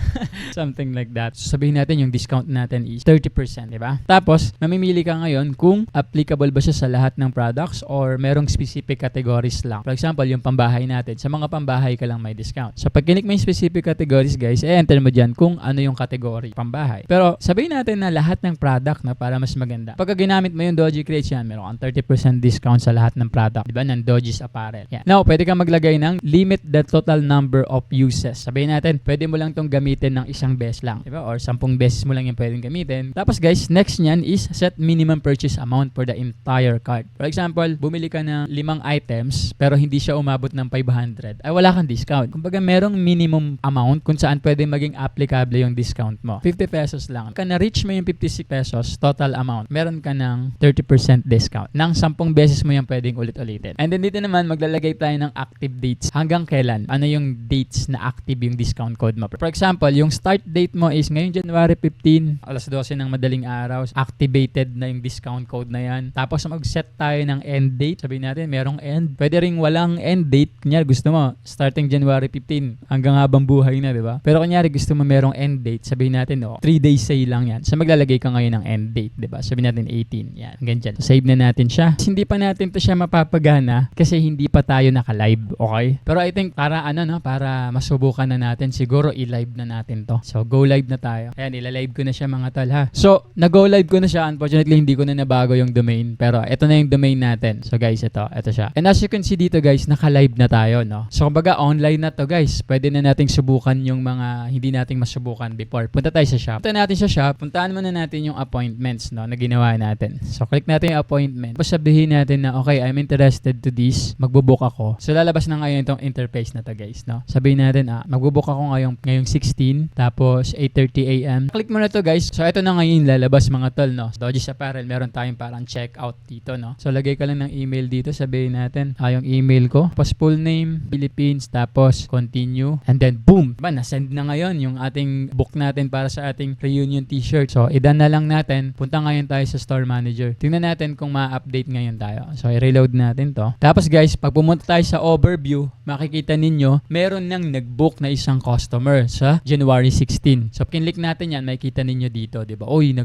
Something like that. So, sabihin natin yung discount natin is 30%, di ba? Tapos, mamimili ka ngayon kung applicable ba siya sa lahat ng products or merong specific categories lang. For example, yung pambahay natin. Sa mga pambahay ka lang may discount. So, pag kinik mo yung specific categories, guys, enter mo dyan kung ano yung category pambahay. Pero, sabihin natin na lahat ng product na para mas maganda. Pagka ginamit mo yung Doji Creates yan, meron kang 30% discount sa lahat ng product. Diba? Ng Doji's Apparel. Yan. Now, pwede kang maglagay ng limit the total number of uses. Sabihin natin, pwede mo lang tong gamitin ng isang beses lang. Diba? Or 10 beses mo lang yung pwedeng gamitin. Tapos, guys, next nyan is set minimum purchase amount for the entire cart. For example, bumili ka ng 5 items pero hindi siya umabot ng 500. Ay, wala kang discount. Kumbaga, merong minimum amount kung saan pwede maging applicable yung discount mo. 50 pesos lang. Ka na-reach mo yung 56 pesos total amount, meron ka ng 30% discount. Nang 10 beses mo yung pwedeng ulit-ulitin. And then dito naman, maglalagay tayo ng active dates. Hanggang kailan? Ano yung dates na active yung discount code mo? For example, yung start date mo is ngayong January 15, alas 12 ng madaling araw. Activated na yung discount code na yan. Tapos mag-set tayo ng end date. Sabihin natin, merong end. Pwede ring walang end date. Kunyari, gusto mo, starting January 15 hanggang habang buhay na, di ba? Pero kunyari, gusto mo merong end date. Sabihin natin, 3 days sale lang yan. So maglalagay ka ngayon ng end date, di ba? Sabihin natin 18. Yan. Hanggang dyan. So, save na natin siya. Hindi pa natin to siya mapapagana kasi hindi pa tayo naka-live. Okay? Pero I think para para masubukan na natin, siguro i-live na natin to. So, go live na tayo. Ayan, ila-live ko na siya mga tol ha. So, nag-go live ko na siya. Unfortunately, hindi ko na nabago yung domain. Pero ito na yung domain natin. So, guys, ito siya. And as you can see dito, guys, naka-live na tayo, no? So, kumbaga, online na to, guys. Pwede na nating subukan yung mga hindi nating masubukan before. Punta tayo sa shop. Punta natin sa shop. Puntaan muna natin yung appointments, no, na ginawa natin. So, click natin yung appointment. Tapos sabihin natin na, okay, I'm interested to this. Magbo-book ako. So, lalabas na ngayon itong interface na to, guys, no? Sabihin natin, magbo-book ako ngayong 16, tapos 8:30 a.m. Click mo na to, guys. So, ito na ngayon lalabas mga tol, no? Dodges Apparel, meron tayong parang checkout dito, no? So, lagay ka lang ng email dito. Sabihin natin, yung email ko. Tapos, full name, Philippines, tapos continue. And then, boom! Diba, nasend na ngayon yung ating book natin para sa ating reunion t-shirt. So, idan na lang natin. Punta ngayon tayo sa store manager. Tingnan natin kung ma-update ngayon tayo. So, i-reload natin to. Tapos, guys, pag pumunta tayo sa overview, makikita ninyo, meron nang nag-book na isang customer sa January 16. So, kinlik natin yan, makikita ninyo dito, di ba? Uy,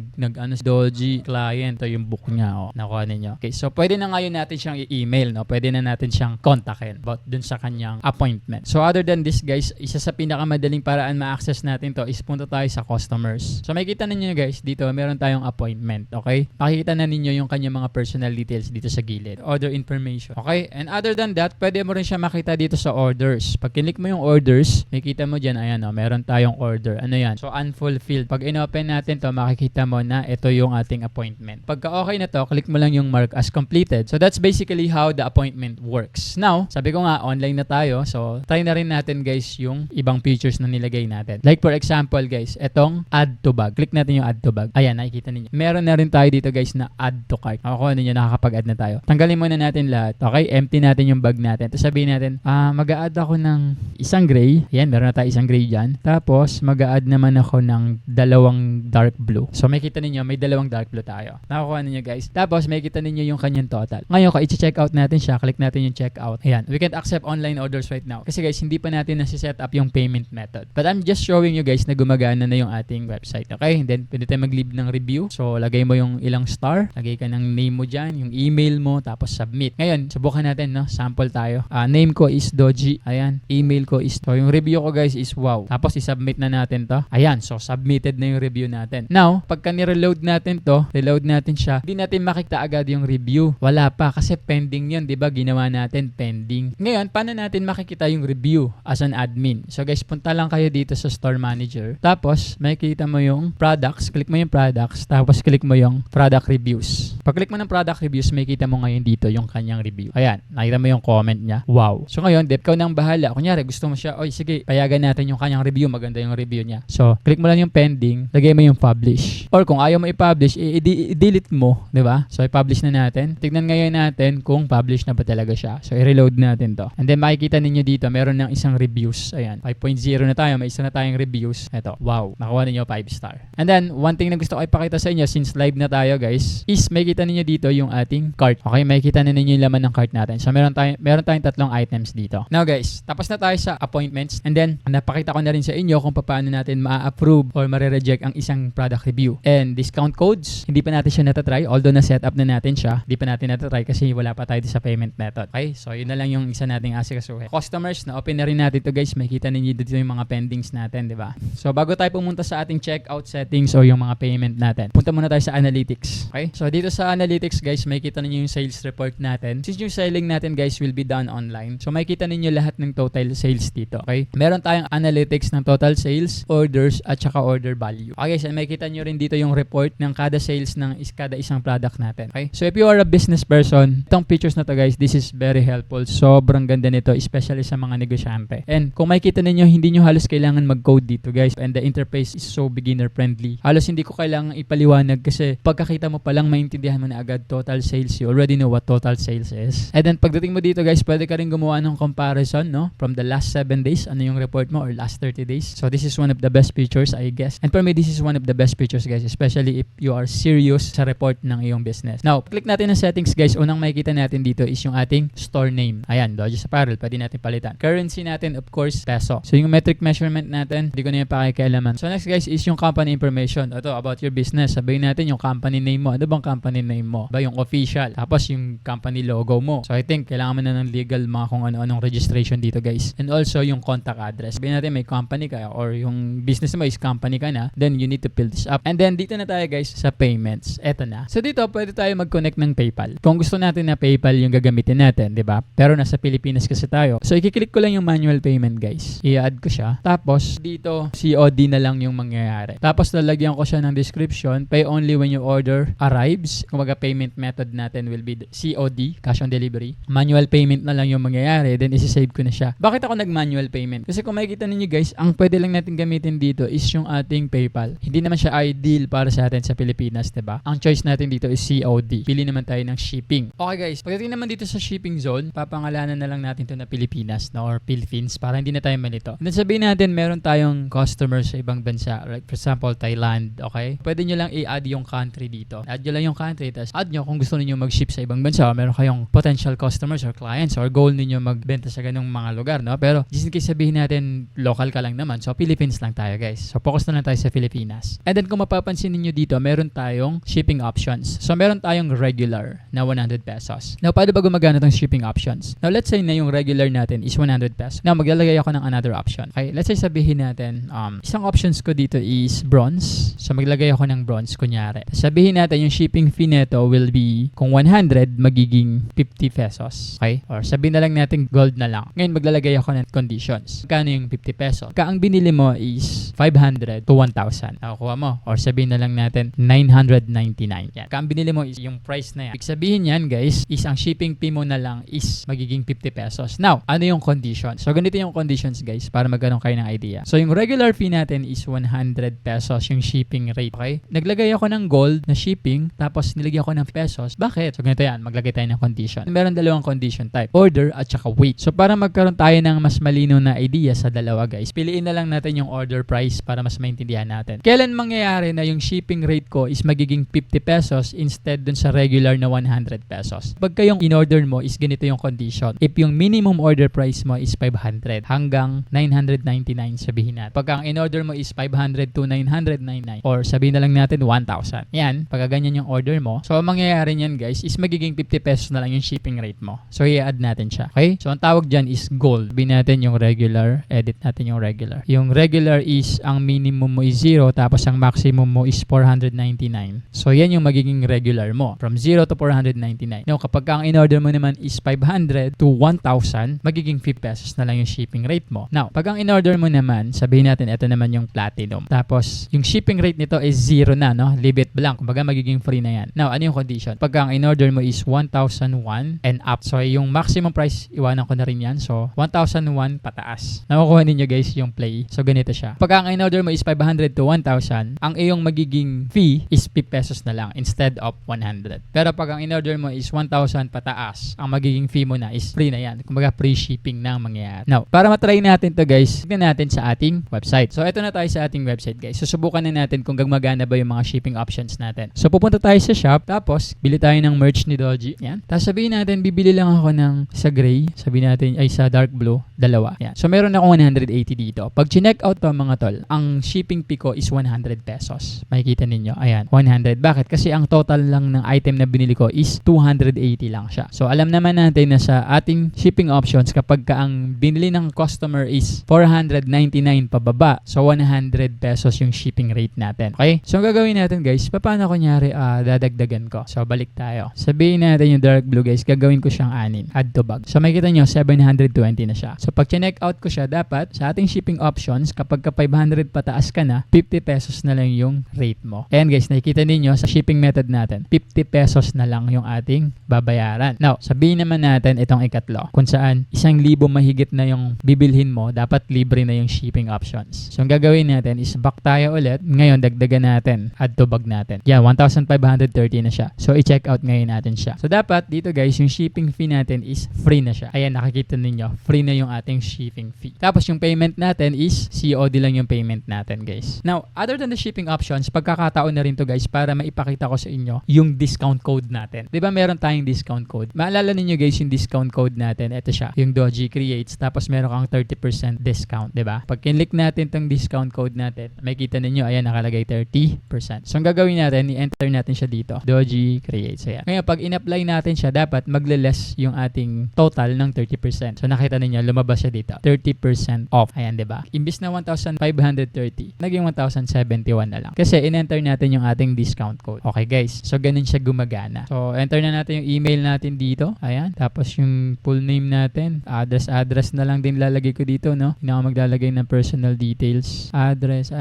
Doji client, ito yung book niya, nakuha ninyo. Okay, so, pwede na ngayon natin siyang i-email, no? Pwede na natin siyang kontakin about dun sa kanyang appointment. So, other than this, guys, isa sa pinakamadaling paraan ma-access natin to is punta tayo sa customers. So, makikita ninyo, guys, dito, meron tayong appointment, okay? Makikita na ninyo yung kanyang mga personal details dito sa gilid. Order information, okay? And other than that, pwede mo rin siya makita dito sa orders. Pag kinlik mo yung orders, makikita mo dyan, ayan, meron tayong order. Ano yan? So, unfulfilled. Pag in-open natin to, makikita mo na ito yung ating appointment. Pagka okay na to, click mo lang yung mark as completed. So, that's basically how the appointment works. Now, sabi ko nga, online na tayo. So, try na rin natin, guys, yung ibang features na nilagay natin. Like, for example, guys, etong add to bag. Click natin yung add to bag. Ayan, nakikita ninyo. Meron na rin tayo dito, guys, na add to cart. Ako, ninyo, nakakapag-add na tayo. Tanggalin muna natin lahat. Okay? Empty natin yung bag natin. Tapos sabihin natin, mag-a-add ako ng isang gray. Ayan, meron na tayo isang gray dyan. Tapos, mag-a-add naman ako ng 2 dark blue. So, makikita ninyo, may 2 dark blue tayo. Nakukuha ninyo, guys. Tapos, makikita ninyo yung kanyang total. Ngayon, i-check out natin siya. Click natin yung check out. Ayan, we can't accept online orders right now. Kasi, guys, hindi pa natin nasi-set up yung payment method. But I'm just showing you, guys, na gumagana na yung ating website. Okay? And then, pwede tayo mag-leave ng review. So, lagay mo yung ilang star. Lagay ka ng name mo dyan, yung email mo, tapos submit. Ngayon, subukan natin, no? Sample tayo. Name ko is Doji. Ayan. Email ko is to. Yung review ko, guys, is wow. Tapos, i-submit na natin to. Ayan. So, submitted na yung review natin. Now, pagka ni-reload natin to, reload natin siya, hindi natin makita agad yung review. Wala pa kasi pending yun. Diba? Ginawa natin pending. Ngayon, paano natin makikita yung review as an admin? So, guys, punta lang kayo dito sa store manager. Tapos, makikita mo yung products. Click mo yung products. Tapos, click mo yung product reviews. Pag-click mo ng product reviews, makikita mo ngayon dito yung kanyang review. Ayan. Nakita mo yung comment niya. Wow. So, ngayon, ikaw nang bahala. Kunyari, gusto mo siya, oy, sige, payagan natin yung kanyang review. Maganda yung review niya. So, click mo lang yung pending. Lagay mo yung publish. Or kung ayaw mo i-publish, i-delete mo. Diba? So, i-publish na natin. Tignan ngayon natin kung publish na ba talaga siya. So, i-reload natin to. And then, makikita ninyo dito, meron ng isang reviews. Ayan. 5.0 na tayo. May isa na tayong reviews. Ito. Wow. Nakuha ninyo 5 star. And then, one thing na gusto ko ipakita sa inyo, since live na tayo, guys, is makikita ninyo dito yung ating cart. Okay? Makikita na ninyo yung laman ng cart natin. So, meron tayong 3 items dito. Now, guys, tapos na tayo sa appointments. And then, napakita ko na rin sa inyo kung paano natin ma-approve or ma-reject ang isang product review. And discount codes, hindi pa natin siya natatry. Although na-set up na natin siya, hindi pa natin natatry kasi wala pa tayo sa payment method. Okay? So, yun na lang yung isa nating asikasuhin. Customers, na-open na rin natin ito, guys. Makikita ninyo dito yung mga pendings natin, di ba? So, bago tayo pumunta sa ating checkout settings o yung mga payment natin, punta muna tayo sa analytics. Okay? So, dito sa analytics, guys, makikita ninyo yung sales report natin. Since yung selling natin, guys, will be done online. So, makikita ninyo lahat ng total sales dito. Okay? Meron tayong analytics ng total sales, orders, at saka order value. Okay, so makikita nyo rin dito yung report ng kada sales ng kada isang product natin. Okay? So, if you are a business person, itong features na to, guys, this is very helpful. Sobrang ganda nito, especially sa mga negosyante. And kung makikita ninyo, hindi hindi nyo halos kailangan mag-code dito guys, and the interface is so beginner friendly. Halos hindi ko kailangan ipaliwanag kasi pagkakita mo palang maintindihan mo na agad total sales. You already know what total sales is. And then pagdating mo dito guys, pwede ka rin gumawa ng comparison, no, from the last 7 days, ano yung report mo, or last 30 days. So this is one of the best features, I guess. And for me, this is one of the best features guys, especially if you are serious sa report ng iyong business. Now, click natin ang settings guys. Unang makikita natin dito is yung ating store name. Ayan, Dodges Apparel, pwede natin palitan. Currency natin, of course, peso. So yung metric measurement natin, hindi ko na yung pakikialaman. So next guys is yung company information. Ito, about your business. Sabihin natin yung company name mo. Ano bang company name mo? Ba yung official. Tapos yung company logo mo. So I think kailangan mo na ng legal mga kung ano-anong registration dito guys. And also yung contact address. Sabihin natin may company ka or yung business mo is company ka na, then you need to fill this up. And then dito na tayo guys sa payments. Eto na. So dito pwede tayo mag-connect ng PayPal. Kung gusto natin na PayPal yung gagamitin natin, 'di ba? Pero nasa Pilipinas kasi tayo. So i-click ko lang yung manual payment guys. I-add ko siya. Tapos dito COD na lang yung mangyayari. Tapos lalagyan ko siya ng description, pay only when your order arrives. Kumbaga payment method natin will be COD, cash on delivery. Manual payment na lang yung mangyayari, then isi-save ko na siya. Bakit ako nag-manual payment? Kasi kung makikita ninyo guys, ang pwede lang natin gamitin dito is yung ating PayPal. Hindi naman siya ideal para sa atin sa Pilipinas, 'di ba? Ang choice natin dito is COD. Pili naman tayo ng shipping. Okay guys, pagdating naman dito sa shipping zone, papangalanan na lang natin to na Pilipinas, no, or Philippines para hindi na tayo malito. And then sabihin natin meron tayong customers sa ibang bansa, like for example Thailand, okay? Pwede nyo lang i-add yung country dito. Add nyo lang yung country, tapos add nyo kung gusto niyo mag-ship sa ibang bansa, meron kayong potential customers or clients or goal niyo magbenta sa ganung mga lugar, no? Pero just in case sabihin natin local ka lang naman, so Philippines lang tayo guys. So focus na lang tayo sa Pilipinas. And then kung mapapansin niyo dito, meron tayong shipping options. So meron tayong regular na 100 pesos. Now, paano ba gumagana tong shipping options? Now, let's say na yung regular natin is 100 pesos. Now, maglalagay ako ng another option. Okay, let's say sabihin natin, isang options ko dito is bronze. So, maglagay ako ng bronze, kunyari. Sabihin natin yung shipping fee neto will be, kung 100, magiging 50 pesos. Okay? Or sabihin na lang natin gold na lang. Ngayon, maglalagay ako ng conditions. Kano yung 50 pesos? Ang binili mo is 500 to 1,000. Nakukuha mo. Or sabihin na lang natin 999. Yan. Ang binili mo is yung price na yan. Ibig sabihin yan, guys, is ang shipping fee mo na lang is magiging 50 pesos. Now, ano yung conditions? So, ganito yung conditions, guys, para magkaroon kayo ng idea. So, yung regular fee natin is 100 pesos yung shipping rate. Okay? Naglagay ako ng gold na shipping, tapos nilagyan ko ng pesos. Bakit? So, ganito yan. Maglagay tayo ng condition. Meron dalawang condition type. Order at saka weight. So, para magkaroon tayo ng mas malinaw na idea sa dalawa, guys, piliin na lang natin yung order price para mas maintindihan natin. Kailan mangyayari na yung shipping rate ko is magiging 50 pesos instead dun sa regular na 100 pesos? Pagka yung in-order mo is ganito yung condition. If yung minimum order price mo is 500 hanggang 999 sabihin natin. Pagka ang in-order mo is 500 to 999 or sabihin na lang natin 1,000. Yan, pagka ganyan yung order mo. So, ang mangyayari niyan guys is magiging 50 pesos na lang yung shipping rate mo. So, i-add natin siya. Okay? So, ang tawag dyan is gold. Sabihin natin yung regular. Edit natin yung regular. Yung regular is ang minimum mo is 0 tapos ang maximum mo is 499. So, yan yung magiging regular mo. From 0 to 499. Now, kapag ang in-order mo naman is 500 to 1,000, magiging 50 pesos na lang yung shipping rate mo. Now, pag ang in-order mo naman, sabihin natin, ito naman yung platinum. Tapos, yung shipping rate nito is 0 na, no? Leave it blank. Kumbaga, magiging free na yan. Now, ano yung condition? Pag ang in-order mo is 1,001 and up. So, yung maximum price, iwanan ko na rin yan. So, 1,001 pataas. Nakukuha ninyo guys yung play. So, ganito siya. Pag ang in-order mo is 500 to 1,000, ang iyong magiging fee is 50 pesos na lang instead of 100. Pero pag ang in-order mo is 1,000 pataas, ang magiging fee mo na is free na yan. Kumbaga, free shipping na mangyayari. Now, para matry natin to guys, tignan natin sa ating website. So, ito na tayo sa ating website guys. Susubukan na natin kung gumagana ba yung mga shipping options natin. So, pupunta tayo sa shop, tapos, bili tayo ng merch ni Doji. Yan. Tapos, sabihin natin, bibili lang ako ng sa gray. Sabihin natin, ay sa dark blue, dalawa. Yan. So, meron ako 180 dito. Pag chinek out to mga tol, ang shipping fee ko is 100 pesos. Makikita ninyo. Ayan, 100. Bakit? Kasi ang total lang ng item na binili ko is 280 lang siya. So, alam naman natin na sa ating shipping options, kapag ka ang binili ng customer is 499 pababa, so 100 pesos yung shipping rate natin. Okay? So, ang gagawin natin guys, paano kunyari dadagdagan ko? So, balik tayo. Sabihin natin yung dark blue guys, gagawin ko siyang 6. Add to bag. So, makikita nyo, 720 na siya. So, pag check out ko siya, dapat sa ating shipping options, kapag ka 500 pataas ka na, 50 pesos na lang yung rate mo. Ayan guys, nakikita ninyo sa shipping method natin, 50 pesos na lang yung ating babayaran. Now, sabihin naman natin itong ikatlo, kung saan 1,000 mahigit na yung bibilhin mo, dapat dapat libre na yung shipping options. So ang gagawin natin is back tayo ulit. Ngayon dagdagan natin, add to bag natin. Yan, 1,530 na siya. So i-check out ngayon natin siya. So dapat dito guys, yung shipping fee natin is free na siya. Ayan, nakikita ninyo, free na yung ating shipping fee. Tapos yung payment natin is COD lang yung payment natin guys. Now, other than the shipping options, pagkakataon na rin to guys para maipakita ko sa inyo yung discount code natin. 'Di ba meron tayong discount code? Maalala ninyo guys yung discount code natin. Ito siya, yung Doji Creates. Tapos meron kang 30% discount, 'di ba? Pag kinlik natin tong discount code natin, makikita ninyo ayan nakalagay 30%. So ang gagawin natin, i-enter natin siya dito. Doji Creates. Ayan. Ngayon pag in-apply natin siya, dapat magle-less yung ating total ng 30%. So nakita ninyo lumabas siya dito. 30% off. Ayan, 'di ba? Imbis na 1,530, naging 1,071 na lang. Kasi in-enter natin yung ating discount code. Okay guys. So ganun siya gumagana. So enter na natin yung email natin dito. Ayan. Tapos yung full name natin, address na lang din lalagay ko dito, no? Hindi ako maglalagay ng personal details. Address.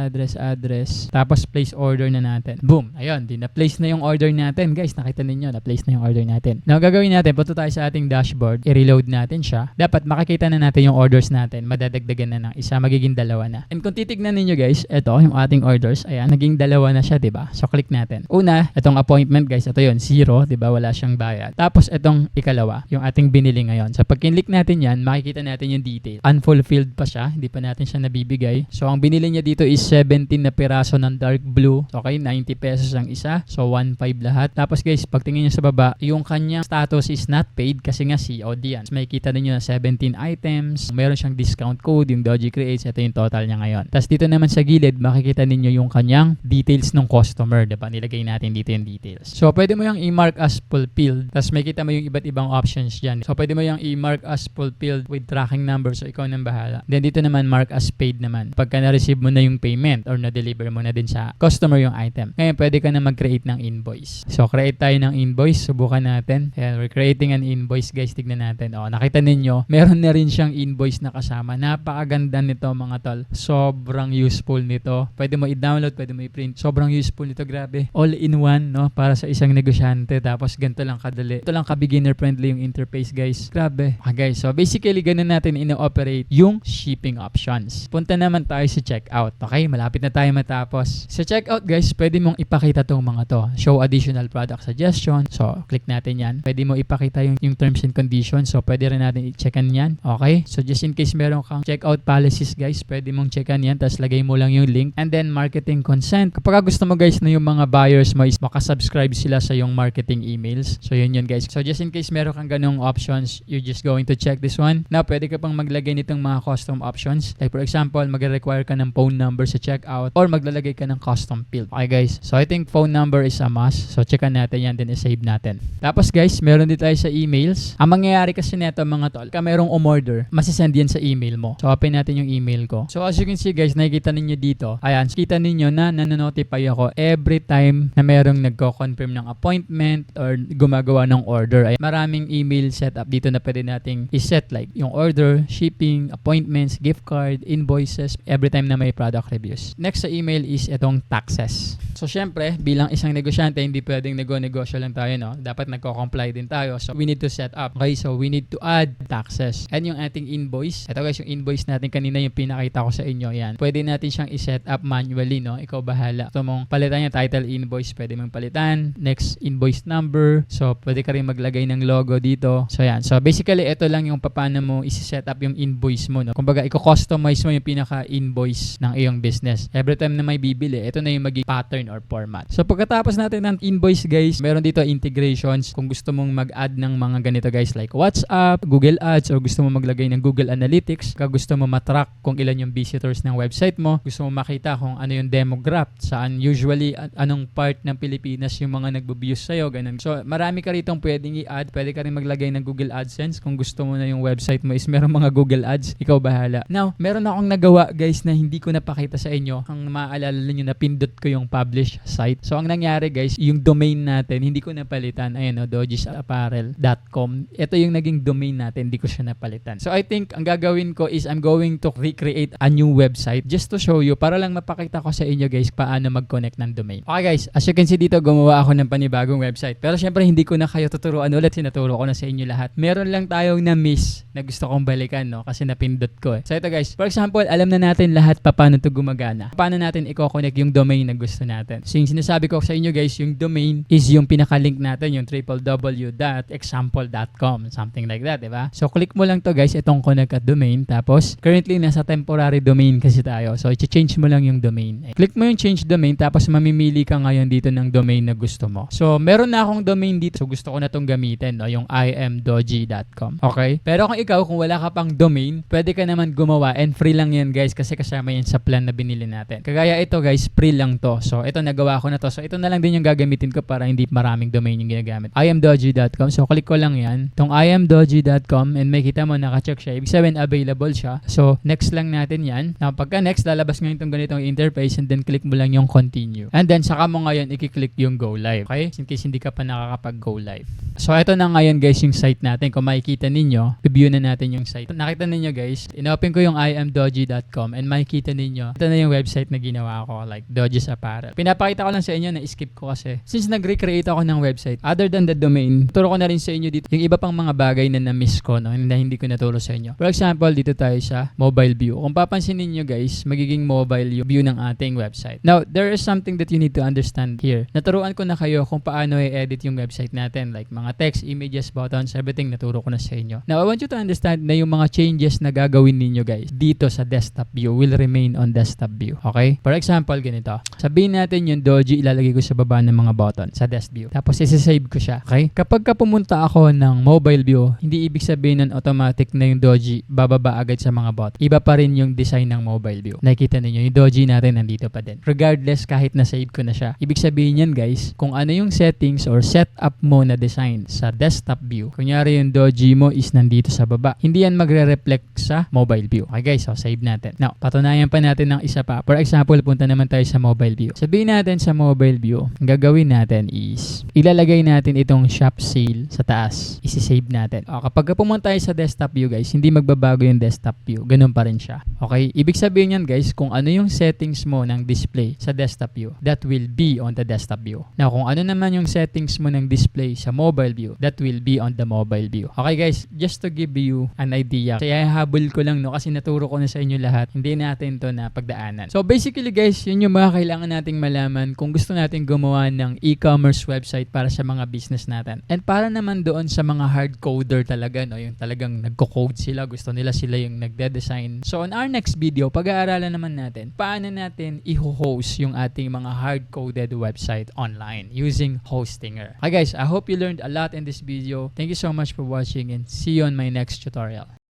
Tapos place order na natin. Boom. Ayun, na-place na yung order natin. Guys, nakita ninyo, na-place na yung order natin. Now, gagawin natin, punta tayo sa ating dashboard, i-reload natin siya. Dapat makikita na natin yung orders natin. Madadagdagan na ng isa, magiging dalawa na. And kung titignan ninyo guys, ito, yung ating orders, ayan, naging dalawa na siya, diba? So, click natin. Una, itong appointment guys, ito yun, 0, diba? Wala siyang bayad. Tapos, itong ikalawa, yung ating binili ngayon. So, pag kinlik natin yan, makikita natin yung detail. Unfulfilled pa siya, hindi pa natin siya nabibigay. So, ang binili niya dito is 17 na piraso ng dark blue. Okay, 90 pesos ang isa. So, 1.5 lahat. Tapos guys, pag tingin nyo sa baba, yung kanyang status is not paid kasi nga COD yan. So, makikita ninyo na 17 items. Meron siyang discount code, yung Doji Creates. Ito yung total niya ngayon. Tapos dito naman sa gilid, makikita ninyo yung kanyang details ng customer. Diba? Nilagay natin dito yung details. So, pwede mo yung i-mark as fulfilled. Tapos makikita mo yung iba't ibang options dyan. So, pwede mo yung i-mark as fulfilled with tracking number. So, ikaw nang bahala. Then, dito naman, mark as paid naman. Pagka na-receive mo na yung payment or na-deliver mo na din sa customer yung item. Ngayon, pwede ka na mag-create ng invoice. So, create tayo ng invoice. Subukan natin. Ayan, we're creating an invoice, guys. Tignan natin. O, nakita ninyo, meron na rin siyang invoice na kasama. Napakaganda nito, mga tol. Sobrang useful nito. Pwede mo i-download, pwede mo i-print. Sobrang useful nito, grabe. All in one, no? Para sa isang negosyante. Tapos, ganito lang kadali. Ito lang ka-beginner-friendly yung interface, guys. Grabe. Okay, guys. So, basically, ganun natin ino-operate yung shipping options. Punta naman tayo sa checkout. Okay, malapit na tayo matapos. Sa checkout guys, pwede mong ipakita tong mga to. Show additional product suggestion. So, click natin yan. Pwede mo ipakita yung terms and conditions. So, pwede rin natin i-checkan yan. Okay? So, just in case meron kang checkout policies guys, pwede mong checkan yan. Tapos, lagay mo lang yung link. And then, marketing consent. Kapag gusto mo guys na yung mga buyers mo is makasubscribe sila sa yung marketing emails. So, yun guys. So, just in case meron kang ganung options, you're just going to check this one. Now, pwede ka pang maglagay nitong mga custom options. Like, for example, mag-require ka ng phone number sa checkout or maglalagay ka ng custom field. Okay guys, so I think phone number is a must. So checkan natin yan, then i-save natin. Tapos guys, meron din tayo sa emails. Ang mangyayari kasi neto mga tol, ka merong umorder, masisend yan sa email mo. So open natin yung email ko. So as you can see guys, nakikita ninyo dito, ayan, kita ninyo na nanonotify ako every time na merong nagko-confirm ng appointment or gumagawa ng order. Ay maraming email setup dito na pwede nating iset, like yung order, shipping, appointments, gift card, invoices, every time na may product reviews. Next sa email is itong taxes. So syempre, bilang isang negosyante, hindi pwedeng nego-negosyo lang tayo, no? Dapat nagko-comply din tayo. So we need to set up. Okay, so we need to add taxes. And yung ating invoice, ito guys, yung invoice natin kanina yung pinakita ko sa inyo, yan. Pwede natin siyang i-set up manually, no? Ikaw bahala. So mong palitan yung title invoice, pwede mong palitan. Next, invoice number. So pwede ka rin maglagay ng logo dito. So yan. So basically, ito lang yung paano mo isi-set up yung invoice mo, no? Kumbaga, i-customize mo yung pinaka-invoice ng iyong business. Every time na may bibili, ito na yung maging pattern or format. So pagkatapos natin ng invoice guys, meron dito integrations. Kung gusto mong mag-add ng mga ganito guys, like WhatsApp, Google Ads, o gusto mo maglagay ng Google Analytics, kung gusto mo matrack kung ilan yung visitors ng website mo, gusto mo makita kung ano yung demograph, saan usually, anong part ng Pilipinas yung mga nagbo-views sa'yo, ganun. So marami ka ritong pwedeng i-add. Pwede ka rin maglagay ng Google AdSense kung gusto mo na yung website mo is meron mga Google Ads, ikaw bahala. Now, meron akong nagawa guys na hindi ko napakita sa inyo. Ang maaalala niyo na pindot ko yung publish publish site. So ang nangyari guys, yung domain natin, hindi ko napalitan. Ayun, dojisapparel.com. Ito yung naging domain natin, hindi ko siya napalitan. So I think ang gagawin ko is I'm going to recreate a new website just to show you, para lang mapakita ko sa inyo guys paano mag-connect ng domain. Okay guys, as you can see dito, gumawa ako ng panibagong website. Pero syempre hindi ko na kayo tuturuan ulit, sinaturo ko na sa inyo lahat. Meron lang tayong na-miss na gusto kong balikan, no? Kasi napindot ko eh. So ito guys, for example, alam na natin lahat paano ito gumagana. Paano natin i-connect yung domain na gusto natin. So yung sinasabi ko sa inyo guys, yung domain is yung pinaka-link natin, yung www.example.com, something like that, diba? So click mo lang to guys, itong connect at domain. Tapos, currently nasa temporary domain kasi tayo. So i-change mo lang yung domain. Click mo yung change domain, tapos mamimili ka ngayon dito ng domain na gusto mo. So meron na akong domain dito. So gusto ko na tong gamitin, no? Yung imdoji.com. Okay? Pero kung ikaw, kung wala ka pang domain, pwede ka naman gumawa, and free lang yan guys kasi kasama yan sa plan na binili natin. Kagaya ito guys, free lang to. So ito, nagawa ko na to. So ito na lang din yung gagamitin ko para hindi maraming domain yung ginagamit. imdoji.com. So click ko lang yan. Itong imdoji.com, and may kita mo naka-check siya. Ibig sabihin available siya. So next lang natin yan. Now pagka next, lalabas ngayon itong ganitong interface, and then click mo lang yung continue. And then saka mo ngayon i-click yung go live. Okay? In case hindi ka pa nakakapag-go live. So ito na ngayon guys yung site natin. Kung makikita ninyo, review na natin yung site. Nakita ninyo guys, inopen ko yung imdoji.com, and makikita ninyo, ito na yung website na ginawa ko, like Dojis Apparel. Pinapakita ko lang sa inyo, na skip ko kasi since nag-recreate ako ng website, other than the domain, turo ko na rin sa inyo dito yung iba pang mga bagay na na-miss ko, no, na hindi ko naturo sa inyo. For example, dito tayo sa mobile view. Kung papansin niyo guys, magiging mobile yung view ng ating website. Now, there is something that you need to understand here. Naturuan ko na kayo kung paano i-edit yung website natin, like mga text, images, buttons, everything naturo ko na sa inyo. Now, I want you to understand na yung mga changes na gagawin ninyo guys dito sa desktop view will remain on desktop view. Okay? For example, ganito. Sabihin natin yung doji, ilalagay ko sa baba ng mga button sa desk view. Tapos isi-save ko siya. Okay? Kapag pumunta ako ng mobile view, hindi ibig sabihin nun automatic na yung doji bababa agad sa mga button. Iba pa rin yung design ng mobile view. Nakikita niyo yung doji natin nandito pa din. Regardless, kahit na-save ko na siya. Ibig sabihin yan guys, kung ano yung settings or setup mo na design sa desktop view, kunyari yung doji mo is nandito sa baba, hindi yan magre-reflect sa mobile view. Okay guys, so save natin. Now, patunayan pa natin ng isa pa. For example, punta naman tayo sa mobile view. Sabihin natin sa mobile view, ang gagawin natin is, ilalagay natin itong shop sale sa taas. Isi-save natin. O, kapag pumunta tayo sa desktop view guys, hindi magbabago yung desktop view. Ganun pa rin siya. Okay? Ibig sabihin yan guys, kung ano yung settings mo ng display sa desktop view, that will be on the desktop view. Now, kung ano naman yung settings mo ng display sa mobile view, that will be on the mobile view. Okay guys, just to give you an idea. Kaya habol ko lang, no, kasi naturo ko na sa inyo lahat. Hindi natin to na pagdaanan. So basically guys, yun yung mga kailangan nating malaman kung gusto natin gumawa ng e-commerce website para sa mga business natin. And para naman doon sa mga hardcoder talaga, no, yung talagang nagko-code sila, gusto nila sila yung nagde-design. So on our next video, pag-aaralan naman natin paano natin i-host yung ating mga hard-coded website online using Hostinger. Okay guys, I hope you learned a lot in this video. Thank you so much for watching, and see you on my next tutorial.